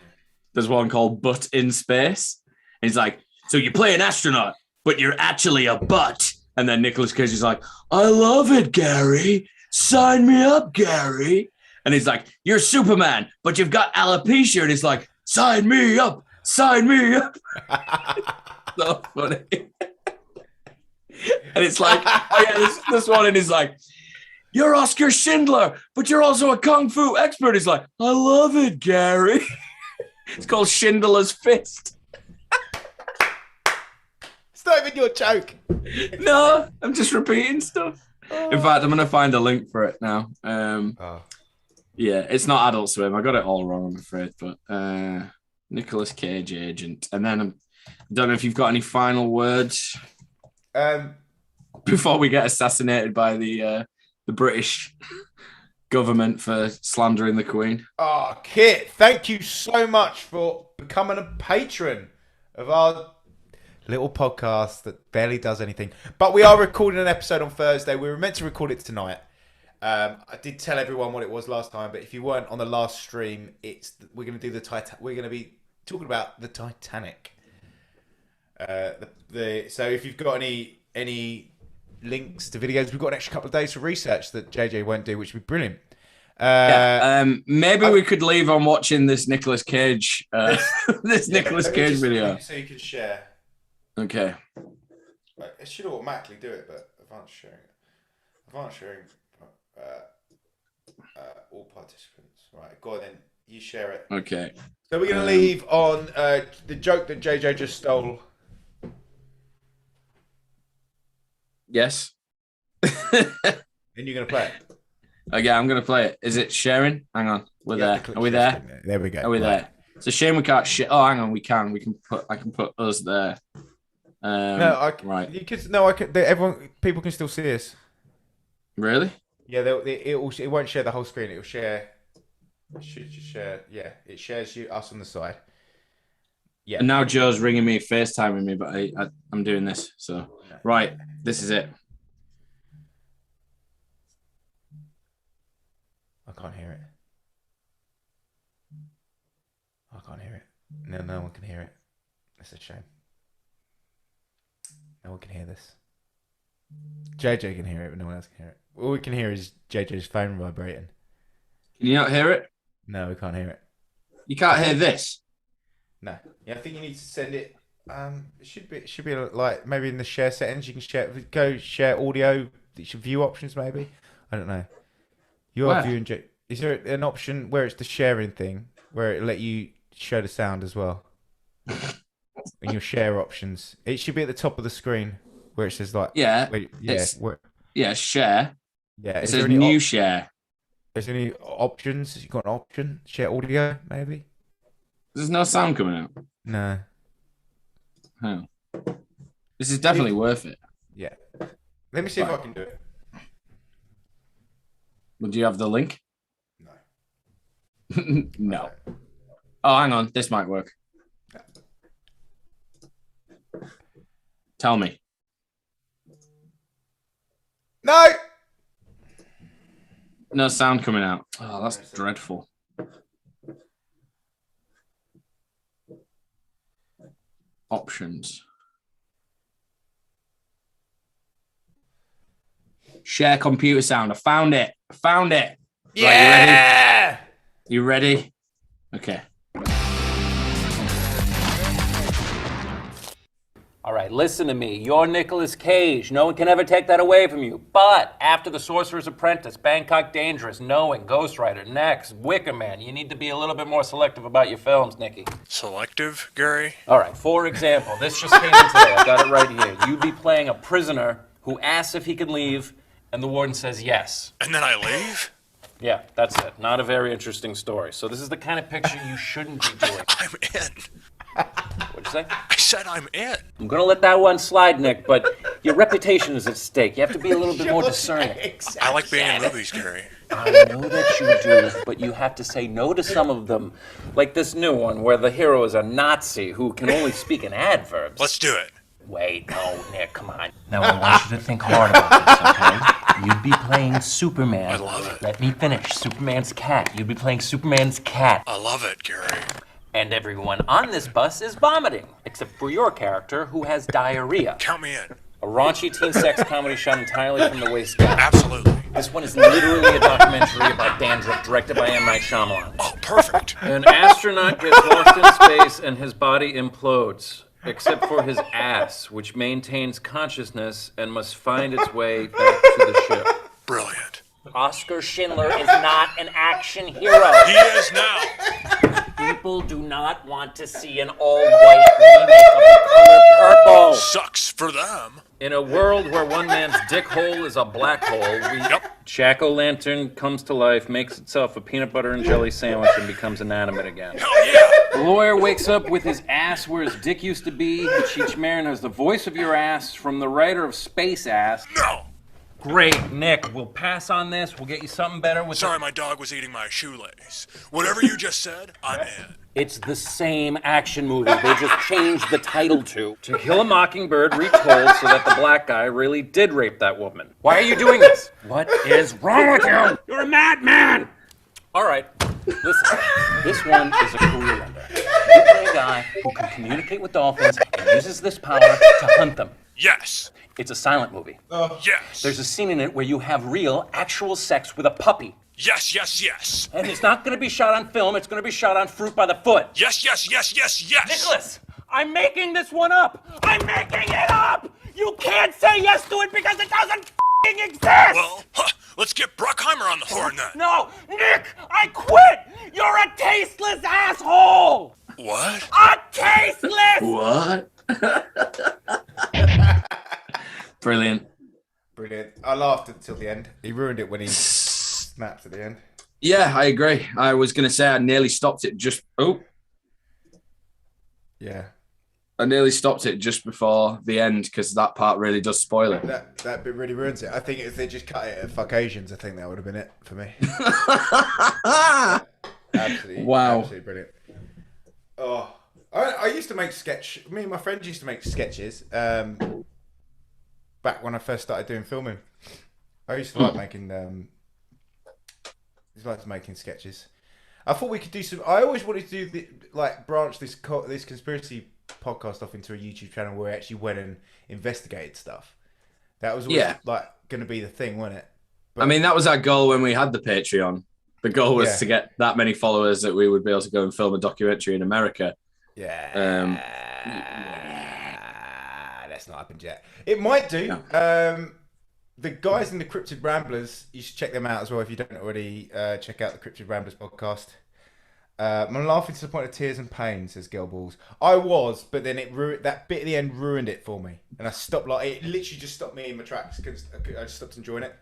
there's one called Butt in Space, and he's like, so you play an astronaut, but you're actually a butt. And then Nicolas Cage is like, I love it, Gary. Sign me up, Gary. And he's like, you're Superman, but you've got alopecia. And he's like, sign me up. Sign me up. So funny. And it's like, this one, and he's like, you're Oscar Schindler, but you're also a kung fu expert. He's like, I love it, Gary. It's called Schindler's Fist. It's not even your joke. No, I'm just repeating stuff. In fact, I'm going to find a link for it now. Yeah, it's not Adult Swim. I got it all wrong, I'm afraid. But Nicolas Cage agent. And then I don't know if you've got any final words before we get assassinated by the British government for slandering the Queen. Oh, Kit, thank you so much for becoming a patron of our little podcast that barely does anything. But we are recording an episode on Thursday. We were meant to record it tonight. I did tell everyone what it was last time, but if you weren't on the last stream, we're going to do we're going to be talking about the Titanic. So if you've got any links to videos, we've got an extra couple of days for research that JJ won't do, which would be brilliant. Maybe we could leave on watching this Nicolas Cage Nicolas Cage video. So you can share. Okay. It should automatically do it, but advanced sharing. All participants. Right, go on then. You share it. Okay. So we're going to leave on the joke that JJ just stole. Yes. And you're going to play it. Okay, I'm going to play it. Is it sharing? Hang on. We're there. Are we there? There we go. Are we there? It's a shame we can't share. Oh, hang on. We can. I can put us there. Right. You can. No, I can. People can still see us. Really? Yeah, it won't share the whole screen. It'll share. It should just share. Yeah, it shares us on the side. Yeah. And now Joe's ringing me, FaceTiming me, but I'm doing this. So right, this is it. I can't hear it. I can't hear it. No one can hear it. That's a shame. No one can hear this. JJ can hear it, but no one else can hear it. All we can hear is JJ's phone vibrating. Can you not hear it? No, we can't hear it. You can't hear this? No. Yeah, I think you need to send it. It should be like maybe in the share settings. You can share audio. It should view options maybe. I don't know. You are viewing. Is there an option where it's the sharing thing where it let you show the sound as well? In your share options, it should be at the top of the screen where it says like share. Yeah, it says new share. Is there any options? You got an option? Share audio maybe? There's no sound coming out. No. Oh. This is definitely worth it. Yeah. Let me see if I can do it. Would you have the link? No. No. Oh, hang on. This might work. Tell me. No. No sound coming out. Oh, that's dreadful. Options. Share computer sound. I found it. Yeah. Right, you ready? Okay. All right, listen to me. You're Nicolas Cage. No one can ever take that away from you. But after The Sorcerer's Apprentice, Bangkok Dangerous, Knowing, Ghost Rider, Next, Wicker Man, you need to be a little bit more selective about your films, Nicky. Selective, Gary? All right, for example, this just came in today. I got it right here. You'd be playing a prisoner who asks if he can leave, and the warden says yes. And then I leave? Yeah, that's it. Not a very interesting story. So this is the kind of picture you shouldn't be doing. I'm in. What'd you say? I said I'm in. I'm going to let that one slide, Nick, but your reputation is at stake. You have to be a little bit more discerning. I like being in movies, Gary. I know that you do, but you have to say no to some of them. Like this new one where the hero is a Nazi who can only speak in adverbs. Let's do it. Wait, no, Nick, come on. Now I want you to think hard about this, okay? You'd be playing Superman. I love it. Let me finish. Superman's cat. You'd be playing Superman's cat. I love it, Gary. And everyone on this bus is vomiting, except for your character, who has diarrhea. Count me in. A raunchy teen sex comedy shot entirely from the waist down. Absolutely. This one is literally a documentary about dandruff, directed by M. Night Shyamalan. Oh, perfect. An astronaut gets lost in space and his body implodes, except for his ass, which maintains consciousness and must find its way back to the ship. Brilliant. Oscar Schindler is not an action hero. He is now. People do not want to see an all-white remake of The Color Purple. Sucks for them. In a world where one man's dick hole is a black hole, Jack-o'-lantern comes to life, makes itself a peanut butter and jelly sandwich, and becomes inanimate again. Hell yeah. The lawyer wakes up with his ass where his dick used to be. Cheech Marin has the voice of your ass from the writer of Space Ass. No. Great, Nick. We'll pass on this. We'll get you something better with Sorry, my dog was eating my shoelace. Whatever you just said, I'm in. It's the same action movie. They just changed the title to Kill a Mockingbird retold so that the black guy really did rape that woman. Why are you doing this? What is wrong with you? You're a madman! All right, listen. This one is a career ender. You play a guy who can communicate with dolphins and uses this power to hunt them. Yes. It's a silent movie. Yes. There's a scene in it where you have real, actual sex with a puppy. Yes, yes, yes. And it's not going to be shot on film. It's going to be shot on fruit by the foot. Yes, yes, yes, yes, yes. Nicholas, I'm making this one up. I'm making it up. You can't say yes to it because it doesn't f***ing exist. Well, let's get Bruckheimer on the horn then. No, Nick, I quit. You're a tasteless asshole. What? A tasteless. What? Brilliant. Brilliant. I laughed until the end. He ruined it when he snaps at the end. Yeah, I agree. I was going to say I nearly stopped it just. Oh, Yeah. I nearly stopped it just before the end because that part really does spoil it. That bit really ruins it. I think if they just cut it at fuck Asians, I think that would have been it for me. Absolutely. Wow. Absolutely brilliant. Oh, I used to make me and my friends used to make sketches back when I first started doing filming. I used to like making sketches. I thought we could do some. I always wanted to do branch this conspiracy podcast off into a YouTube channel where we actually went and investigated stuff. That was always going to be the thing, wasn't it? But, I mean, that was our goal when we had the Patreon. The goal was to get that many followers that we would be able to go and film a documentary in America. Yeah. That's not happened yet. It might do. No. The guys in the Cryptid Ramblers, you should check them out as well if you don't already. Check out the Cryptid Ramblers podcast. I'm laughing to the point of tears and pain, says Girl Balls. I was, but then that bit at the end ruined it for me, and I stopped. It literally just stopped me in my tracks because I just stopped enjoying it.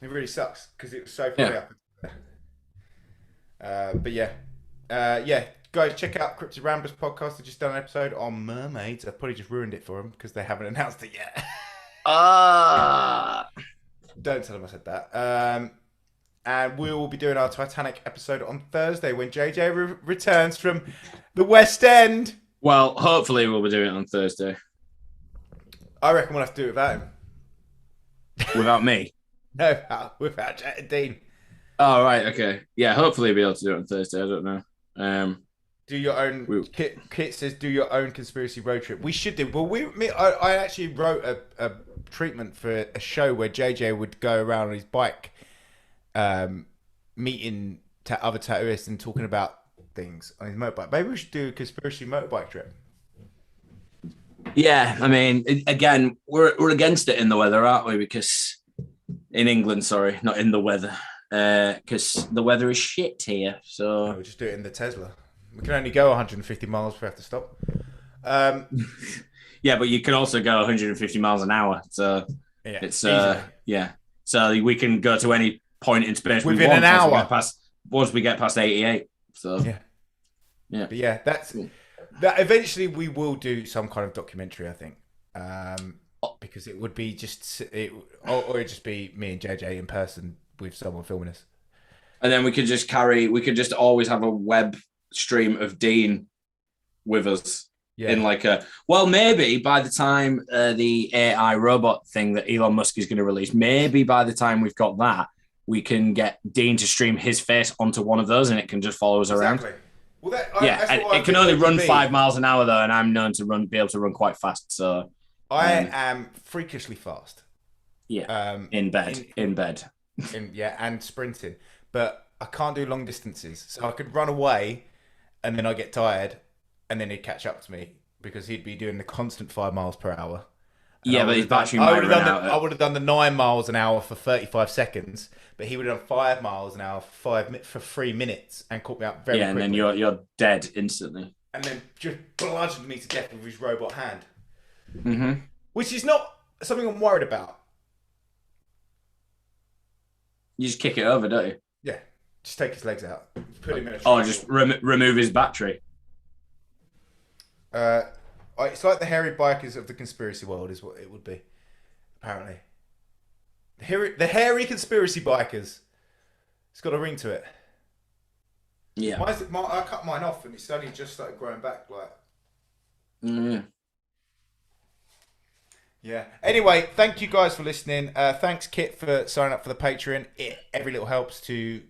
It really sucks because it was so funny. But yeah, guys, check out Cryptid Ramblers podcast. I just done an episode on mermaids. I've probably just ruined it for them because they haven't announced it yet. Don't tell them I said that. And we will be doing our Titanic episode on Thursday when JJ returns from the West End. Well, hopefully we'll be doing it on Thursday. I reckon we'll have to do it without him. Without me? No, without Jack and Dean. Oh, right, okay. Yeah, hopefully we'll be able to do it on Thursday. I don't know. Do your own. Kit says, "Do your own conspiracy road trip." We should do. Well, I actually wrote a treatment for a show where JJ would go around on his bike, meeting other tattooists and talking about things on his motorbike. Maybe we should do a conspiracy motorbike trip. Yeah, I mean, again, we're against it in the weather, aren't we? Because in England, sorry, not in the weather, because the weather is shit here. So We'll just do it in the Tesla. We can only go 150 miles before we have to stop. yeah, but you can also go 150 miles an hour. So it's yeah. So we can go to any point in space within we want an hour once we get past 88. So yeah. But yeah, that. Eventually we will do some kind of documentary, I think, because it would be or it'd just be me and JJ in person with someone filming us. And then we could just always have a web stream of Dean with us in maybe by the time the AI robot thing that Elon Musk is going to release, maybe by the time we've got that, we can get Dean to stream his face onto one of those and it can just follow us around. Well, it can only run 5 miles an hour though, and I'm known to be able to run quite fast. So I am freakishly fast. Yeah, in bed, and sprinting, but I can't do long distances. So I could run away, and then I get tired, and then he'd catch up to me because he'd be doing the constant 5 miles per hour. Yeah, but his battery might run out. I would have done the 9 miles an hour for 35 seconds, but he would have done 5 miles an hour for 3 minutes and caught me up very quickly. And then you're dead instantly. And then just bludgeoned me to death with his robot hand. Mm-hmm. Which is not something I'm worried about. You just kick it over, don't you? Yeah, just take his legs out. Put him in a just remove his battery. It's like the hairy bikers of the conspiracy world is what it would be, apparently. The hairy conspiracy bikers. It's got a ring to it. Yeah. I cut mine off and it's only just started growing back. Mm. Yeah. Anyway, thank you guys for listening. Thanks, Kit, for signing up for the Patreon. Every little helps to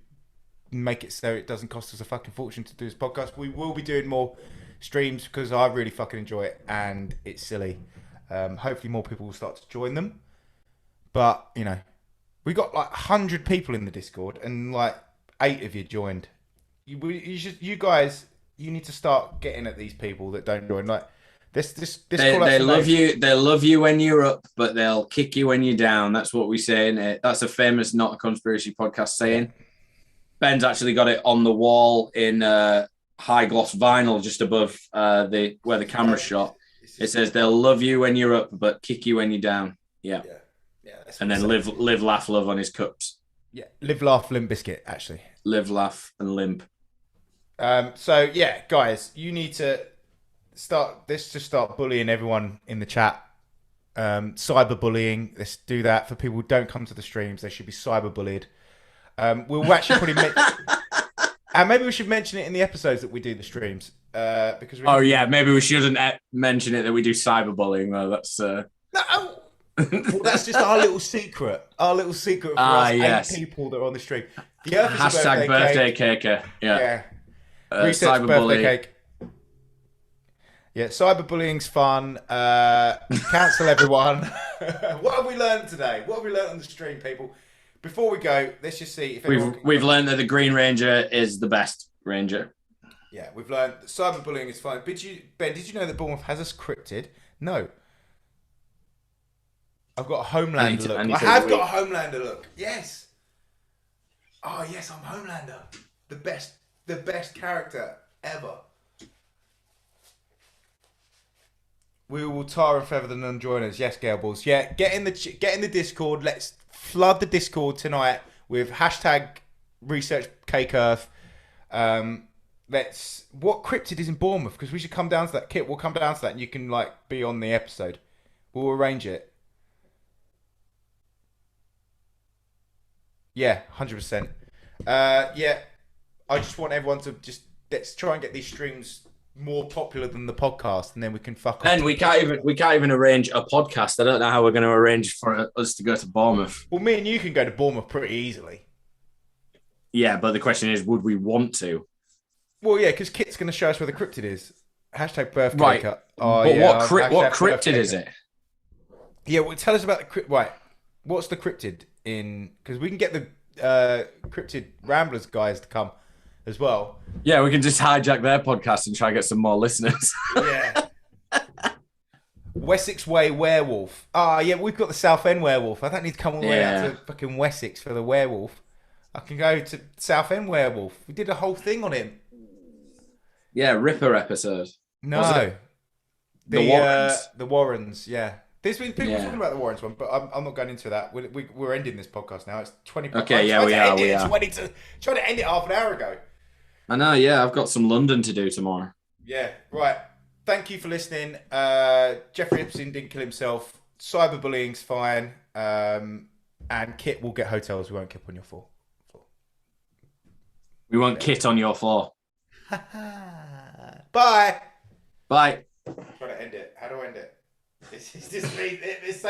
make it so it doesn't cost us a fucking fortune to do this podcast. We will be doing more streams because I really fucking enjoy it and it's silly. Hopefully more people will start to join them. But, you know, we got like 100 people in the Discord and like 8 of you joined. You guys, you need to start getting at these people that don't join. Like this They love you. They love you when you're up, but they'll kick you when you're down. That's what we say in it. That's a famous Not a Conspiracy podcast saying. Ben's actually got it on the wall in high gloss vinyl just above where the camera's shot. It says they'll love you when you're up, but kick you when you're down. Yeah. And then live, laugh, love on his cups. Yeah, live, laugh, Limp Biscuit, actually. Live, laugh, and limp. So yeah, guys, you need to start bullying everyone in the chat. Cyberbullying. Let's do that for people who don't come to the streams. They should be cyberbullied. We'll actually probably and maybe we should mention it in the episodes that we do the streams. Because maybe we shouldn't mention it that we do cyberbullying though. That's no. Well, that's just our little secret. Our little secret for us 8 people that are on the stream. The Earth is hashtag a birthday cake. Yeah. Research birthday cake. Yeah, cyberbullying's fun. Cancel everyone. What have we learned today? What have we learned on the stream, people? Before we go, let's just see if we've learned that the Green Ranger is the best Ranger. Yeah, we've learned that cyberbullying is fun. Ben, did you know that Bournemouth has us cryptid? No. I've got a Homelander look. I have got a Homelander look. Yes. Oh yes, I'm Homelander. The best character ever. We will tar and feather the non-joiners. Yes, Gale Balls. Yeah, get in the Discord. Let's flood the Discord tonight with hashtag research cake earth. What cryptid is in Bournemouth? Because we should come down to that. Kit, we'll come down to that and you can like be on the episode. We'll arrange it. Yeah, 100%. Yeah, I just want everyone to let's try and get these streams more popular than the podcast, and then we can fuck off. And we can't even arrange a podcast. I don't know how we're going to arrange for us to go to Bournemouth. Well, me and you can go to Bournemouth pretty easily. Yeah, but the question is, would we want to? Well, yeah, because Kit's going to show us where the cryptid is. Hashtag birthday right. cut. Oh, but yeah, what cryptid is it? Yeah, well, tell us about the cryptid. Right, what's the cryptid in? Because we can get the cryptid Ramblers guys to come as well. Yeah, we can just hijack their podcast and try and get some more listeners. Yeah. Wessex Way Werewolf. Yeah, we've got the Southend Werewolf. I don't need to come all the way out to fucking Wessex for the werewolf. I can go to Southend Werewolf. We did a whole thing on him. Yeah, Ripper episode. No. The Warrens. The Warrens, yeah. There's been people talking about the Warrens one, but I'm not going into that. We're ending this podcast now. It's 20. Okay, yeah, we are. Trying to end it half an hour ago. I know, yeah. I've got some London to do tomorrow. Yeah, right. Thank you for listening. Jeffrey Epstein didn't kill himself. Cyberbullying's fine. And Kit will get hotels. We won't kip on your floor. We won't kit on your floor. Bye. Bye. I'm trying to end it. How do I end it? It's just me. It's same.